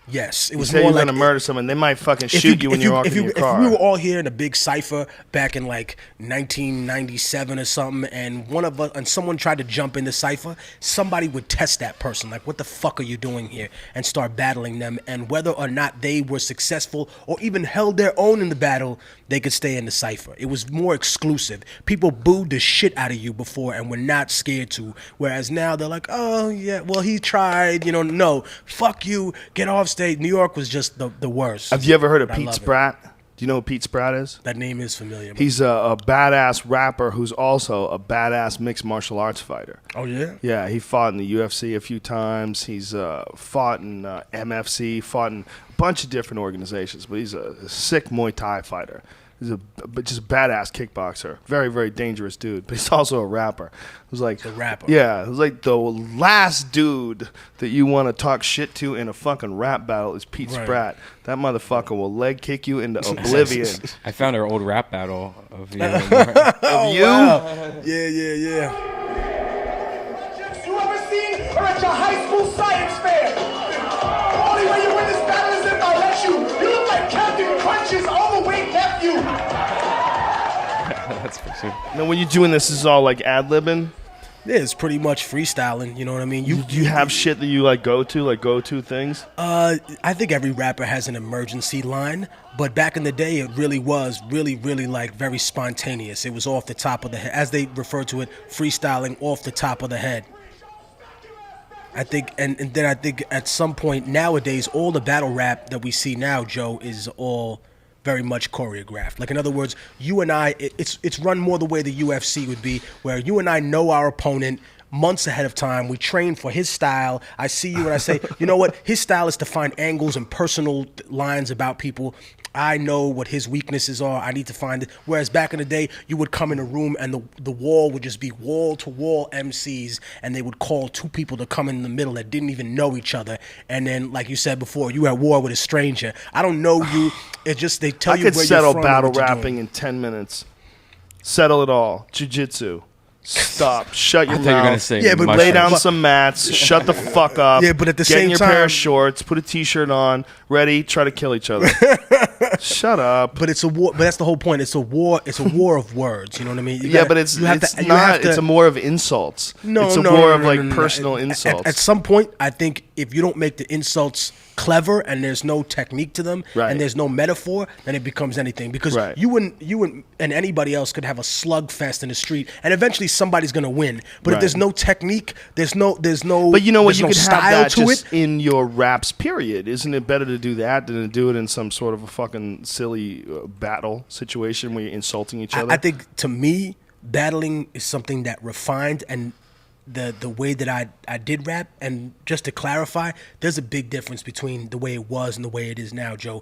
Yes, it You was say more you're like gonna murder someone, they might fucking shoot you when you're walking in your car. If we were all here in a big cipher back in like 1997 or something, and one of us and someone tried to jump in the cipher, somebody would test that person, like, what the fuck are you doing here, and start battling them. And whether or not they were successful or even held their own in the battle, they could stay in the cipher. It was more exclusive. People booed the shit out of you before and were not scared to. Whereas now they're like, oh yeah, well he tried, no, fuck you, get off stage. New York was just the worst. Have you ever heard of I Pete love it. Spratt? Do you know who Pete Spratt is? That name is familiar. He's a badass rapper who's also a badass mixed martial arts fighter. Oh yeah? Yeah, he fought in the UFC a few times. He's fought in MFC, fought in a bunch of different organizations. But he's a sick Muay Thai fighter. He's just a badass kickboxer. Very, very dangerous dude. But he's also a rapper. It was like a rapper. Yeah, it was like the last dude that you want to talk shit to in a fucking rap battle is Pete Right. Spratt. That motherfucker will leg kick you into oblivion. I found our old rap battle of you. Oh, you? wow. Yeah. You ever seen or at your high school science fair? Only way you win this battle is if I let you. You look like Captain Crunch's overweight nephew. That's for sure. Now, when you're doing this is all like ad-libbing? Yeah, it's pretty much freestyling, you know what I mean? Do you have shit that you like go-to things? I think every rapper has an emergency line, but back in the day, it really was really like very spontaneous. It was off the top of the head, as they refer to it, freestyling off the top of the head. I think, and then I think at some point nowadays, all the battle rap that we see now, Joe, is all very much choreographed. Like, in other words, you and I, it's run more the way the UFC would be, where you and I know our opponent months ahead of time. We train for his style. I see you and I say, you know what? His style is to find angles and personal lines about people. I know what his weaknesses are. I need to find it. Whereas back in the day, you would come in a room and the wall would just be wall-to-wall MCs, and they would call two people to come in the middle that didn't even know each other. And then, like you said before, you at war with a stranger. I don't know you. It's just they tell I you could where settle you're from and battle what you're doing. rapping in 10 minutes. Settle it all. Jiu-jitsu. Stop. Shut your I thought you were mouth. gonna say Yeah, but Lay down But- some mats. Shut the fuck up. Yeah, but at the Get in same your pair time- of shorts. Put a t-shirt on. Ready? Try to kill each other. Shut up. But it's a war. But that's the whole point. It's a war. It's a war of words. You know what I mean? You Yeah, gotta- but it's you have it's to- you not. have to- It's a more of insults. No, it's a no, war no, of no, like no, no. personal At- insults. At some point, I think if you don't make the insults clever and there's no technique to them Right. and there's no metaphor, then it becomes anything. Because Right. you and anybody else could have a slugfest in the street, and eventually somebody's gonna win. But if Right. there's no technique, there's no. But you know what? there's You no could have style that to just it. in your raps. Period. Isn't it better to do that than to do it in some sort of a fucking silly battle situation where you're insulting each other? I think, to me, battling is something that refined, and the way that I did rap. And just to clarify, there's a big difference between the way it was and the way it is now, Joe.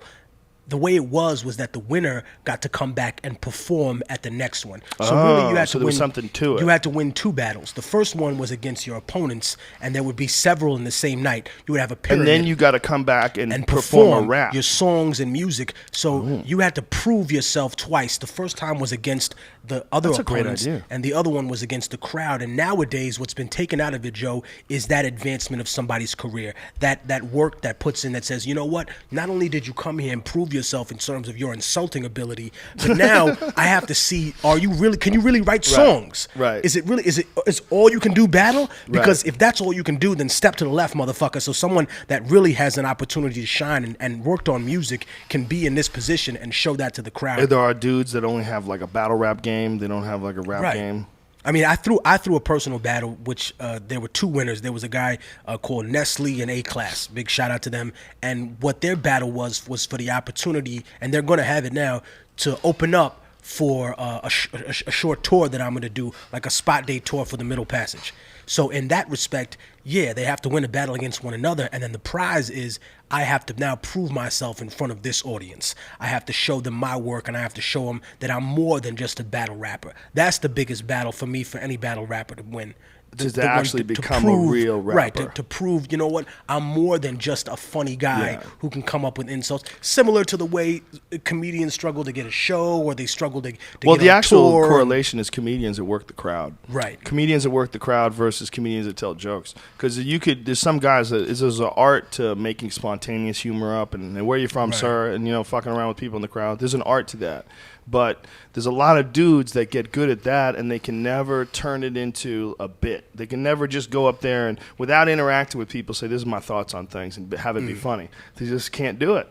The way it was that the winner got to come back and perform at the next one. So really, you had so to there win. was something to it. You had to win two battles. The first one was against your opponents, and there would be several in the same night. You would have a pyramid. and then you got to come back and, and perform a rap. your songs and music. So you had to prove yourself twice. The first time was against the other That's a great opponents, idea. and the other one was against the crowd. And nowadays, what's been taken out of it, Joe, is that advancement of somebody's career. That work that puts in, that says, you know what? Not only did you come here and prove yourself in terms of your insulting ability, but now I have to see: can you really write songs? Right. Is all you can do battle? Because Right. if that's all you can do, then step to the left, motherfucker. So someone that really has an opportunity to shine and worked on music can be in this position and show that to the crowd. There are dudes that only have like a battle rap game. They don't have like a rap game. I mean, I threw a personal battle, which there were two winners. There was a guy called Nestle and A-Class. Big shout out to them. And what their battle was for the opportunity, and they're going to have it now, to open up for a short tour that I'm going to do, like a spot day tour for the Middle Passage. So in that respect, yeah, they have to win a battle against one another, and then the prize is I have to now prove myself in front of this audience. I have to show them my work, and I have to show them that I'm more than just a battle rapper. That's the biggest battle for me, for any battle rapper to win. To actually become a real rapper. Right, to prove, you know what, I'm more than just a funny guy who can come up with insults. Similar to the way comedians struggle to get a show, or they struggle to well, get the on actual tour. correlation is comedians that work the crowd. Right. Comedians that work the crowd versus comedians that tell jokes. Because there's some guys that there's an art to making spontaneous humor up and where you from, Right. sir, and fucking around with people in the crowd. There's an art to that. But there's a lot of dudes that get good at that, and they can never turn it into a bit. They can never just go up there and, without interacting with people, say, this is my thoughts on things, and have it be funny. They just can't do it.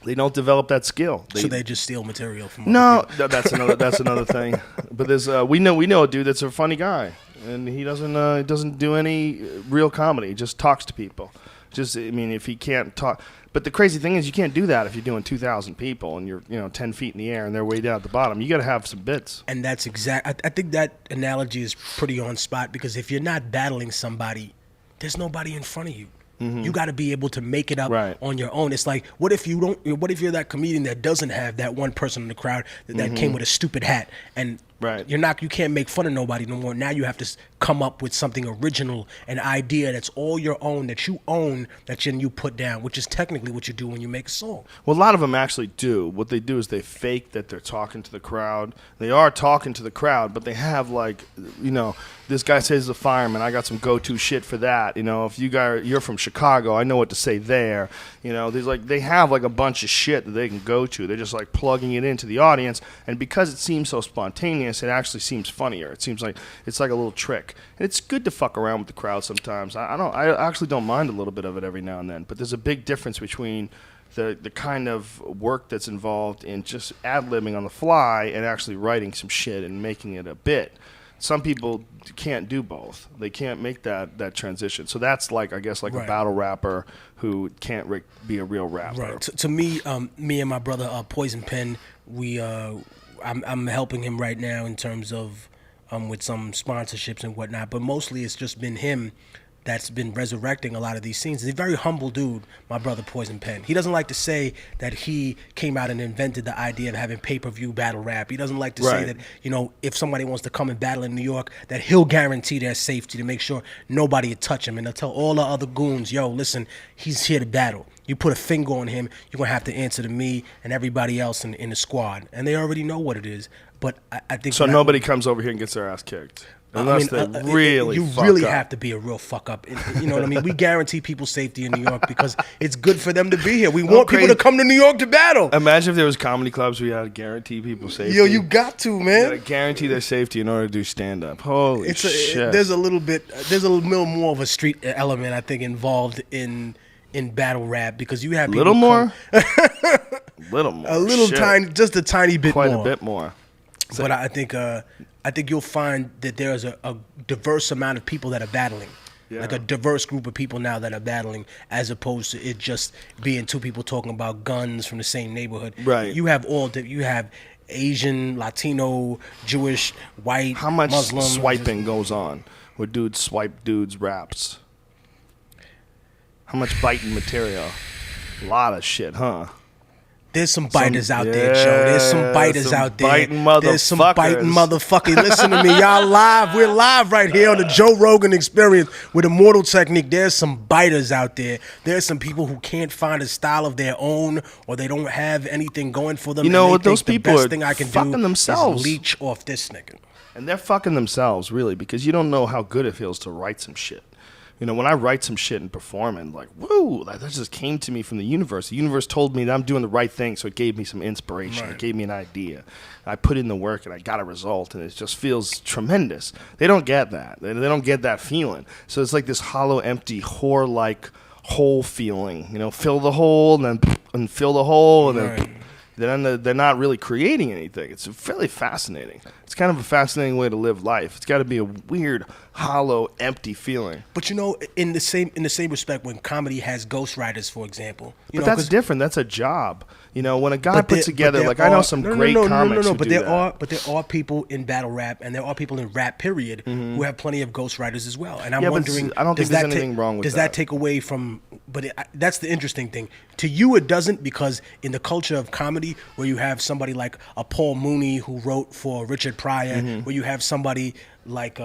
They don't develop that skill. So they just steal material from other No, people. that's another thing. But there's we know a dude that's a funny guy, and he doesn't do any real comedy. He just talks to people. If he can't talk. But the crazy thing is, you can't do that if you're doing 2,000 people and you're 10 feet in the air and they're way down at the bottom. You got to have some bits. And that's I think that analogy is pretty on spot, because if you're not battling somebody, there's nobody in front of you. You got to be able to make it up on your own. It's like, what if you're that comedian that doesn't have that one person in the crowd that came with a stupid hat, and you can't make fun of nobody no more. Now you have to come up with something original, an idea that's all your own, that you own, that you put down, which is technically what you do when you make a song. Well, a lot of them actually do. What they do is they fake that they're talking to the crowd. They are talking to the crowd, but they have this guy says he's a fireman. I got some go-to shit for that. If you're from Chicago, I know what to say there. They have a bunch of shit that they can go to. They're just plugging it into the audience, and because it seems so spontaneous, it actually seems funnier. It seems like it's like a little trick, and it's good to fuck around with the crowd sometimes. I actually don't mind a little bit of it every now and then, but there's a big difference between the kind of work that's involved in just ad-libbing on the fly and actually writing some shit and making it a bit. Some people can't do both. They can't make that transition. So that's a battle rapper who can't be a real rapper. Right. To me, me and my brother Poison Pen, I'm helping him right now in terms of with some sponsorships and whatnot. But mostly it's just been him that's been resurrecting a lot of these scenes. He's a very humble dude, my brother Poison Pen. He doesn't like to say that he came out and invented the idea of having pay-per-view battle rap. He doesn't like to say that, if somebody wants to come and battle in New York, that he'll guarantee their safety to make sure nobody will touch him. And they'll tell all the other goons, yo, listen, he's here to battle. You put a finger on him, you're going to have to answer to me and everybody else in the squad. And they already know what it is. But I think... So nobody comes over here and gets their ass kicked. Unless they really you fuck really up. have to be a real fuck up. You know what I mean? We guarantee people's safety in New York because it's good for them to be here. We want people to come to New York to battle. Imagine if there was comedy clubs where you had to guarantee people's safety. Yo, you got to, man. You got to guarantee their safety in order to do stand-up. Holy shit. There's a little little more of a street element, I think, involved in battle rap, because you have people little more? Little more. A little shit. tiny, just a tiny bit Quite more. Quite a bit more. So, but I think you'll find that there's a diverse amount of people that are battling. Yeah. Like a diverse group of people now that are battling, as opposed to it just being two people talking about guns from the same neighborhood. Right. You have Asian, Latino, Jewish, white, how much Muslim swiping goes on where dudes swipe dudes' raps? How much biting material? A lot of shit, huh? There's some biters out there, Joe. There's some biters out there. There's some biting motherfuckers. Listen to me, y'all live. We're live right here on the Joe Rogan Experience with Immortal Technique. There's some biters out there. There's some people who can't find a style of their own, or they don't have anything going for them. You know what? Those the people best are thing I can fucking do themselves. Is leech off this nigga. And they're fucking themselves, really, because you don't know how good it feels to write some shit. When I write some shit and perform and woo, that just came to me from the universe. The universe told me that I'm doing the right thing, so it gave me some inspiration. Right. It gave me an idea. I put in the work and I got a result, and it just feels tremendous. They don't get that. They don't get that feeling. So it's like this hollow, empty, whore-like hole feeling. Fill the hole and fill the hole, and then then they're not really creating anything. It's fairly fascinating. It's kind of a fascinating way to live life. It's got to be a weird, hollow, empty feeling. But you know, in the same respect, when comedy has ghostwriters, for example, But that's different. That's a job. You know, when a guy puts together, like I know some great comics who but do there that. but there are people in battle rap and there are people in rap period who have plenty of ghostwriters as well. And I'm wondering, I don't think does there's that anything wrong with does that. take away from? But that's the interesting thing. To you, it doesn't, because in the culture of comedy, where you have somebody like a Paul Mooney who wrote for Richard Pryor, where you have somebody like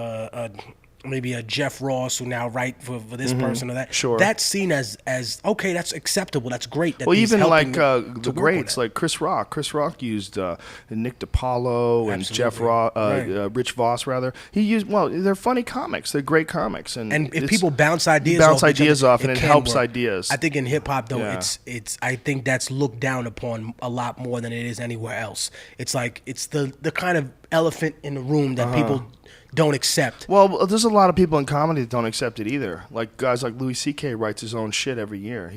maybe a Jeff Ross who now write for this person or that. Sure. That's seen as okay, that's acceptable, that's great. That Well, he's even helping like to the work greats, with it. like Chris Rock. Chris Rock used Nick DiPaolo and Absolutely. Jeff Ross, Right. Rich Voss, rather. He used, they're funny comics. They're great comics. And if it's- people bounce ideas you bounce off each ideas other, off, and it can helps work. ideas. I think in hip hop though, Yeah. it's I think that's looked down upon a lot more than it is anywhere else. It's like it's the kind of elephant in the room that people don't accept. Well, there's a lot of people in comedy that don't accept it either. Like guys like Louis C.K. writes his own shit every year.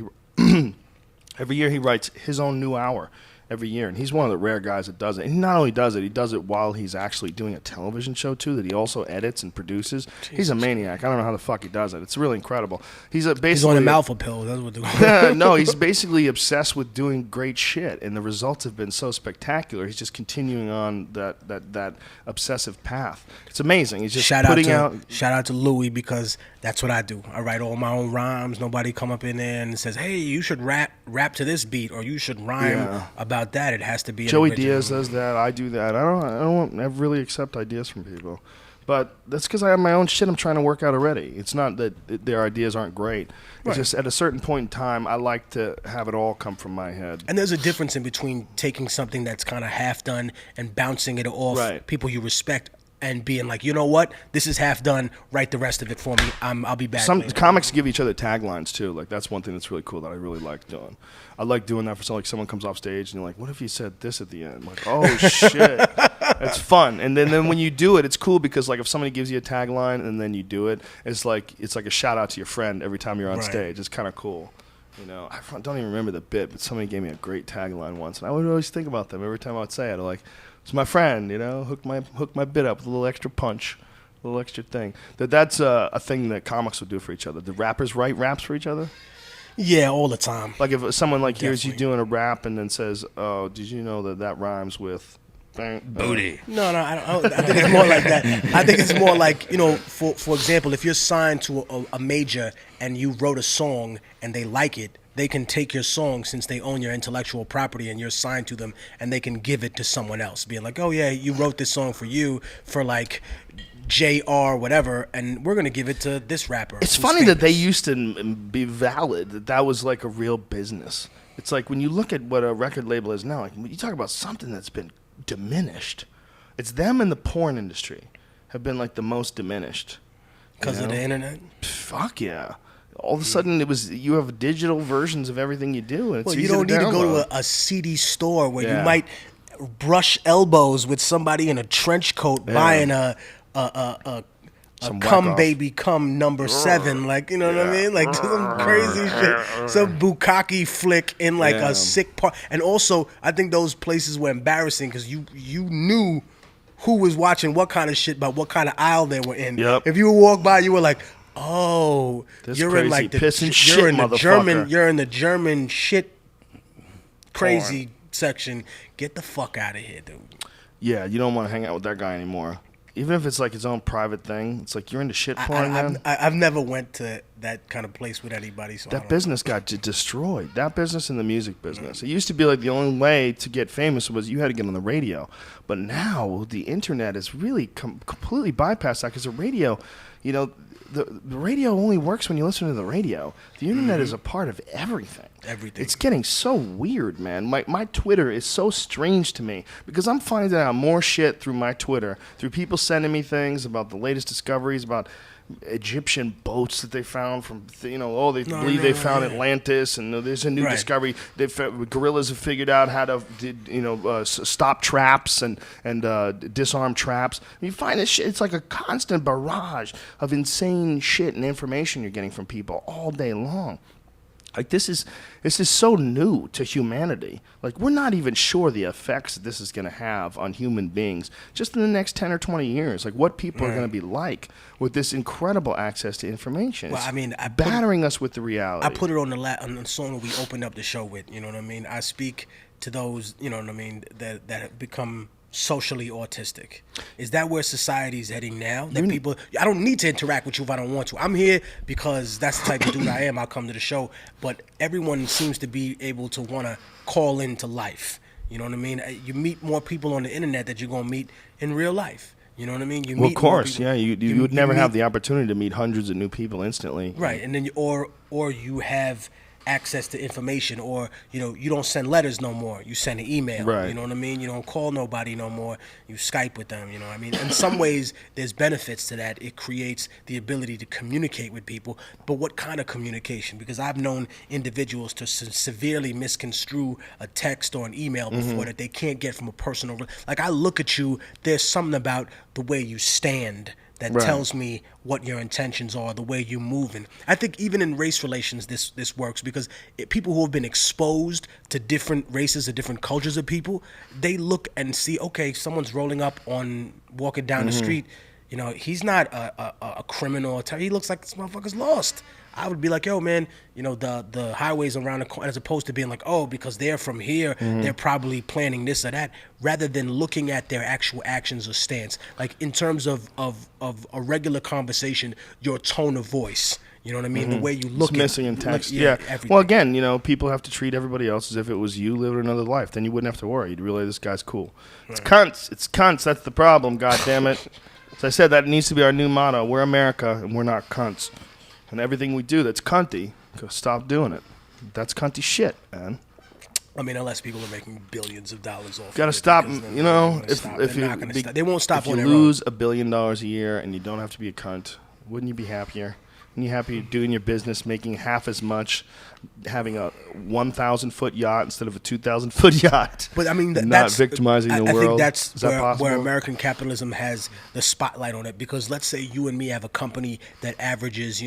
Every year he writes his own new hour every year, and he's one of the rare guys that does it. And he not only does it, he does it while he's actually doing a television show too that he also edits and produces. He's a maniac. I don't know how the fuck he does it. It's really incredible. He's basically He's on a alpha pill. That's what they're no, he's basically obsessed with doing great shit, and the results have been so spectacular. He's just continuing on that obsessive path. It's amazing. He's just shout putting out out. shout out to Louis, because that's what I do. I write all my own rhymes. Nobody come up in there and says, "Hey, you should rap to this beat," or "You should rhyme about that." It has to be an Joey original. Diaz does that. I do that. I don't ever really accept ideas from people, but that's because I have my own shit I'm trying to work out already. It's not that their ideas aren't great. It's Right. just at a certain point in time, I like to have it all come from my head. And there's a difference in between taking something that's kind of half done and bouncing it off Right. people you respect and being like, you know what, this is half done. Write the rest of it for me. I'll be back. Some later. comics give each other taglines too. Like that's one thing that's really cool that I really like doing. I like doing that for someone comes off stage and you're like, what if you said this at the end? I'm like, oh shit, it's fun. And then when you do it, it's cool because like if somebody gives you a tagline and then you do it, it's like a shout out to your friend every time you're on Right. stage. It's kind of cool. You know, I don't even remember the bit, but somebody gave me a great tagline once, and I would always think about them every time I would say it. I'm like, it's my friend, you know, hook my bit up with a little extra punch, a little extra thing. That's a thing that comics will do for each other. The rappers write raps for each other. Yeah, all the time. Like if someone like hears you Definitely. doing a rap and then says, "Oh, did you know that rhymes with Booty. No, I think it's more like that. I think it's more like, you know, for example, if you're signed to a major and you wrote a song and they like it, they can take your song, since they own your intellectual property and you're signed to them, and they can give it to someone else, being like, oh yeah, you wrote this song for you for like JR whatever, and we're gonna give it to this rapper. It's who's funny that they famous. used to be valid, that was like a real business. It's like when you look at what a record label is now, like you talk about something that's been diminished. It's them and the porn industry have been like the most diminished. because of the internet. Fuck yeah. All of a sudden, you have digital versions of everything you do, and it's Well, easy you don't to need to go download. to a CD store where Yeah. you might brush elbows with somebody in a trench coat buying a Some Come whack-off. Baby Come #7, like, you know what I mean, like some crazy shit, some bukkake flick in like Yeah. a sick part. And also, I think those places were embarrassing because you knew who was watching what kind of shit, but what kind of aisle they were in. Yep. If you would walk by, you were like, oh, This you're crazy in like the piss and you're shit in the motherfucker. German, you're in the German shit crazy section. Get the fuck out of here, dude. Yeah, you don't want to hang out with that guy anymore. Even if it's like his own private thing, it's like you're into shit porn, man. I've never went to that kind of place with anybody. So I That don't business got destroyed. That business and the music business. It used to be like the only way to get famous was you had to get on the radio. But now the internet has really completely bypassed that because the radio, you know, the radio only works when you listen to the radio. The internet is a part of everything. Everything. It's getting so weird, man. My Twitter is so strange to me because I'm finding out more shit through my Twitter, through people sending me things about the latest discoveries, about Egyptian boats that they found from, they believe they found Atlantis, and there's a new Right. discovery. Gorillas have figured out how to, stop traps and disarm traps. You find this shit. It's like a constant barrage of insane shit and information you're getting from people all day long. Like this is so new to humanity. Like we're not even sure the effects that this is going to have on human beings just in the next 10 or 20 years. Like what people are going to be like with this incredible access to information. Well, It's I mean, battering us with the reality. I put it on on the song that we opened up the show with. You know what I mean? I speak to those, you know what I mean, that have become socially autistic. Is that where society is heading now? That people, I don't need to interact with you if I don't want to. I'm here because that's the type of dude I am. I'll come to the show. But everyone seems to be able to want to call into life. You know what I mean? You meet more people on the internet that you're going to meet in real life. You know what I mean? You well, meet of course, more people. yeah. You would never have the opportunity to meet hundreds of new people instantly. Right, and then or you have access to information, or you don't send letters no more, you send an email. Right. You know what I mean? You don't call nobody no more, you Skype with them. You know what I mean? In some ways there's benefits to that. It creates the ability to communicate with people, but what kind of communication? Because I've known individuals to severely misconstrue a text or an email before that they can't get from a personal, like I look at you, there's something about the way you stand that tells me what your intentions are, the way you're moving. I think even in race relations, this works because people who have been exposed to different races or different cultures of people, they look and see, okay, someone's rolling up walking down the street. He's not a criminal. He looks like this motherfucker's lost. I would be like, yo, man, the highways around the corner, as opposed to being like, oh, because they're from here, they're probably planning this or that, rather than looking at their actual actions or stance. Like in terms of a regular conversation, your tone of voice, you know what I mean? The way you look it's missing in text. Yeah. Everything. Well, again, people have to treat everybody else as if it was you living another life. Then you wouldn't have to worry. You'd realize this guy's cool. It's cunts. It's cunts. That's the problem. God damn it. As I said, that needs to be our new motto. We're America, and we're not cunts. And everything we do that's cunty, go stop doing it. That's cunty shit, man. I mean, unless people are making billions of dollars off. Got to stop. If they won't stop if on you their own. lose $1 billion a year and you don't have to be a cunt, wouldn't you be happier? Wouldn't you happy doing your business, making half as much, having a 1,000-foot yacht instead of a 2,000-foot yacht? But I mean, not victimizing the world. I think that's Is that where American capitalism has the spotlight on it. Because let's say you and me have a company that averages,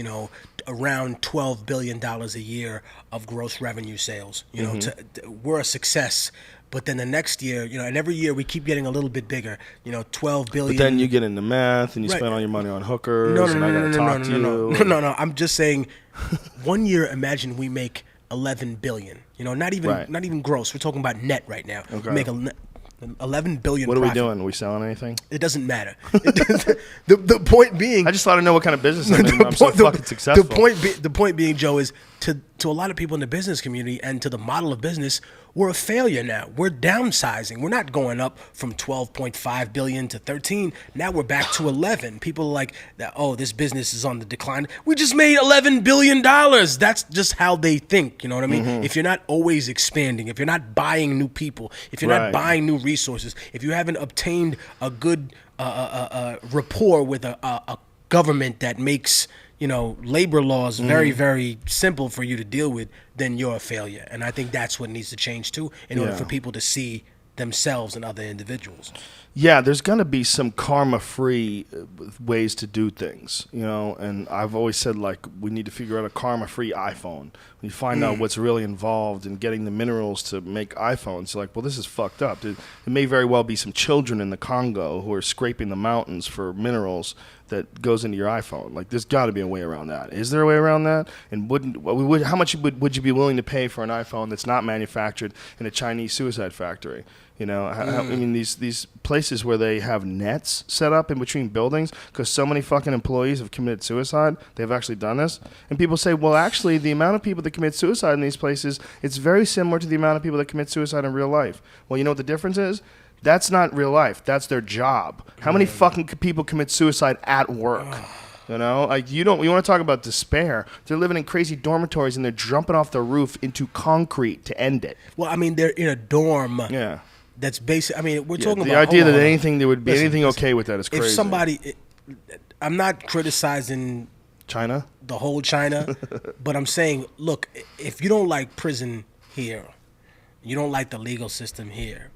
around $12 billion a year of gross revenue sales. We're a success. But then the next year, and every year we keep getting a little bit bigger. 12 billion. But then you get into math and you spend all your money on hookers. No. I'm just saying, one year, imagine we make 11 billion. Not even gross. We're talking about net right now. Okay. We make 11 billion. What are profit. we doing? Are we selling anything? It doesn't matter. The point being, I just want to know what kind of business I'm in. I'm so fucking successful. The point being, Joe, is to a lot of people in the business community and to the model of business, we're a failure now. We're downsizing. We're not going up from 12.5 billion to 13. Now we're back to 11. People are like, oh, this business is on the decline. We just made $11 billion. That's just how they think. You know what I mean? If you're not always expanding, if you're not buying new people, if you're not buying new resources, if you haven't obtained a good rapport with a government that makes labor laws very, very simple for you to deal with, then you're a failure. And I think that's what needs to change too, in order for people to see themselves and other individuals. Yeah, there's going to be some karma-free ways to do things, and I've always said, we need to figure out a karma-free iPhone. We find out what's really involved in getting the minerals to make iPhones. You're like, well, this is fucked up. It may very well be some children in the Congo who are scraping the mountains for minerals that goes into your iPhone. There's got to be a way around that. Is there a way around that? And how much would you be willing to pay for an iPhone that's not manufactured in a Chinese suicide factory? I mean, these places where they have nets set up in between buildings because so many fucking employees have committed suicide, they've actually done this. And people say, well, actually, the amount of people that commit suicide in these places, it's very similar to the amount of people that commit suicide in real life. Well, you know what the difference is? That's not real life. That's their job. How many fucking people commit suicide at work? You want to talk about despair. They're living in crazy dormitories and they're jumping off the roof into concrete to end it. Well, I mean, they're in a dorm. Yeah. That's basic. I mean, we're talking about the idea that there would be anything okay with that is crazy. If somebody, I'm not criticizing China, the whole China, but I'm saying, look, if you don't like prison here, you don't like the legal system here,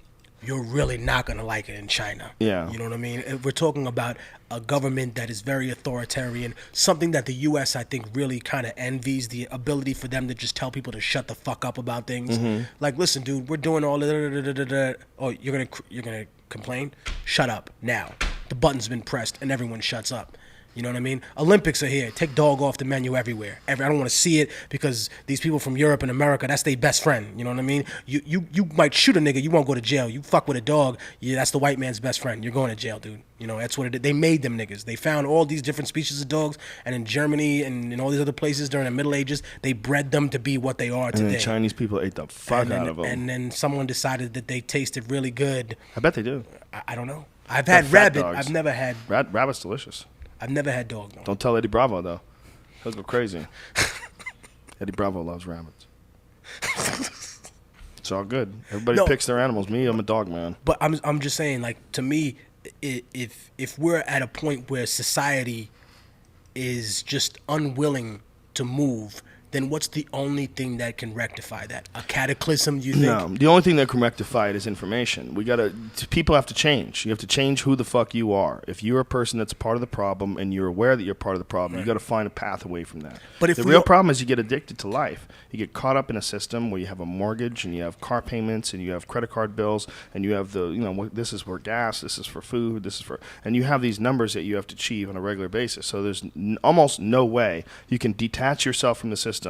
you're really not going to like it in China. Yeah. You know what I mean? If we're talking about a government that is very authoritarian, something that the U.S. I think really kind of envies, the ability for them to just tell people to shut the fuck up about things. Like, listen, dude, we're doing all the oh, you're gonna complain? Shut up now. The button's been pressed and everyone shuts up. You know what I mean? Olympics are here. Take dog off the menu everywhere. I don't want to see it because these people from Europe and America, that's their best friend. You know what I mean? You might shoot a nigga, you won't go to jail. You fuck with a dog, yeah, that's the white man's best friend. You're going to jail, dude. You know, that's what it is. They made them niggas. They found all these different species of dogs, and in Germany and in all these other places during the Middle Ages, they bred them to be what they are today. And then Chinese people ate the fuck out of them. And then someone decided that they tasted really good. I bet they do. I don't know. I've had fat rabbit. dogs. I've never had. Rabbit's delicious. I've never had dog, though. Don't tell Eddie Bravo, though. He'll go crazy. Eddie Bravo loves rabbits. It's all good. Everybody picks their animals. Me, I'm a dog man. But I'm just saying, like, to me, if we're at a point where society is just unwilling to move, then what's the only thing that can rectify that? A cataclysm, do you think? No, the only thing that can rectify it is information. People have to change. You have to change who the fuck you are. If you're a person that's a part of the problem and you're aware that you're part of the problem, you got to find a path away from that. But if the real problem is you get addicted to life. You get caught up in a system where you have a mortgage and you have car payments and you have credit card bills and you have this is for gas, this is for food, and you have these numbers that you have to achieve on a regular basis. So there's almost no way you can detach yourself from the system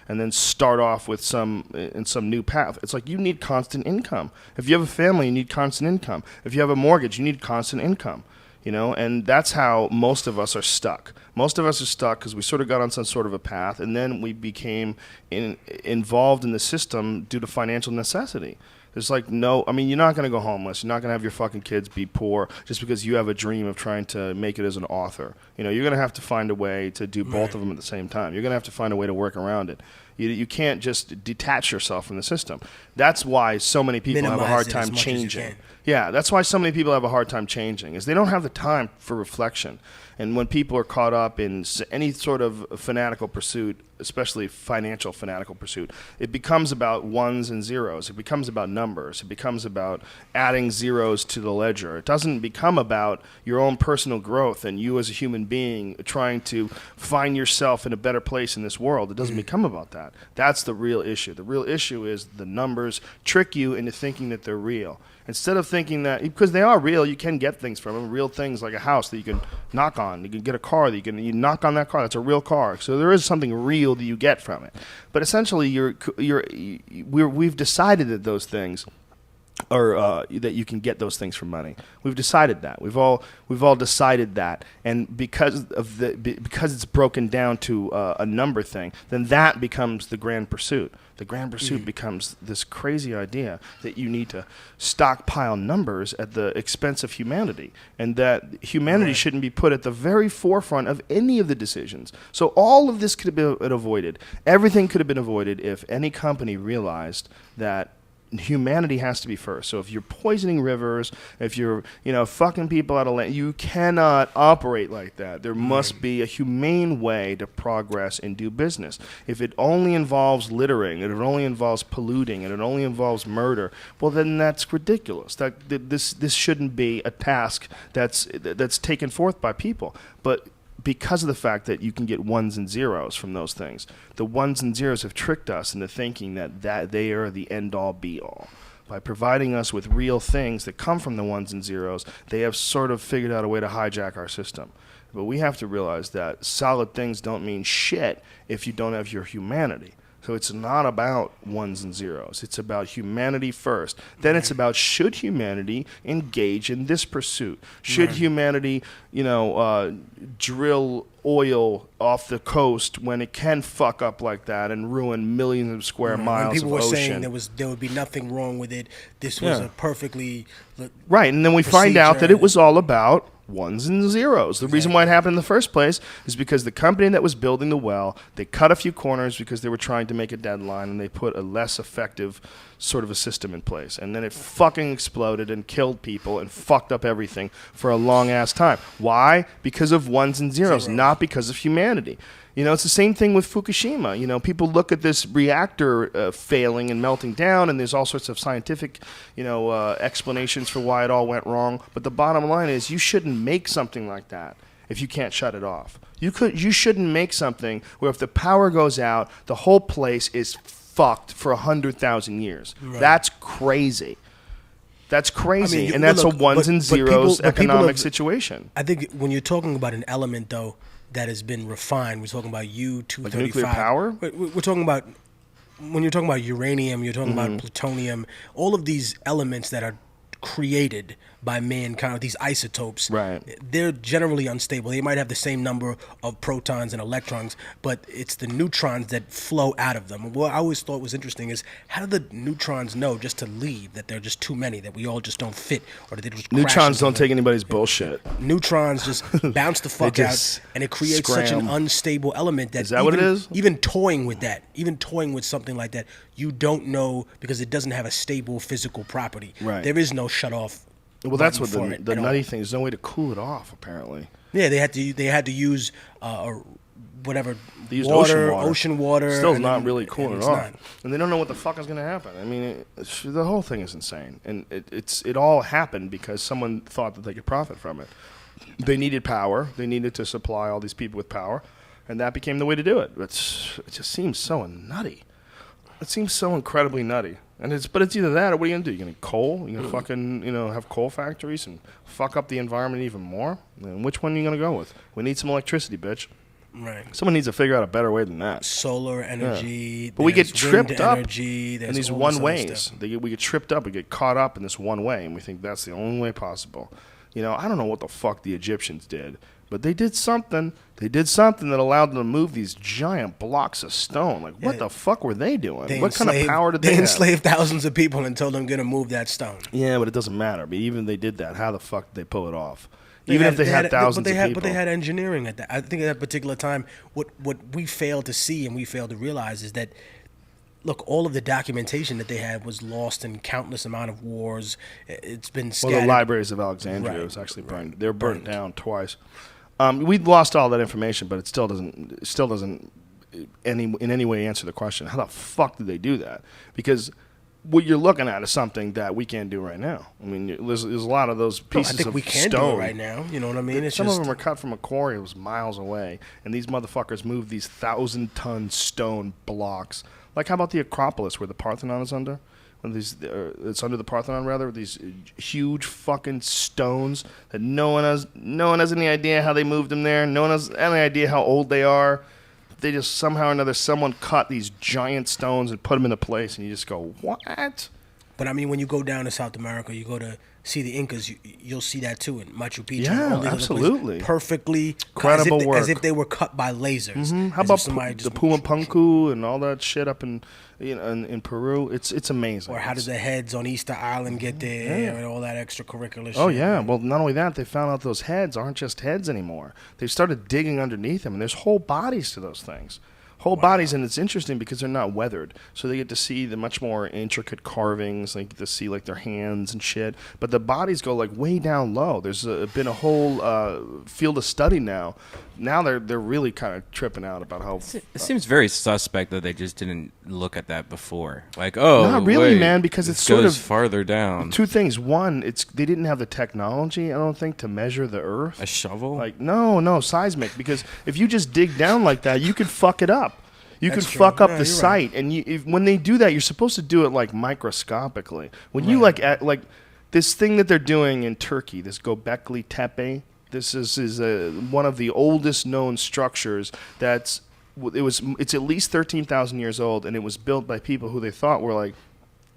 and then start off with some new path. It's like you need constant income. If you have a family, you need constant income. If you have a mortgage, you need constant income. And that's how most of us are stuck. Most of us are stuck because we sort of got on some sort of a path, and then we became involved in the system due to financial necessity. There's like you're not going to go homeless. You're not going to have your fucking kids be poor just because you have a dream of trying to make it as an author. You're going to have to find a way to do both of them at the same time. You're going to have to find a way to work around it. You can't just detach yourself from the system. That's why so many people have a hard time changing. Yeah, that's why so many people have a hard time changing, is they don't have the time for reflection. And when people are caught up in any sort of fanatical pursuit, especially financial fanatical pursuit, it becomes about ones and zeros. It becomes about numbers. It becomes about adding zeros to the ledger. It doesn't become about your own personal growth and you as a human being trying to find yourself in a better place in this world. It doesn't become about that. That's the real issue. The real issue is the numbers trick you into thinking that they're real. Instead of thinking that, because they are real, you can get things from them, real things like a house that you can knock on. You can get a car that you knock on that car. That's a real car. So there is something real that you get from it. But essentially, we've decided that those things or that you can get those things from money. We've decided that. We've all decided that, and because it's broken down to a number thing, then that becomes the grand pursuit. The grand pursuit becomes this crazy idea that you need to stockpile numbers at the expense of humanity, and that humanity shouldn't be put at the very forefront of any of the decisions. So all of this could have been avoided. Everything could have been avoided if any company realized that humanity has to be first. So if you're poisoning rivers, if you're, fucking people out of land, you cannot operate like that. There must be a humane way to progress and do business. If it only involves littering, and it only involves polluting, and it only involves murder, well, then that's ridiculous. This shouldn't be a task that's taken forth by people. But because of the fact that you can get ones and zeros from those things, the ones and zeros have tricked us into thinking that they are the end-all, be-all. By providing us with real things that come from the ones and zeros, they have sort of figured out a way to hijack our system. But we have to realize that solid things don't mean shit if you don't have your humanity. So it's not about ones and zeros. It's about humanity first. Then it's about, should humanity engage in this pursuit? Should humanity, drill oil off the coast when it can fuck up like that and ruin millions of square miles of ocean? People were saying there would be nothing wrong with it. This was a perfectly right, and then we find out that it was all about ones and zeros. The reason why it happened in the first place is because the company that was building the well, they cut a few corners because they were trying to make a deadline, and they put a less effective sort of a system in place, and then it fucking exploded and killed people and fucked up everything for a long ass time. Why? Because of ones and zeros, not because of humanity. You know, it's the same thing with Fukushima. You know, people look at this reactor failing and melting down, and there's all sorts of scientific, explanations for why it all went wrong. But the bottom line is, you shouldn't make something like that if you can't shut it off. You shouldn't make something where if the power goes out, the whole place is fucked for 100,000 years. Right. That's crazy. That's crazy, and that's a ones and zeros economic situation. I think when you're talking about an element, though, that has been refined, we're talking about U-235. Like nuclear power? We're talking about, when you're talking about uranium, you're talking about plutonium, all of these elements that are created by mankind, these isotopes, right, they're generally unstable. They might have the same number of protons and electrons, but it's the neutrons that flow out of them. What I always thought was interesting is, how do the neutrons know just to leave, that there are just too many, that we all just don't fit, or that they just neutrons don't take anybody's bullshit. Neutrons just bounce the fuck out, and it creates such an unstable element that, is that what it is? Even toying with that, even toying with something like that, you don't know, because it doesn't have a stable physical property. Right. There is no shut off. Well, that's what the nutty thing is. There's no way to cool it off, apparently. Yeah, they had to use whatever, they used ocean water. Still not really cooling it off, and they don't know what the fuck is going to happen. I mean, the whole thing is insane, and it all happened because someone thought that they could profit from it. They needed power. They needed to supply all these people with power, and that became the way to do it. It just seems so nutty. It seems so incredibly nutty. But it's either that, or what are you gonna do? You're gonna coal? You're gonna fucking have coal factories and fuck up the environment even more? And which one are you gonna go with? We need some electricity, bitch. Right. Someone needs to figure out a better way than that. Solar energy. Yeah. But we get tripped up in these one ways. We get tripped up. We get caught up in this one way, and we think that's the only way possible. I don't know what the fuck the Egyptians did, but they did something. They did something that allowed them to move these giant blocks of stone. Like, what the fuck were they doing? What kind of power did they have? They enslaved thousands of people and told them to move that stone. Yeah, but it doesn't matter. But even if they did that, how the fuck did they pull it off? If they had thousands of people. But they had engineering at that. I think at that particular time, what we failed to see and we failed to realize is that, look, all of the documentation that they had was lost in countless amount of wars. It's been scattered. Well, the libraries of Alexandria was actually burned. They were burnt down twice. We've lost all that information, but it still doesn't in any way answer the question. How the fuck did they do that? Because what you're looking at is something that we can't do right now. I mean, there's a lot of those pieces of stone. I think we can do it right now. You know what I mean? Some of them are cut from a quarry that was miles away, and these motherfuckers moved these 1,000-ton stone blocks. Like, how about the Acropolis, where the Parthenon is under? It's under the Parthenon, rather. These huge fucking stones that no one has any idea how they moved them there. No one has any idea how old they are. They just somehow or another, someone cut these giant stones and put them into place, and you just go, what? But I mean, when you go down to South America, you go to see the Incas, you'll see that too in Machu Picchu. Yeah, absolutely. Perfectly, incredible work. As if they were cut by lasers. Mm-hmm. How about the Pumapunku and all that shit up in Peru? It's amazing. Or how did the heads on Easter Island get there and all that extracurricular shit? Oh yeah. Well, not only that, they found out those heads aren't just heads anymore. They started digging underneath them, and there's whole bodies to those things. Whole bodies, and it's interesting because they're not weathered, so they get to see the much more intricate carvings. They get to see like their hands and shit, but the bodies go like way down low. There's been a whole field of study now. Now they're really kind of tripping out about how. It seems very suspect that they just didn't look at that before. Like, oh, not really, wait, man, because it it's sort of farther down. Two things. One, they didn't have the technology, I don't think, to measure the Earth. A shovel? Like no seismic. Because if you just dig down like that, you could fuck it up. You could fuck up the site, and when they do that, you're supposed to do it like microscopically. When you like this thing that they're doing in Turkey, this Göbekli Tepe. This is one of the oldest known structures. It's at least 13,000 years old, and it was built by people who they thought were like.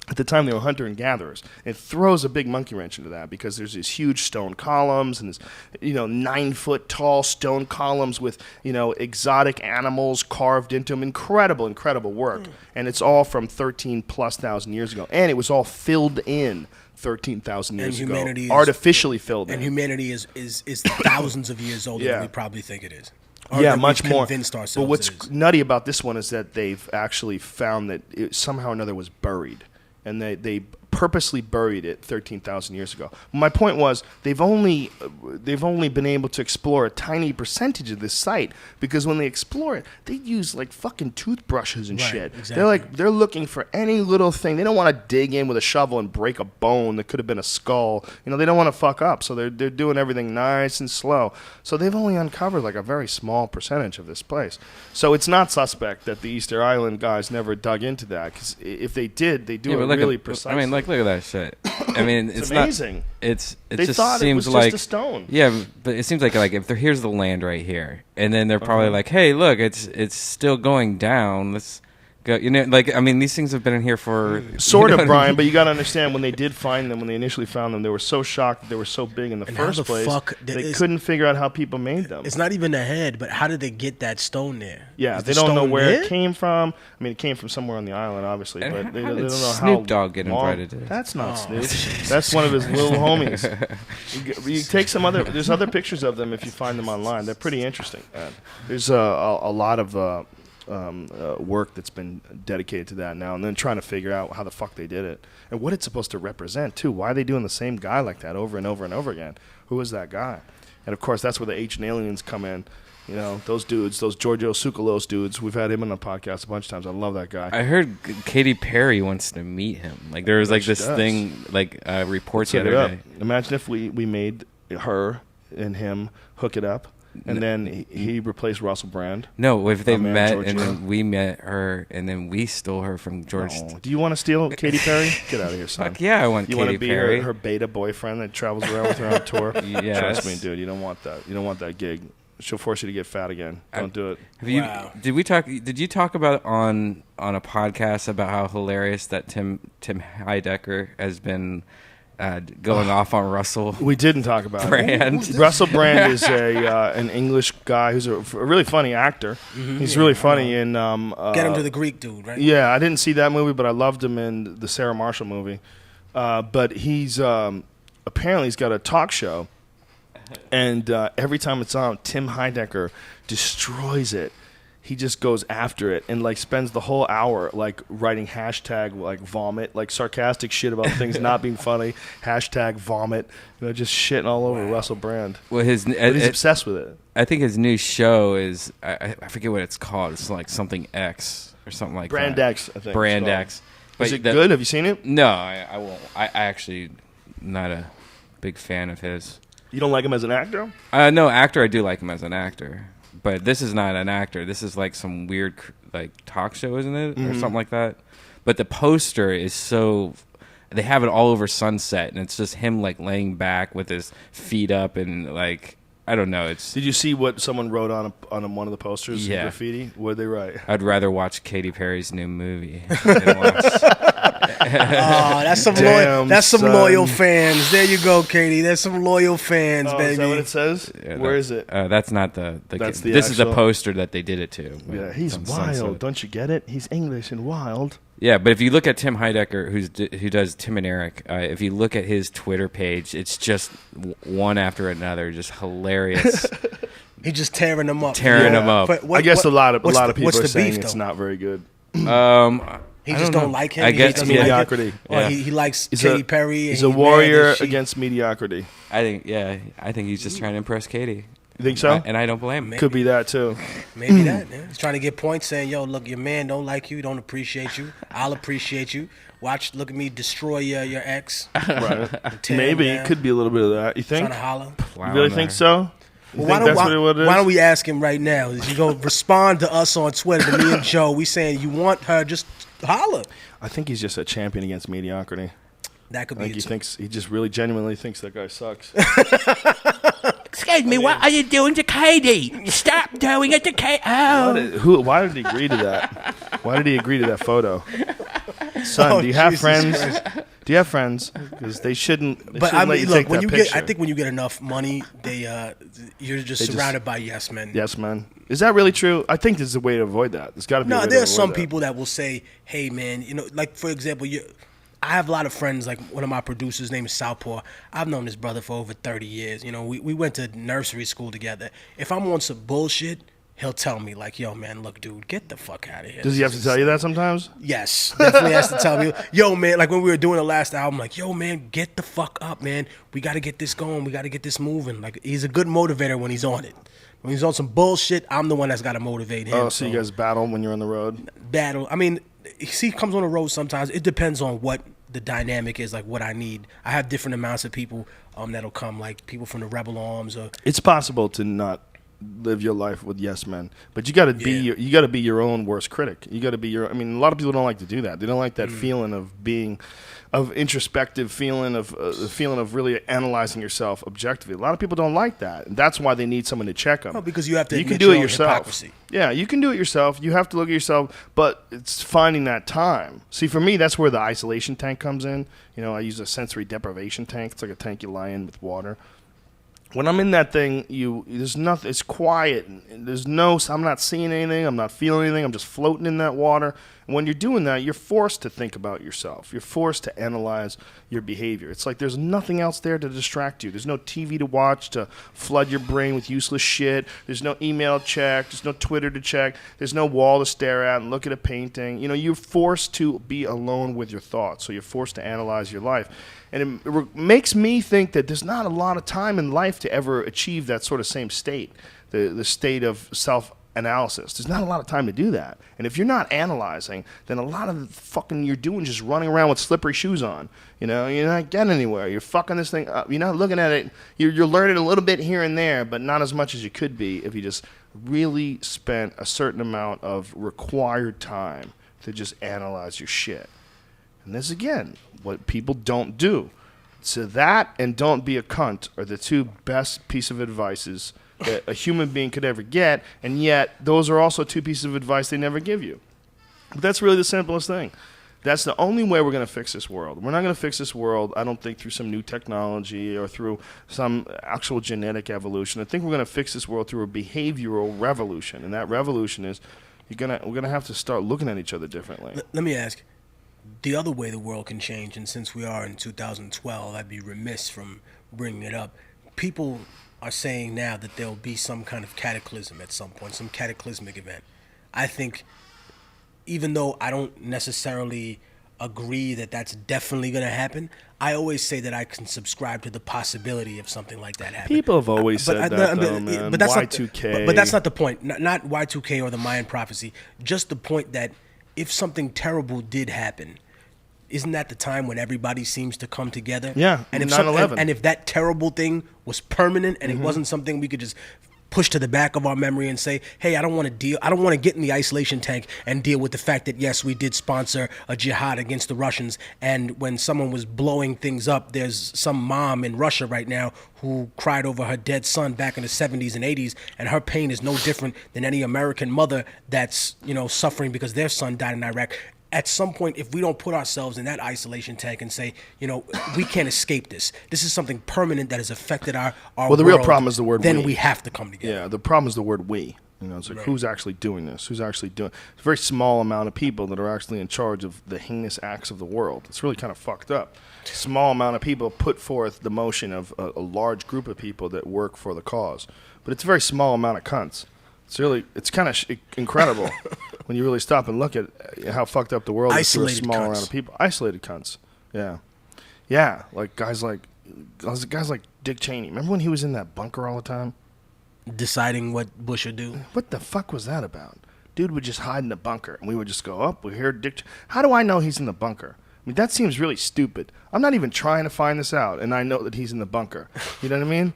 At the time, they were hunter and gatherers. It throws a big monkey wrench into that because there's these huge stone columns and this, 9-foot tall stone columns with, exotic animals carved into them. Incredible, incredible work. And it's all from 13,000+ years ago. And it was all filled in 13,000 years ago. Artificially filled in. And humanity is thousands of years older than we probably think it is. Much more. But what's nutty about this one is that they've actually found that it somehow or another was buried. and they purposely buried it 13,000 years ago. My point was they've only been able to explore a tiny percentage of this site, because when they explore it, they use like fucking toothbrushes and Right, shit. exactly. They're looking for any little thing. They don't want to dig in with a shovel and break a bone that could have been a skull. They don't want to fuck up, so they're doing everything nice and slow. So they've only uncovered like a very small percentage of this place. So it's not suspect that the Easter Island guys never dug into that, because if they did, they do it really precisely. I mean, look at that shit. I mean, it's amazing. It They just thought it seems was like just a stone. Yeah, but it seems like if here's the land right here, and then they're probably like, hey, look, it's still going down. Let's go. I mean, these things have been in here for Sort of, what I Brian, mean? but you got to understand, when they did find them, when they initially found them, they were so shocked that they were so big in the And how first the place. fuck They couldn't figure out how people made them. It's not even the head, but how did they get that stone there? Yeah, Is they the don't know stone where there? it came from. I mean, it came from somewhere on the island, obviously, And but they how don't did know how Snoop Dogg get long- invited to this? That's not Snoop. That's one of his little homies. You take some other. There's other pictures of them if you find them online. They're pretty interesting. There's a lot of work that's been dedicated to that now, and then trying to figure out how the fuck they did it and what it's supposed to represent too. Why are they doing the same guy like that over and over and over again? Who is that guy? And of course, that's where the Ancient Aliens come in. Those dudes, those Giorgio Tsoukalos dudes. We've had him on the podcast a bunch of times. I love that guy. I heard Katy Perry wants to meet him. Like there was like She this does. thing, like reports the Set it other up. day. Imagine if we made her and him hook it up, and then he replaced Russell Brand. No, if they Oh, man, met Georgia. and then we met her and then we stole her from George. Oh, do you want to steal Katy Perry? Get out of here, son. Fuck yeah, I want You want Katy to be Perry. her beta boyfriend that travels around with her on tour? Yes. Trust me, dude. You don't want that. You don't want that gig. She'll force you to get fat again. Don't do it. Have you? Wow. Did you talk about on a podcast about how hilarious that Tim Heidecker has been going off on Russell? We didn't talk about Brand. it. Russell Brand is an English guy who's a really funny actor. He's really funny in Get him to the Greek dude, right? Yeah, I didn't see that movie, but I loved him in the Sarah Marshall movie. But he's apparently he's got a talk show, and every time it's on, Tim Heidecker destroys it. He just goes after it and like spends the whole hour like writing hashtag like vomit, like sarcastic shit about things not being funny. Hashtag vomit, just shitting all over Russell Brand. Well, But he's obsessed with it. I think his new show is I forget what it's called. It's like something X or something like Brand that. X, I think. Brand it's called. X. Is it good? Have you seen it? No, I won't. I actually not a big fan of his. You don't like him as an actor? No, actor. I do like him as an actor, but this is not an actor. This is like some weird like talk show, isn't it, or something like that? But the poster is so. They have it all over Sunset, and it's just him like laying back with his feet up, and like I don't know. It's. Did you see what someone wrote on one of the posters? Yeah. Graffiti. What did they write? I'd rather watch Katy Perry's new movie than watch. Oh, that's some Damn, son. loyal fans. There you go, Katie. There's some loyal fans, Oh, baby. is that what it says? Yeah, Where is it? That's not the. That's the this is the actual- poster that they did it to. Yeah, he's on wild. Sunset. Don't you get it? He's English and wild. Yeah, but if you look at Tim Heidecker, who does Tim and Eric, if you look at his Twitter page, it's just one after another, just hilarious, He's just tearing them up. tearing them up. But I guess a lot of what's people what's are the saying beef, it's though? not very good. He just know. don't like him. I He guess doesn't like it? mediocrity. Or Yeah. he likes He's Katy a, Perry. He's and a he mad warrior that she- against mediocrity. I think he's just trying to impress Katie. You think so? And I don't blame him. Could be that too. Maybe that. Yeah. He's trying to get points, saying, "Yo, look, your man don't like you, don't appreciate you. I'll appreciate you. Look at me destroy your ex. Right. tear him Maybe down, it could be a little bit of that. You think? trying to holler." You really think so? You Well, think that's what it is? why don't we ask him right now? Is you gonna respond to us on Twitter, to me and Joe? We saying you want her, just holler. I think he's just a champion against mediocrity. That could I be think it he too. thinks he just really genuinely thinks that guy sucks. Excuse me, what are you doing to Katie? Stop doing it to Katie. Oh. Why did he agree to that? Why did he agree to that photo? Son, do you have Jesus friends? Christ. Do you have friends? Because they shouldn't. They But shouldn't I let mean, you look, take when that you picture. I think when you get enough money, you're just They just- surrounded by yes men. Yes, man. Is that really true? I think there's a way to avoid that. There's got to be. a No, way to there are avoid some that. people that will say, "Hey, man, like for example, I have a lot of friends. Like one of my producers, his name is Southpaw. I've known this brother for over 30 years. We went to nursery school together. If I'm on some bullshit, he'll tell me like, "Yo, man, look, dude, get the fuck out of here." Does he have to tell you that sometimes? Yes, definitely has to tell me, "Yo, man," like when we were doing the last album, like, "Yo, man, get the fuck up, man. We got to get this going. We got to get this moving." Like, he's a good motivator when he's on it. When he's on some bullshit, I'm the one that's got to motivate him. Oh, so you guys battle when you're on the road? Battle. I mean, he comes on the road sometimes. It depends on what the dynamic is, like what I need. I have different amounts of people that'll come, like people from the Rebel Arms. Or It's possible to not live your life with yes men, but you got to be you got to be your own worst critic. You got to be your. I mean, a lot of people don't like to do that. They don't like that feeling of being, of introspective feeling of the feeling of really analyzing yourself objectively. A lot of people don't like that, and that's why they need someone to check them. No, because you have to. You can admit do your it own yourself. hypocrisy. Yeah, you can do it yourself. You have to look at yourself, but it's finding that time. See, for me, that's where the isolation tank comes in. You know, I use a sensory deprivation tank. It's like a tank you lie in with water. When I'm in that thing, there's nothing. It's quiet. I'm not seeing anything. I'm not feeling anything. I'm just floating in that water. And when you're doing that, you're forced to think about yourself. You're forced to analyze your behavior. It's like there's nothing else there to distract you. There's no TV to watch to flood your brain with useless shit. There's no email to check. There's no Twitter to check. There's no wall to stare at and look at a painting. You know, you're forced to be alone with your thoughts. So you're forced to analyze your life. And it makes me think that there's not a lot of time in life to ever achieve that sort of same state, the state of self-analysis. There's not a lot of time to do that. And if you're not analyzing, then a lot of the fucking you're doing just running around with slippery shoes on. You know, you're not getting anywhere. You're fucking this thing up. You're not looking at it. You're learning a little bit here and there, but not as much as you could be if you just really spent a certain amount of required time to just analyze your shit. And this, again, what people don't do. So that and don't be a cunt are the two best piece of advices that a human being could ever get, and yet those are also two pieces of advice they never give you. But that's really the simplest thing. That's the only way we're going to fix this world. We're not going to fix this world, I don't think, through some new technology or through some actual genetic evolution. I think we're going to fix this world through a behavioral revolution, and that revolution is we're going to have to start looking at each other differently. Let me ask. The other way the world can change, and since we are in 2012, I'd be remiss from bringing it up. People are saying now that there'll be some kind of cataclysm at some point, some cataclysmic event. I think, even though I don't necessarily agree that that's definitely going to happen, I always say that I can subscribe to the possibility of something like that happening. People have always said that, though, man. But that's Y2K. but that's not the point. Not Y2K or the Mayan prophecy. Just the point that if something terrible did happen, isn't that the time when everybody seems to come together? Yeah, and if 9/11. and if that terrible thing was permanent and it wasn't something we could just push to the back of our memory and say, hey, I don't want to get in the isolation tank and deal with the fact that, yes, we did sponsor a jihad against the Russians, and when someone was blowing things up, there's some mom in Russia right now who cried over her dead son back in the 70s and 80s, and her pain is no different than any American mother that's, suffering because their son died in Iraq. At some point, if we don't put ourselves in that isolation tank and say, we can't escape this. This is something permanent that has affected our well, the world, real problem is the word then we. we have to come together. Yeah, the problem is the word we. It's like, who's actually doing this? Who's actually doing it? It's a very small amount of people that are actually in charge of the heinous acts of the world. It's really kind of fucked up. Small amount of people put forth the motion of a large group of people that work for the cause. But it's a very small amount of cunts. It's kind of incredible when you really stop and look at how fucked up the world is through a small amount of people. Isolated cunts. Yeah. Yeah, like guys like Dick Cheney. Remember when he was in that bunker all the time? Deciding what Bush would do. What the fuck was that about? Dude would just hide in the bunker, and we would just go up. We hear Dick. How do I know he's in the bunker? I mean, that seems really stupid. I'm not even trying to find this out, and I know that he's in the bunker. You know what I mean?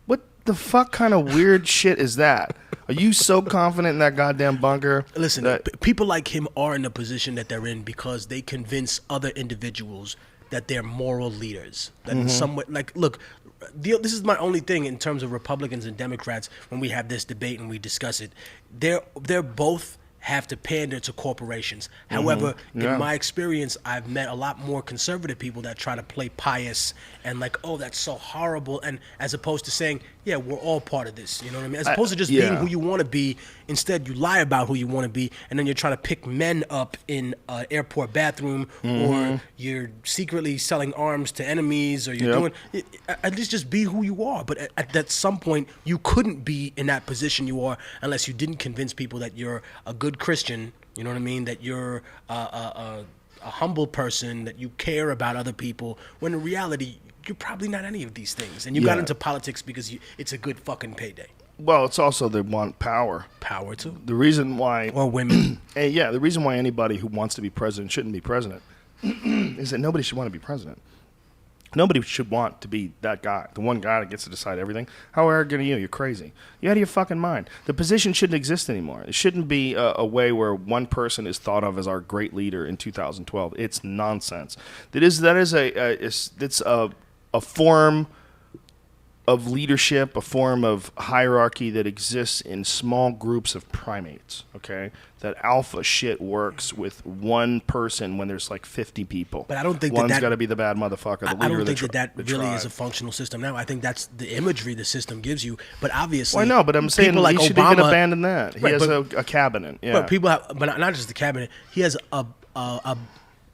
What the fuck kind of weird shit is that? Are you so confident in that goddamn bunker? Listen, people like him are in the position that they're in because they convince other individuals that they're moral leaders. That in some way, like, look, this is my only thing in terms of Republicans and Democrats when we have this debate and we discuss it. They're both have to pander to corporations. However, Yeah. in my experience, I've met a lot more conservative people that try to play pious and like, oh, that's so horrible, and as opposed to saying, yeah, we're all part of this. You know what I mean? As opposed to just being yeah. who you want to be. Instead, you lie about who you want to be, and then you're trying to pick men up in an airport bathroom, or you're secretly selling arms to enemies, or you're doing. At least just be who you are. But at some point, you couldn't be in that position you are unless you didn't convince people that you're a good Christian. You know what I mean? That you're a humble person, that you care about other people. When in reality, you're probably not any of these things. And you got into politics because it's a good fucking payday. Well, it's also they want power. Power too. The reason why, Or women. the reason why anybody who wants to be president shouldn't be president is that nobody should want to be president. Nobody should want to be that guy, the one guy that gets to decide everything. How arrogant are you? You're crazy. You're out of your fucking mind. The position shouldn't exist anymore. It shouldn't be a way where one person is thought of as our great leader in 2012. It's nonsense. It's a form of leadership, a form of hierarchy that exists in small groups of primates, okay? That alpha shit works with one person when there's like 50 people. But I don't think one's that got to be the bad motherfucker, the leader I don't of the think that really tribe. is a functional system now. I think that's the imagery the system gives you. But obviously, Well, I know, but I'm saying people like he should Obama, even abandon that. He Right, has but- a cabinet. Yeah. But people have, but not just the cabinet. He has a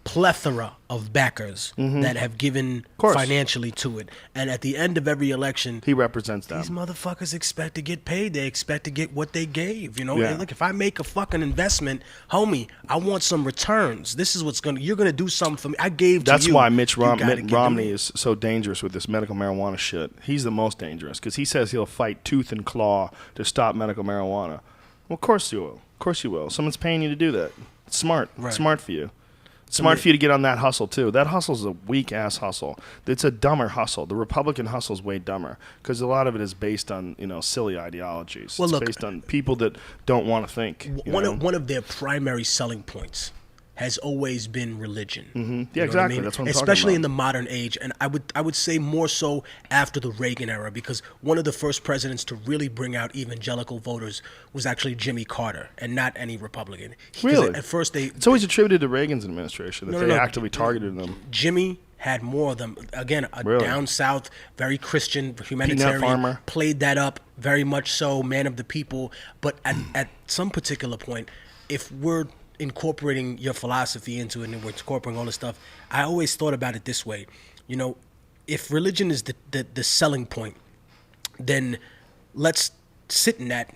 plethora of backers that have given course. financially to it. And at the end of every election, He represents these them. motherfuckers expect to get paid. They expect to get what they gave. You know, Yeah. Hey, look, if I make a fucking investment, homie, I want some returns. This is you're gonna do something for me. I gave That's to you. why Mitt You gotta give to Romney me. is so dangerous with this medical marijuana shit. He's the most dangerous because he says he'll fight tooth and claw to stop medical marijuana. Well, of course you will. Of course you will. Someone's paying you to do that. It's smart. Right. It's smart for you. It's smart for you to get on that hustle, too. That hustle's a weak-ass hustle. It's a dumber hustle. The Republican hustle's way dumber because a lot of it is based on, silly ideologies. Well, it's look, based on people that don't want to think. One of their primary selling points has always been religion. Yeah, You know what exactly. That's what I'm talking Especially about. in the modern age, and I would say more so after the Reagan era, because one of the first presidents to really bring out evangelical voters was actually Jimmy Carter, and not any Republican. 'Cause Really? At first, It's always attributed to Reagan's administration that they actively targeted them. Jimmy had more of them. Again, a Really? down south, very Christian, humanitarian. farmer. Played that up very much so, man of the people. But at some particular point, if we're incorporating your philosophy into it and we're incorporating all this stuff, I always thought about it this way. If religion is the selling point, then let's sit in that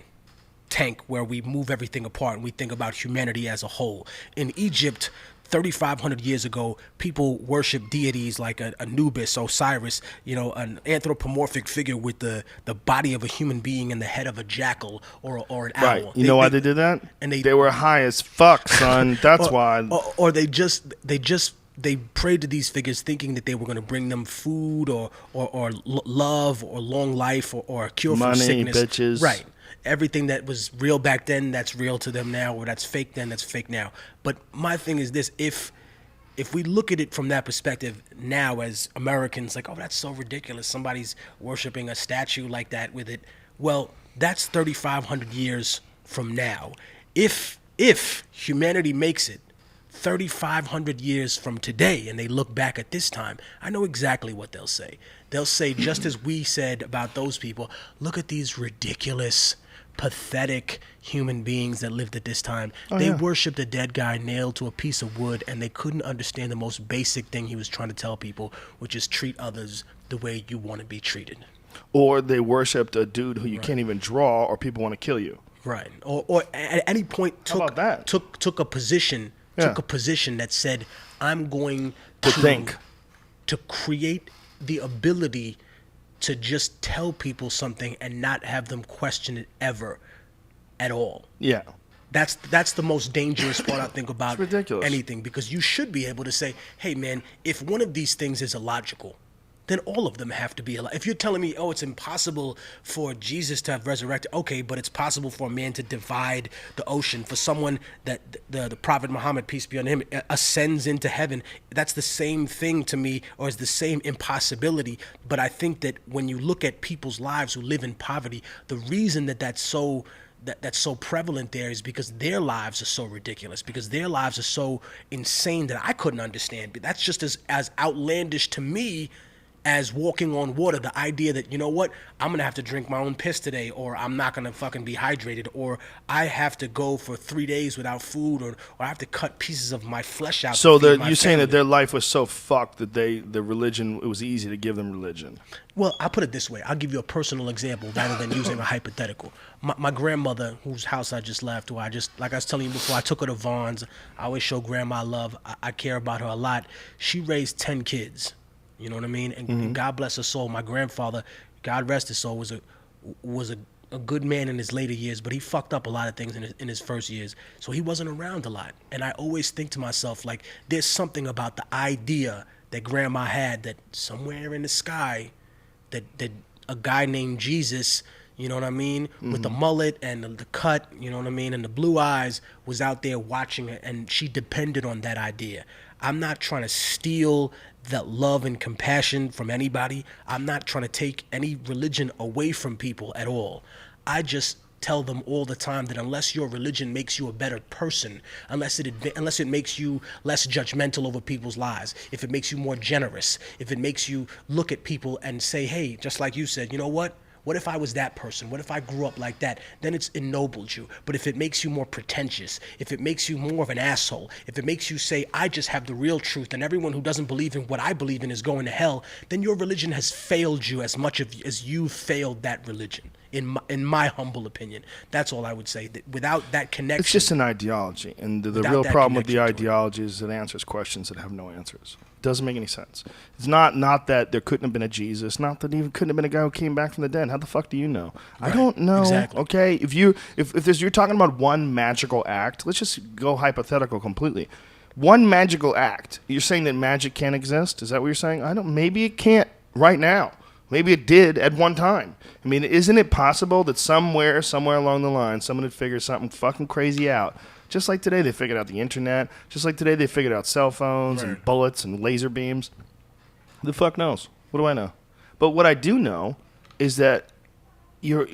tank where we move everything apart and we think about humanity as a whole. In Egypt, 3,500 years ago, people worship deities like Anubis, Osiris, an anthropomorphic figure with the body of a human being and the head of a jackal or an Right. owl. You know why they did that? and they were high as fuck, son. That's why. Or they prayed to these figures thinking that they were going to bring them food or love or long life or a cure Money, from sickness. bitches. Right. Everything that was real back then, that's real to them now, or that's fake then, that's fake now. But my thing is this: if we look at it from that perspective now as Americans, like, oh, that's so ridiculous, somebody's worshiping a statue like that with it. Well, that's 3,500 years from now. If humanity makes it 3,500 years from today and they look back at this time, I know exactly what they'll say. They'll say, just as we said about those people, look at these ridiculous, pathetic human beings that lived at this time. They worshipped a dead guy nailed to a piece of wood, and they couldn't understand the most basic thing he was trying to tell people, which is treat others the way you want to be treated. Or they worshipped a dude who you can't even draw, or people want to kill you. Right. Or at any point How about that? took a position Yeah. that said, I'm going To think. to create the ability to just tell people something and not have them question it ever at all. Yeah. That's the most dangerous part I think about It's ridiculous. anything, because you should be able to say, hey man, if one of these things is illogical, then all of them have to be illogical. If you're telling me, oh, it's impossible for Jesus to have resurrected, okay, but it's possible for a man to divide the ocean, for someone that the Prophet Muhammad, peace be on him, ascends into heaven, that's the same thing to me, or is the same impossibility. But I think that when you look at people's lives who live in poverty, the reason that that's so that's so prevalent there is because their lives are so ridiculous, because their lives are so insane that I couldn't understand. But that's just as outlandish to me as walking on water. The idea that, you know what, I'm gonna have to drink my own piss today, or I'm not gonna fucking be hydrated, or I have to go for 3 days without food, or I have to cut pieces of my flesh out. So to feed my you're saying that family. their life was so fucked that the religion, it was easy to give them religion. Well, I'll put it this way. I'll give you a personal example rather than using a hypothetical. My grandmother, whose house I just left, like I was telling you before, I took her to Vaughn's. I always show grandma love. I care about her a lot. She raised 10 kids. You know what I mean? And God bless her soul. My grandfather, God rest his soul, was a good man in his later years, but he fucked up a lot of things in his first years. So he wasn't around a lot. And I always think to myself, like, there's something about the idea that grandma had that somewhere in the sky, that a guy named Jesus, you know what I mean, with the mullet and the cut, you know what I mean, and the blue eyes, was out there watching her, and she depended on that idea. I'm not trying to steal that love and compassion from anybody. I'm not trying to take any religion away from people at all. I just tell them all the time that unless your religion makes you a better person, unless it makes you less judgmental over people's lives, if it makes you more generous, if it makes you look at people and say, hey, just like you said, you know what? What if I was that person? What if I grew up like that? Then it's ennobled you. But if it makes you more pretentious, if it makes you more of an asshole, if it makes you say, I just have the real truth and everyone who doesn't believe in what I believe in is going to hell, then your religion has failed you as much as you failed that religion. In my humble opinion, that's all I would say. That without that connection, It's just an ideology, and the Without real that problem with the connection to it. ideology is it answers questions that have no answers. Doesn't make any sense. It's not that there couldn't have been a Jesus, not that even couldn't have been a guy who came back from the dead. How the fuck do you know? I don't know. exactly. Okay, if you're talking about one magical act, let's just go hypothetical completely. One magical act. You're saying that magic can't exist? Is that what you're saying? Maybe it can't right now. Maybe it did at one time. I mean, isn't it possible that somewhere along the line, someone had figured something fucking crazy out? Just like today they figured out the internet. Just like today they figured out cell phones and bullets and laser beams. Who the fuck knows? What do I know? But what I do know is that you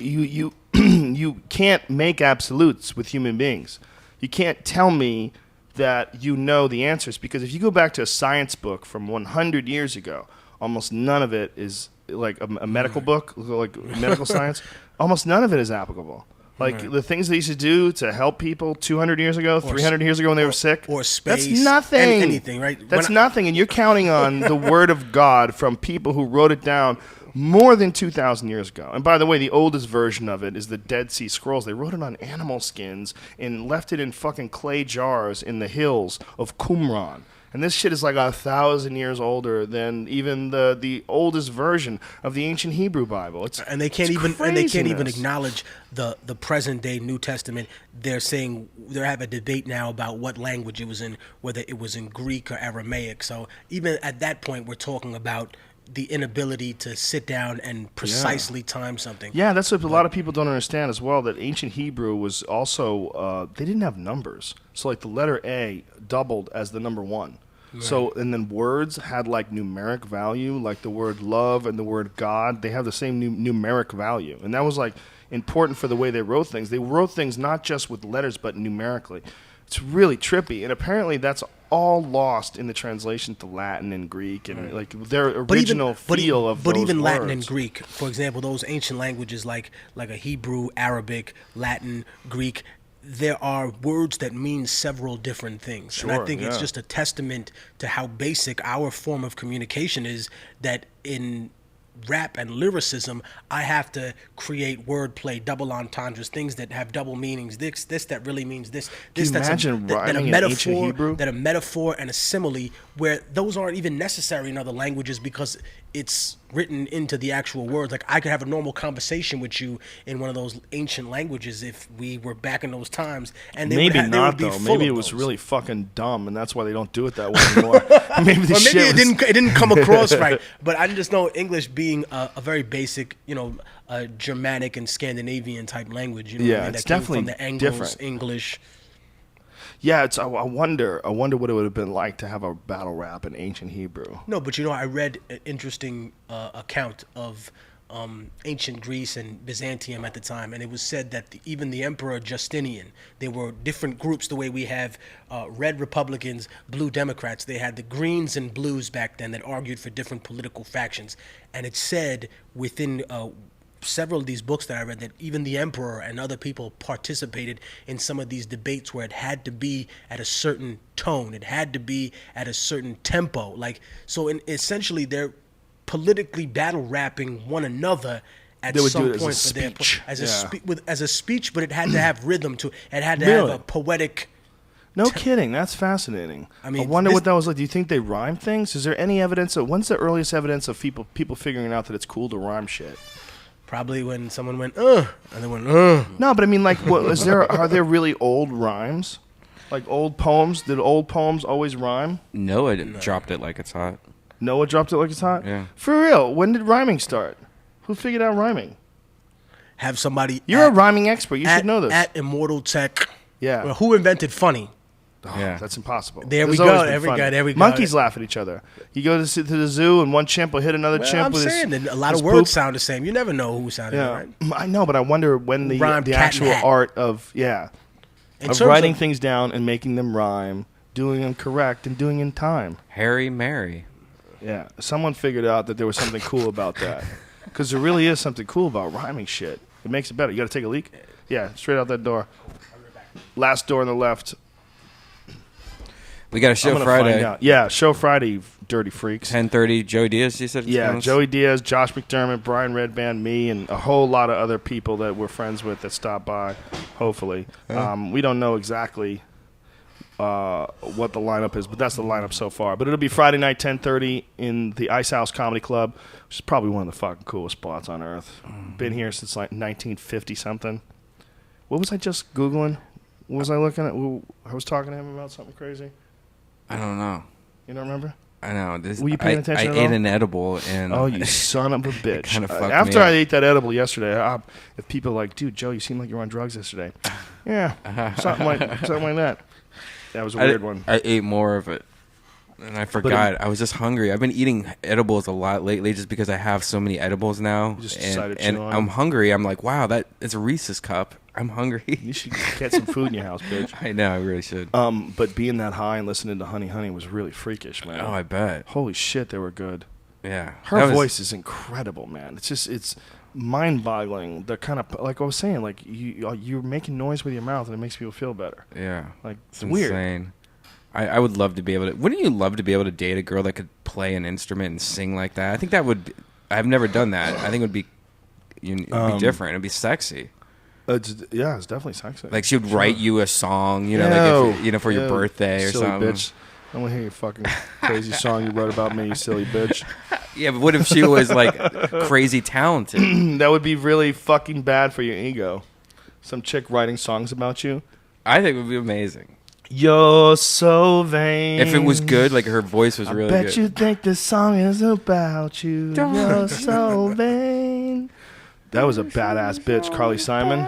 you can't make absolutes with human beings. You can't tell me that you know the answers, because if you go back to a science book from 100 years ago, almost none of it is like a medical book, like medical science. Almost none of it is applicable. Like the things they used to do to help people 200 years ago, 300 years ago when they were sick. or space, That's nothing. anything, right? That's When I- nothing. And you're counting on the word of God from people who wrote it down more than 2,000 years ago. And by the way, the oldest version of it is the Dead Sea Scrolls. They wrote it on animal skins and left it in fucking clay jars in the hills of Qumran. And this shit is like 1,000 years older than even the oldest version of the ancient Hebrew Bible. And they can't even craziness. acknowledge the present day New Testament. They're saying they have a debate now about what language it was in, whether it was in Greek or Aramaic. So even at that point, we're talking about the inability to sit down and precisely time something. Yeah, that's what a lot of people don't understand as well, that ancient Hebrew was also, they didn't have numbers. So like the letter A doubled as the number 1. Right. So, and then words had like numeric value, like the word love and the word God, they have the same numeric value. And that was like important for the way they wrote things. They wrote things not just with letters, but numerically. It's really trippy. And apparently that's all lost in the translation to Latin and Greek and like their original feel of But those even Latin and words. Greek, for example, those ancient languages like a Hebrew, Arabic, Latin, Greek, there are words that mean several different things. And I think it's just a testament to how basic our form of communication is, that in rap and lyricism, I have to create wordplay, double entendres, things that have double meanings. This that really means this. This Can you that's imagine that a rhyming in metaphor, ancient Hebrew? that a metaphor and a simile, where those aren't even necessary in other languages because it's written into the actual words. Like I could have a normal conversation with you in one of those ancient languages if we were back in those times, and they Maybe would they not would be though. full Maybe of it was those. really fucking dumb, and that's why they don't do it that way anymore. maybe the Or shit maybe was- it didn't come across right. But I just know English being a very basic, Germanic and Scandinavian type language. You know what I mean? it's That came definitely from the Angles, different. English. Yeah, I wonder what it would have been like to have a battle rap in ancient Hebrew. No, but I read an interesting account of ancient Greece and Byzantium at the time, and it was said that even the Emperor Justinian, there were different groups the way we have red Republicans, blue Democrats. They had the Greens and Blues back then that argued for different political factions, and it said within several of these books that I read that even the emperor and other people participated in some of these debates where it had to be at a certain tone, it had to be at a certain tempo. Like, so essentially they're politically battle rapping one another at They would some do it as a point for their speech. as a speech, but it had to have rhythm to it. It had to have a poetic. No kidding. That's fascinating. I mean, wonder what that was like. Do you think they rhyme things? Is there any evidence of when's the earliest evidence of people figuring out that it's cool to rhyme shit? Probably when someone went, and they went, No, but I mean, like, are there really old rhymes? Like old poems? Did old poems always rhyme? Noah dropped it like it's hot. Noah dropped it like it's hot? Yeah. For real? When did rhyming start? Who figured out rhyming? have somebody. You're a rhyming expert. You should know this. At Immortal Tech. Yeah. Well, who invented funny? Oh, Yeah. that's impossible. There we There's go, always been there we funny. go, there we go. Monkeys laugh at each other. You go to the zoo and one chimp will hit another Well, chimp I'm with saying his, that a lot his of words poop. sound the same. You never know who sounded Yeah, right. I know, but I wonder when the Rhyme cat and actual hat. art of In of terms writing of- things down and making them rhyme, doing them correct, and doing in time. Harry Mary. Yeah, someone figured out that there was something cool about that, because there really is something cool about rhyming shit. It makes it better. You got to take a leak. Yeah, straight out that door. Last door on the left. We got a I'm show gonna Friday. find out. Yeah, show Friday, dirty freaks. 10:30. Joey Diaz, you said? Yeah, Jones? Joey Diaz, Josh McDermott, Brian Redband, me, and a whole lot of other people that we're friends with that stopped by, hopefully. We don't know exactly what the lineup is, but that's the lineup so far. But it'll be Friday night, 10:30 in the Ice House Comedy Club, which is probably one of the fucking coolest spots on earth. Been here since like 1950-something. What was I just Googling? What was I looking at? I was talking to him about something crazy. I don't know. You don't remember? I know. This, Were you paying attention I at ate all? an edible and Oh, you son of a bitch. kinda fucked After me I up. ate that edible yesterday, if people are like, dude, Joe, you seem like you were on drugs yesterday. Yeah, something like that. That was a weird one. I ate more of it. And I forgot. I was just hungry. I've been eating edibles a lot lately just because I have so many edibles now. You just decided to and chew on I'm them. hungry. I'm like, wow, it's a Reese's cup. I'm hungry. You should get some food in your house, bitch. I know. I really should. But being that high and listening to Honey Honey was really freakish, man. Oh, I bet. Holy shit, they were good. Yeah. Her voice is incredible, man. It's mind-boggling. The kind of, like I was saying, like you're making noise with your mouth and it makes people feel better. Yeah. Like it's It's weird. insane. I would love to be able to. Wouldn't you love to be able to date a girl that could play an instrument and sing like that? I think that would. I've never done that. I think it would be. It'd be different. It'd be sexy. It's definitely sexy. Like she would write you a song, like if, for your Ew. birthday or silly something. Bitch. I want to hear your fucking crazy song you wrote about me, you silly bitch. Yeah, but what if she was like crazy talented? That would be really fucking bad for your ego. Some chick writing songs about you. I think it would be amazing. You're so vain. If it was good, like her voice was really Bet good. you think this song is about you. You're so vain. That was a badass bitch, Carly Simon.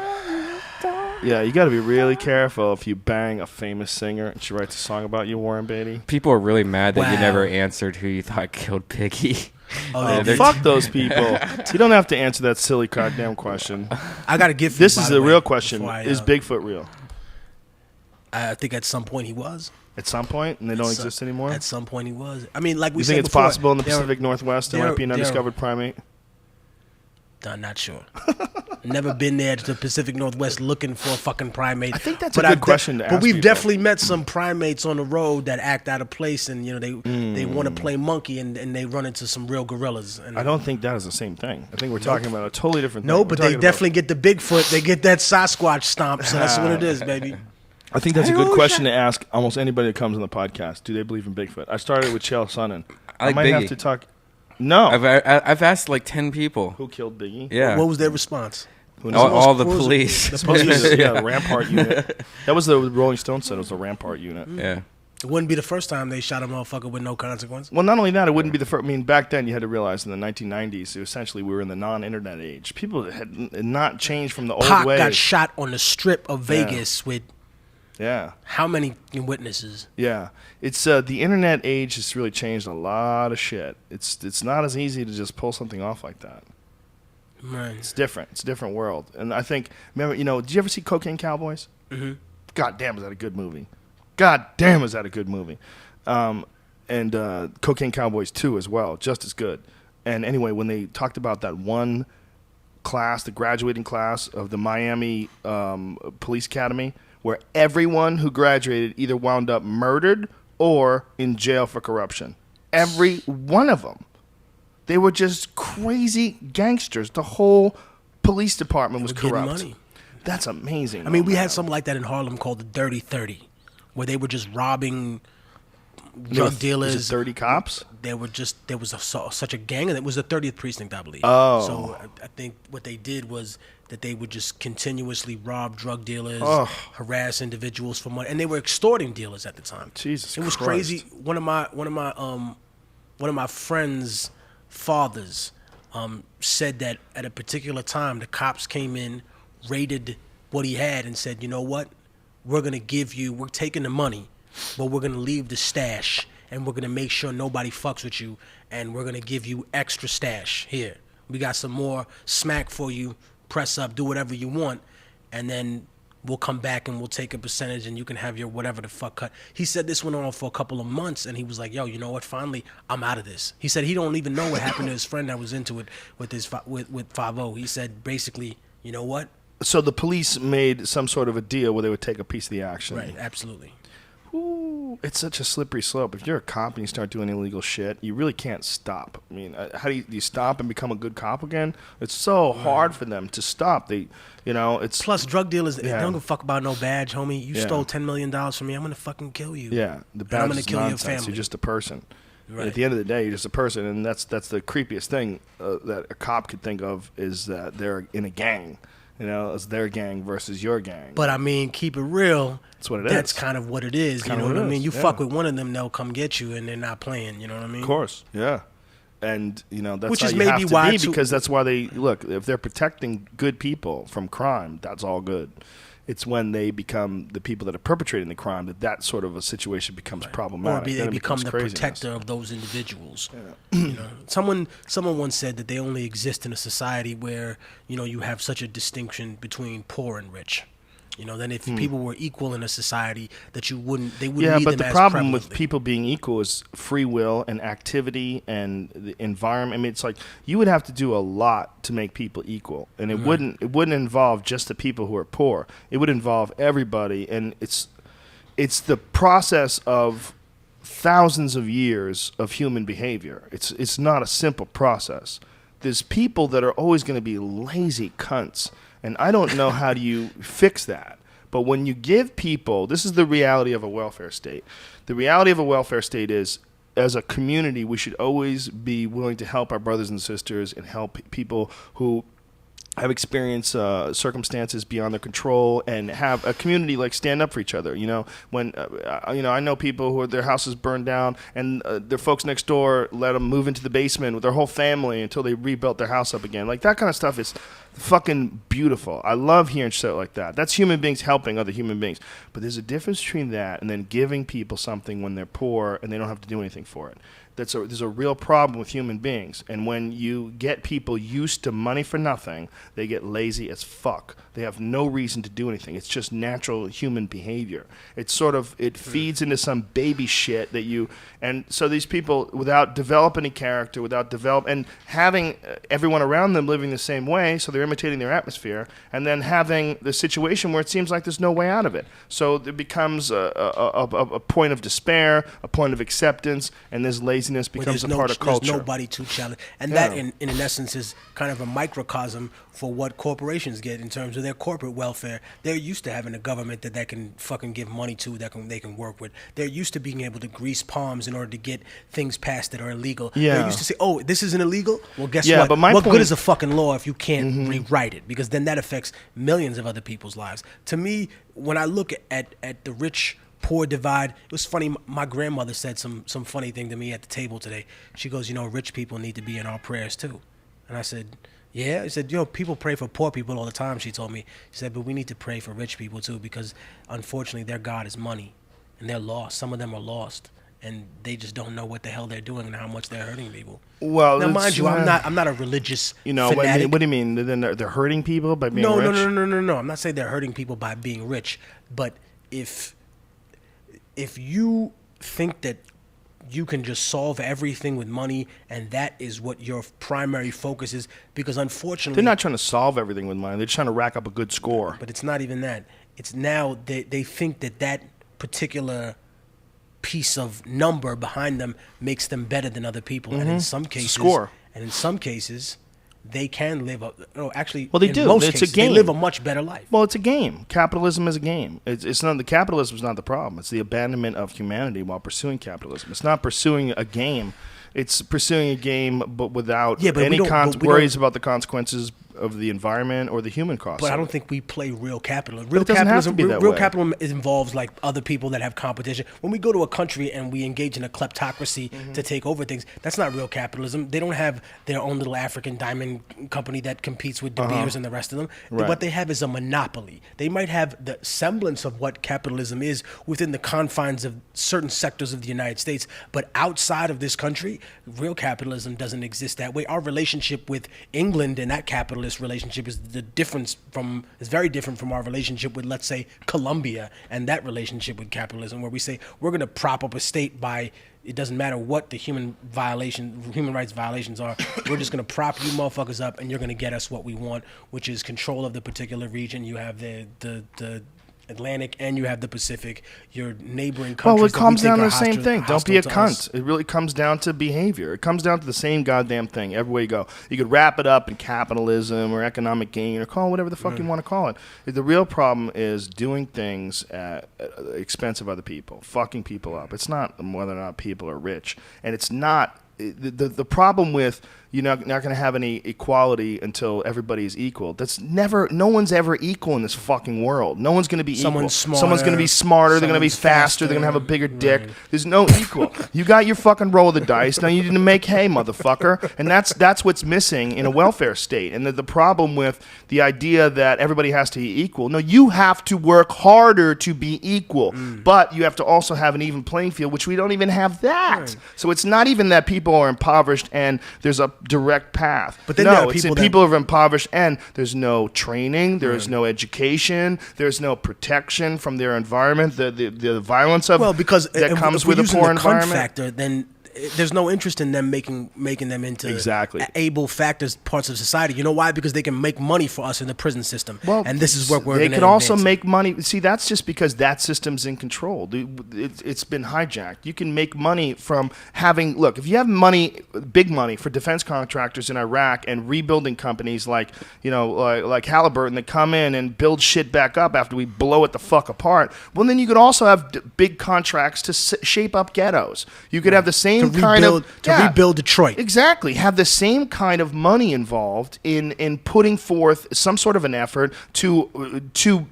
Yeah, you got to be really careful if you bang a famous singer and she writes a song about you, Warren Beatty. People are really mad that you Wow. never answered who you thought killed Piggy. Oh, Fuck those people. You don't have to answer that silly goddamn question. I got to give. This by is the the way, real question. before I, Is Bigfoot real? I think at some point he was. At some point, and they don't At some- exist anymore? At some point he was. I mean, like we You said think it's before, possible in the there- Pacific Northwest there might be an there- undiscovered primate? I'm not sure. Never been there to the Pacific Northwest looking for a fucking primate. I think that's a good question to But ask we've people. definitely met some primates on the road that act out of place, and they want to play monkey, and they run into some real gorillas. And I don't think that is the same thing. I think we're talking about a totally different thing. No, We're but they talking about- definitely get the Bigfoot. They get that Sasquatch stomp. So that's what it is, baby. I think that's a good question to ask almost anybody that comes on the podcast. Do they believe in Bigfoot? I started with Chael Sonnen. I like might have Biggie. to talk. No. I've asked like 10 people. Who killed Biggie? Yeah. What was their response? Who knows? all the What was it? police. The Supposed to be police. the Rampart unit. That was the Rolling Stone said it was the Rampart unit. Yeah. It wouldn't be the first time they shot a motherfucker with no consequence. Well, not only that, it wouldn't be the first. I mean, back then you had to realize in the 1990s, essentially we were in the non-internet age. People had not changed from the old Pac ways. got shot on the strip of Vegas with Yeah. how many witnesses? Yeah, it's the internet age has really changed a lot of shit. It's not as easy to just pull something off like that. Right. It's different. It's a different world. And I think, remember, did you ever see Cocaine Cowboys? Mm-hmm. God damn, is that a good movie? God damn, is that a good movie? And Cocaine Cowboys 2 as well, just as good. And anyway, when they talked about that one class, the graduating class of the Miami Police Academy, where everyone who graduated either wound up murdered or in jail for corruption. Every one of them. They were just crazy gangsters. The whole police department was getting corrupt. money. That's amazing. I mean, we had something like that in Harlem called the Dirty 30, where they were just robbing drug dealers. Was it 30 cops? There was such a gang, and it was the 30th precinct, I believe. Oh. So I think what they did was that they would just continuously rob drug dealers, harass individuals for money, and they were extorting dealers at the time. Jesus It was Christ. crazy. One of my friends' fathers said that at a particular time the cops came in, raided what he had, and said, you know what, we're taking the money, but we're gonna leave the stash, and we're gonna make sure nobody fucks with you, and we're gonna give you extra stash. Here, we got some more smack for you, press up, do whatever you want, and then we'll come back and we'll take a percentage and you can have your whatever the fuck cut. He said this went on for a couple of months, and he was like, yo, you know what, finally I'm out of this. He said he don't even know what happened to his friend that was into it with 5-0. He said basically, you know what? So the police made some sort of a deal where they would take a piece of the action. Right, absolutely. Ooh, it's such a slippery slope. If you're a cop and you start doing illegal shit, you really can't stop. I mean, how do you stop and become a good cop again? It's so hard for them to stop. It's Plus, drug dealers, they Yeah. don't give a fuck about no badge, homie. You Yeah. stole $10 million from me, I'm gonna fucking kill you. Yeah, the And badge I'm gonna is kill your nonsense. family. You're just a person. Right. At the end of the day, you're just a person, and that's the creepiest thing that a cop could think of is that they're in a gang. It's their gang versus your gang. But I mean, keep it real. That's what it That's is. kind of what it is. You kinda know what what it I mean? is, You yeah. fuck with one of them, they'll come get you, and they're not playing. You know what I mean? Of course, yeah. And that's Which how is you maybe have to why be, too- because that's why they look. If they're protecting good people from crime, that's all good. It's when they become the people that are perpetrating the crime that sort of a situation becomes problematic. Or Then they it become becomes the craziness. protector of those individuals. You know, someone once said that they only exist in a society where you have such a distinction between poor and rich. Then if people were equal in a society, that they wouldn't Yeah, need but them the as problem with prevalently. people being equal is free will and activity and the environment. I mean, it's like you would have to do a lot to make people equal, and it wouldn't involve just the people who are poor. It would involve everybody, and it's the process of thousands of years of human behavior. It's not a simple process. There's people that are always going to be lazy cunts. And I don't know how do you fix that. But when you give people, this is the reality of a welfare state. The reality of a welfare state is, as a community, we should always be willing to help our brothers and sisters and help people who have experienced circumstances beyond their control, and have a community like stand up for each other. When I know people who their houses burned down, and their folks next door let them move into the basement with their whole family until they rebuilt their house up again. Like that kind of stuff is fucking beautiful. I love hearing shit like that. That's human beings helping other human beings. But there's a difference between that and then giving people something when they're poor and they don't have to do anything for it. There's a real problem with human beings. And when you get people used to money for nothing, they get lazy as fuck. They have no reason to do anything. It's just natural human behavior. It feeds into some baby shit and so these people, without developing any character, and having everyone around them living the same way, so they're imitating their atmosphere, and then having the situation where it seems like there's no way out of it. So it becomes a point of despair, a point of acceptance, and this laziness Where becomes a there's part of culture. There's nobody to challenge, and Yeah. that, in essence, is kind of a microcosm for what corporations get in terms of their corporate welfare. They're used to having a government that can fucking give money to, they can work with. They're used to being able to grease palms in order to get things passed that are illegal. Yeah. They're used to say, "Oh, this isn't illegal." Well, guess Yeah, what? but my what point- good is a fucking law if you can't rewrite it? Because then that affects millions of other people's lives. To me, when I look at the rich poor divide, it was funny. My grandmother said some funny thing to me at the table today. She goes, rich people need to be in our prayers too. And I said, yeah. I said, people pray for poor people all the time, she told me. She said, but we need to pray for rich people too, because unfortunately their God is money, and they're lost. Some of them are lost. and they just don't know what the hell they're doing and how much they're hurting people. Well, now, mind you, I'm not a religious fanatic. What do you mean? Then they're hurting people by being rich? No. I'm not saying they're hurting people by being rich, but if you think that you can just solve everything with money, and that is what your primary focus is, because unfortunately... They're not trying to solve everything with money. They're just trying to rack up a good score. But it's not even that. It's now they think that particular piece of number behind them makes them better than other people. And in some cases... Score. And in some cases... they can live well, they do. Most it's cases, a game. They live a much better life. Well, it's a game. Capitalism is a game. It's not the capitalism is not the problem. It's the abandonment of humanity while pursuing capitalism. It's not pursuing a game. It's pursuing a game, but without any worries about the consequences of the environment or the human cost. But I don't think we play real capitalism. Real capitalism, real capitalism involves like other people that have competition. When we go to a country and we engage in a kleptocracy to take over things, that's not real capitalism. They don't have their own little African diamond company that competes with De Beers and the rest of them. Right. What they have is a monopoly. They might have the semblance of what capitalism is within the confines of certain sectors of the United States, but outside of this country, real capitalism doesn't exist that way. Our relationship with England and that capitalist relationship is very different from our relationship with, let's say, Colombia and that relationship with capitalism, where we say we're going to prop up a state by, it doesn't matter what the human rights violations are, we're just going to prop you motherfuckers up and you're going to get us what we want, which is control of the particular region. You have the Atlantic and you have the Pacific, your neighboring countries. Well, it comes down to the same thing. Don't be a cunt. Us. It really comes down to behavior. It comes down to the same goddamn thing everywhere you go. You could wrap it up in capitalism or economic gain or call it whatever the fuck you want to call it. The real problem is doing things at the expense of other people, fucking people up. It's not whether or not people are rich. And it's not... The problem with you're not going to have any equality until everybody is equal. No one's ever equal in this fucking world. No one's going to be equal. Someone's going to be smarter. They're going to be faster. They're going to have a bigger dick. There's no equal. You got your fucking roll of the dice. Now you need to make hay, motherfucker. And that's what's missing in a welfare state. And the problem with the idea that everybody has to be equal. No, you have to work harder to be equal. But you have to also have an even playing field, which we don't even have that. Right. So it's not even that people are impoverished and there's a direct path. But then there are people are impoverished and there's no training, there's no education, there's no protection from their environment, the violence of because that comes with a poor environment. Factor, then there's no interest in them making them into able factors, parts of society. You know why? Because they can make money for us in the prison system. Well, and this is what we're. They can also make money. See, that's just because that system's in control. It's been hijacked. You can make money from having. Look, if you have money, big money for defense contractors in Iraq and rebuilding companies like Halliburton that come in and build shit back up after we blow it the fuck apart. Well, then you could also have big contracts to shape up ghettos. You could have the same rebuild Detroit. Exactly. Have the same kind of money involved in putting forth some sort of an effort to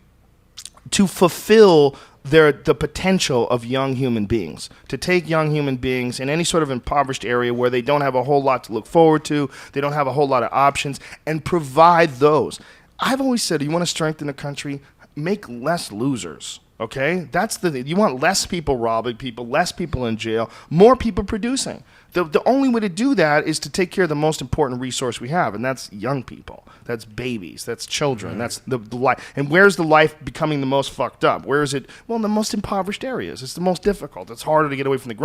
fulfill the potential of young human beings, to take young human beings in any sort of impoverished area where they don't have a whole lot to look forward to, they don't have a whole lot of options, and provide those. I've always said, you want to strengthen a country, make less losers. Okay, that's you want less people robbing people, less people in jail, more people producing. The only way to do that is to take care of the most important resource we have, and that's young people. That's babies. That's children. That's the life. And where's the life becoming the most fucked up? Where is it? Well, in the most impoverished areas. It's the most difficult. It's harder to get away from the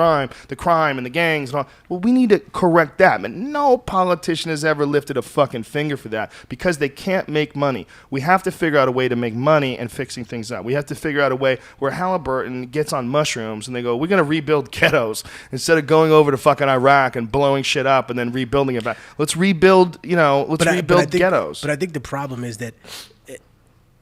crime and the gangs and all. Well, we need to correct that. But no politician has ever lifted a fucking finger for that because they can't make money. We have to figure out a way to make money and fixing things up. We have to figure out a way where Halliburton gets on mushrooms and they go, we're going to rebuild ghettos instead of going over to fucking Iraq and blowing shit up and then rebuilding it back. Let's rebuild, ghettos. But I think the problem is that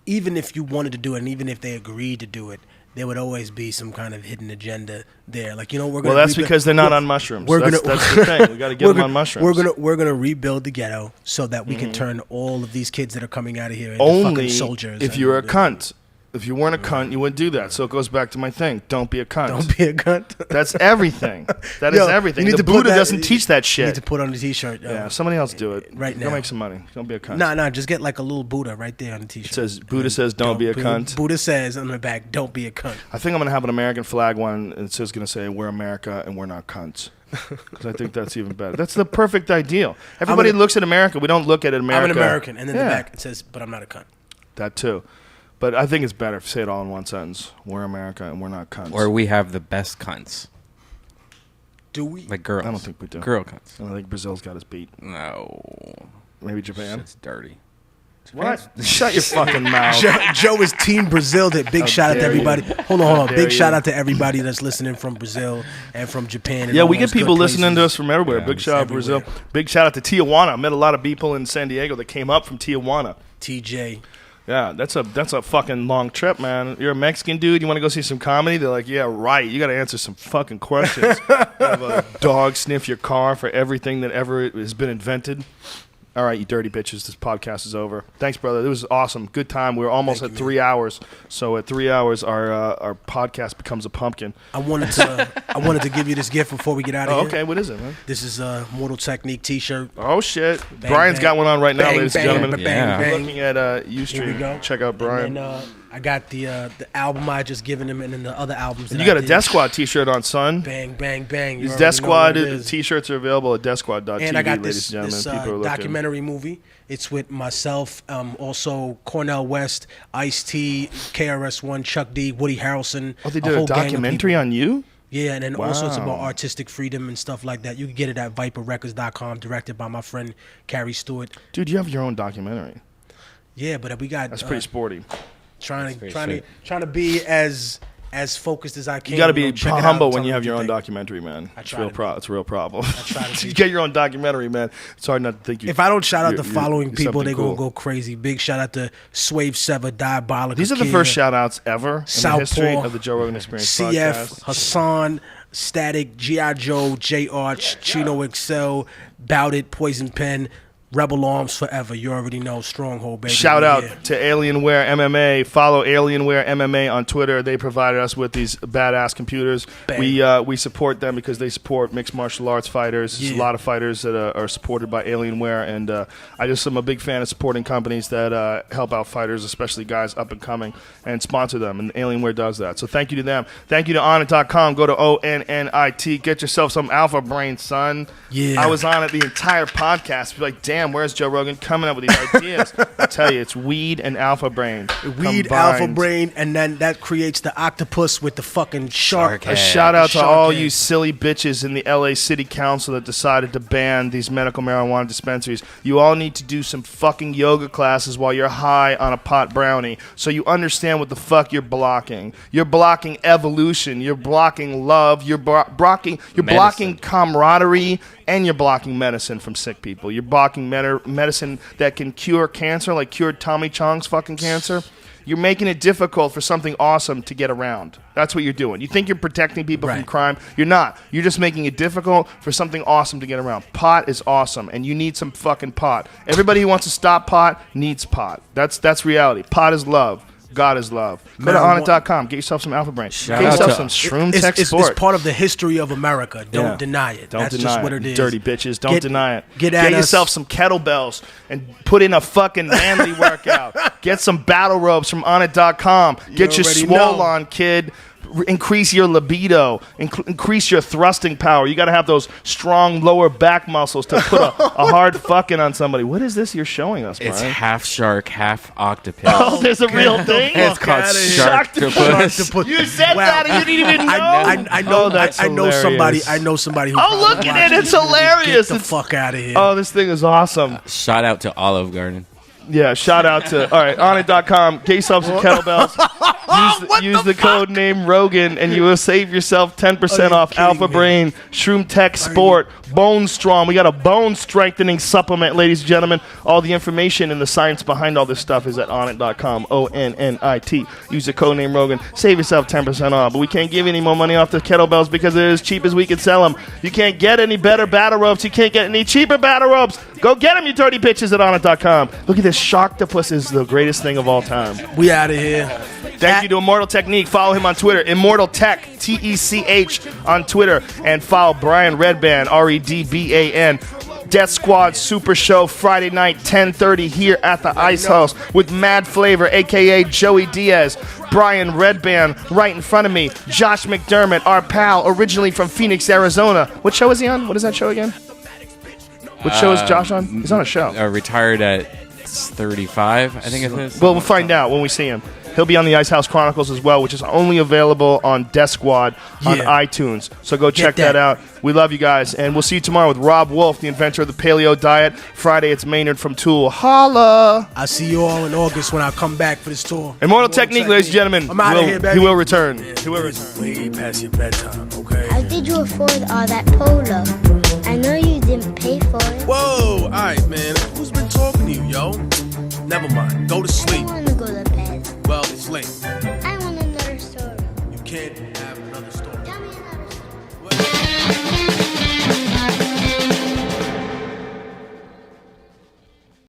even if you wanted to do it and even if they agreed to do it, there would always be some kind of hidden agenda there. Like, we're going to... Well, that's because they're not on mushrooms. That's the thing. We got to get them on mushrooms. We're going to rebuild the ghetto so that we can turn all of these kids that are coming out of here into fucking soldiers. If you're a cunt. If you weren't a cunt, you wouldn't do that. So it goes back to my thing. Don't be a cunt. Don't be a cunt. That's everything. That is Yo, everything. you need The to put Buddha that- doesn't teach that You need shit. to put on the T-shirt. Yeah, somebody else do it. Right Go now. make some money. Don't be a cunt. Nah, just get like a little Buddha right there on the T-shirt. It says, Buddha says, don't be a cunt. Buddha says on the back, don't be a cunt. I think I'm going to have an American flag one, and it's just going to say, we're America and we're not cunts. Because I think that's even better. That's the perfect ideal. Everybody looks at America. We don't look at America. I'm an American. And then the back, it says, but I'm not a cunt. That too. But I think it's better if you say it all in one sentence. We're America and we're not cunts. Or we have the best cunts. Do we? Like girls. I don't think we do. Girl cunts. I don't think Brazil's got us beat. No. Maybe Japan. It's dirty. What? Shut your fucking mouth. Joe is Team Brazil. Big shout out to dare you. everybody. Hold on. dare Big you. shout out to everybody that's listening from Brazil and from Japan. And Yeah, all we get those good people listening to places. us from everywhere. Yeah, Big shout out to everywhere. Brazil. Big shout out to Tijuana. I met a lot of people in San Diego that came up from Tijuana. TJ. Yeah, that's a fucking long trip, man. You're a Mexican dude. You want to go see some comedy? They're like, yeah, right. You got to answer some fucking questions. Have a dog sniff your car for everything that ever has been invented. All right, you dirty bitches. This podcast is over. Thanks, brother. It was awesome. Good time. We were almost at 3 hours. So at 3 hours, our podcast becomes a pumpkin. I wanted to give you this gift before we get out of Oh, here. okay. What is it, man? This is a Mortal Technique T-shirt. Oh shit! Bang, Brian's bang. got one on right now, Bang, ladies bang, and gentlemen. bang, Yeah. bang. We're looking at Here we Ustream. go. Check out Brian. And I got the album I just given him, and then the other albums. And that you got I a did. Death Squad T-shirt on, son. Bang, bang, bang. You These already Death know Squad what it is. T-shirts are available at deathsquad.tv, And I got ladies and this gentlemen. People are looking. documentary movie. It's with myself, also Cornell West, Ice-T, KRS-One, Chuck D, Woody Harrelson. Oh, they did a whole gang of documentary people. on you? Yeah, and then also it's about Wow. artistic freedom and stuff like that. You can get it at viperrecords.com, directed by my friend Carrie Stewart. Dude, you have your own documentary. Yeah, but we got That's pretty sporty. trying pretty to be as focused as I can. You got to be check it out, humble tell when me you what have your own think. documentary, man. I It's try real to be. it's a real problem. try to you be. get your own documentary, man. It's hard not to think you. If I don't shout out the you're following people, something they're going to cool. go crazy. Big shout out to Swave Sever, Diabolical These are the Kid, first shout-outs ever in Southpaw, the history of the Joe Rogan Experience CF, podcast. Hassan, Static, G.I. Joe, J Arch, Chino Excel, Bout It, Poison Pen, Rebel Arms Forever. You already know, Stronghold, baby. Shout We're out here. to Alienware MMA. Follow Alienware MMA on Twitter. They provided us with these badass computers. Bang. We support them because they support mixed martial arts fighters. There's a Yeah. lot of fighters that are supported by Alienware, and I just am a big fan of supporting companies that help out fighters, especially guys up and coming, and sponsor them. And Alienware does that. So thank you to them. Thank you to Onnit.com. Go to ONNIT. Get yourself some Alpha Brain, son. Yeah. I was on it the entire podcast. Be like, damn, where's Joe Rogan coming up with these ideas? I tell you, it's weed and Alpha Brain. Weed, combined. Alpha Brain, and then that creates the octopus with the fucking shark. Shark A shout out to Shark all head. you silly bitches in the LA City Council that decided to ban these medical marijuana dispensaries. You all need to do some fucking yoga classes while you're high on a pot brownie so you understand what the fuck you're blocking. You're blocking evolution. You're blocking love. You're blocking camaraderie, and you're blocking medicine from sick people. You're blocking medicine that can cure cancer, like cured Tommy Chong's fucking cancer. You're making it difficult for something awesome to get around. That's what you're doing. You think you're protecting people from Right. crime. You're not. You're just making it difficult for something awesome to get around. Pot is awesome, and you need some fucking pot. Everybody who wants to stop pot needs pot. That's reality. Pot is love. God is love. Go to Marijuana- Onnit.com. Get yourself some Alpha Brain. Shout Get out yourself to- some Shroom It's- Tech it's Sport. part of the history of America. Don't Yeah. deny it. Don't That's deny just it. what it is. Dirty bitches. Don't deny it. Get at us. yourself some kettlebells and put in a fucking manly workout. Get some battle ropes from Onnit.com. Get your already swole know. on, kid. Increase your libido. Increase your thrusting power. You got to have those strong lower back muscles to put a hard fucking on somebody. What is this you're showing us, Brian? It's half shark, half octopus. Oh, there's a real thing? It's called outta here. sharktopus. You said Wow. that and you didn't even know? I know. Oh, that's I know somebody. hilarious. I know somebody who. Oh, probably look at it. watches It's this and be, hilarious. Get the It's- fuck out of here. Oh, this thing is awesome. Shout out to Olive Garden. Yeah, shout out to, all right, Onnit.com. Get yourself some kettlebells. Use the code name Rogan, and you will save yourself 10% off kidding Alpha me? Brain, Shroom Tech Sport, Bone Strong. We got a bone strengthening supplement, ladies and gentlemen. All the information and the science behind all this stuff is at Onnit.com, ONNIT. Use the code name Rogan. Save yourself 10% off. But we can't give any more money off the kettlebells because they're as cheap as we can sell them. You can't get any better battle ropes. You can't get any cheaper battle ropes. Go get them, you dirty bitches, at Onnit.com. Look at this Shocktopus is the greatest thing of all time. We out of here. Thank you to Immortal Technique. Follow him on Twitter, Immortal Tech, TECH on Twitter, and follow Brian Redban, REDBAN. Death Squad Super Show Friday night, 10:30 here at the Ice House with Mad Flavor, aka Joey Diaz, Brian Redban right in front of me, Josh McDermott, our pal, originally from Phoenix, Arizona. What show is he on? What is that show again? What show is Josh on? He's on a show. Retired at 35, I think it is. Well, we'll find out when we see him. He'll be on the Ice House Chronicles as well, which is only available on Death Squad on iTunes. So go check that out. We love you guys, and we'll see you tomorrow with Rob Wolf, the inventor of the paleo diet. Friday, it's Maynard from Tool. Holla! I'll see you all in August when I come back for this tour. Immortal Technique, ladies and gentlemen. I'm out of here, baby. He will return. He will return. Way past your bedtime, okay? How did you afford all that polo? I know you didn't pay for it. Whoa, all right, man. Who's been talking to you, yo? Never mind. Go to I sleep. want to go to bed. Well, it's late. I want another story. You can't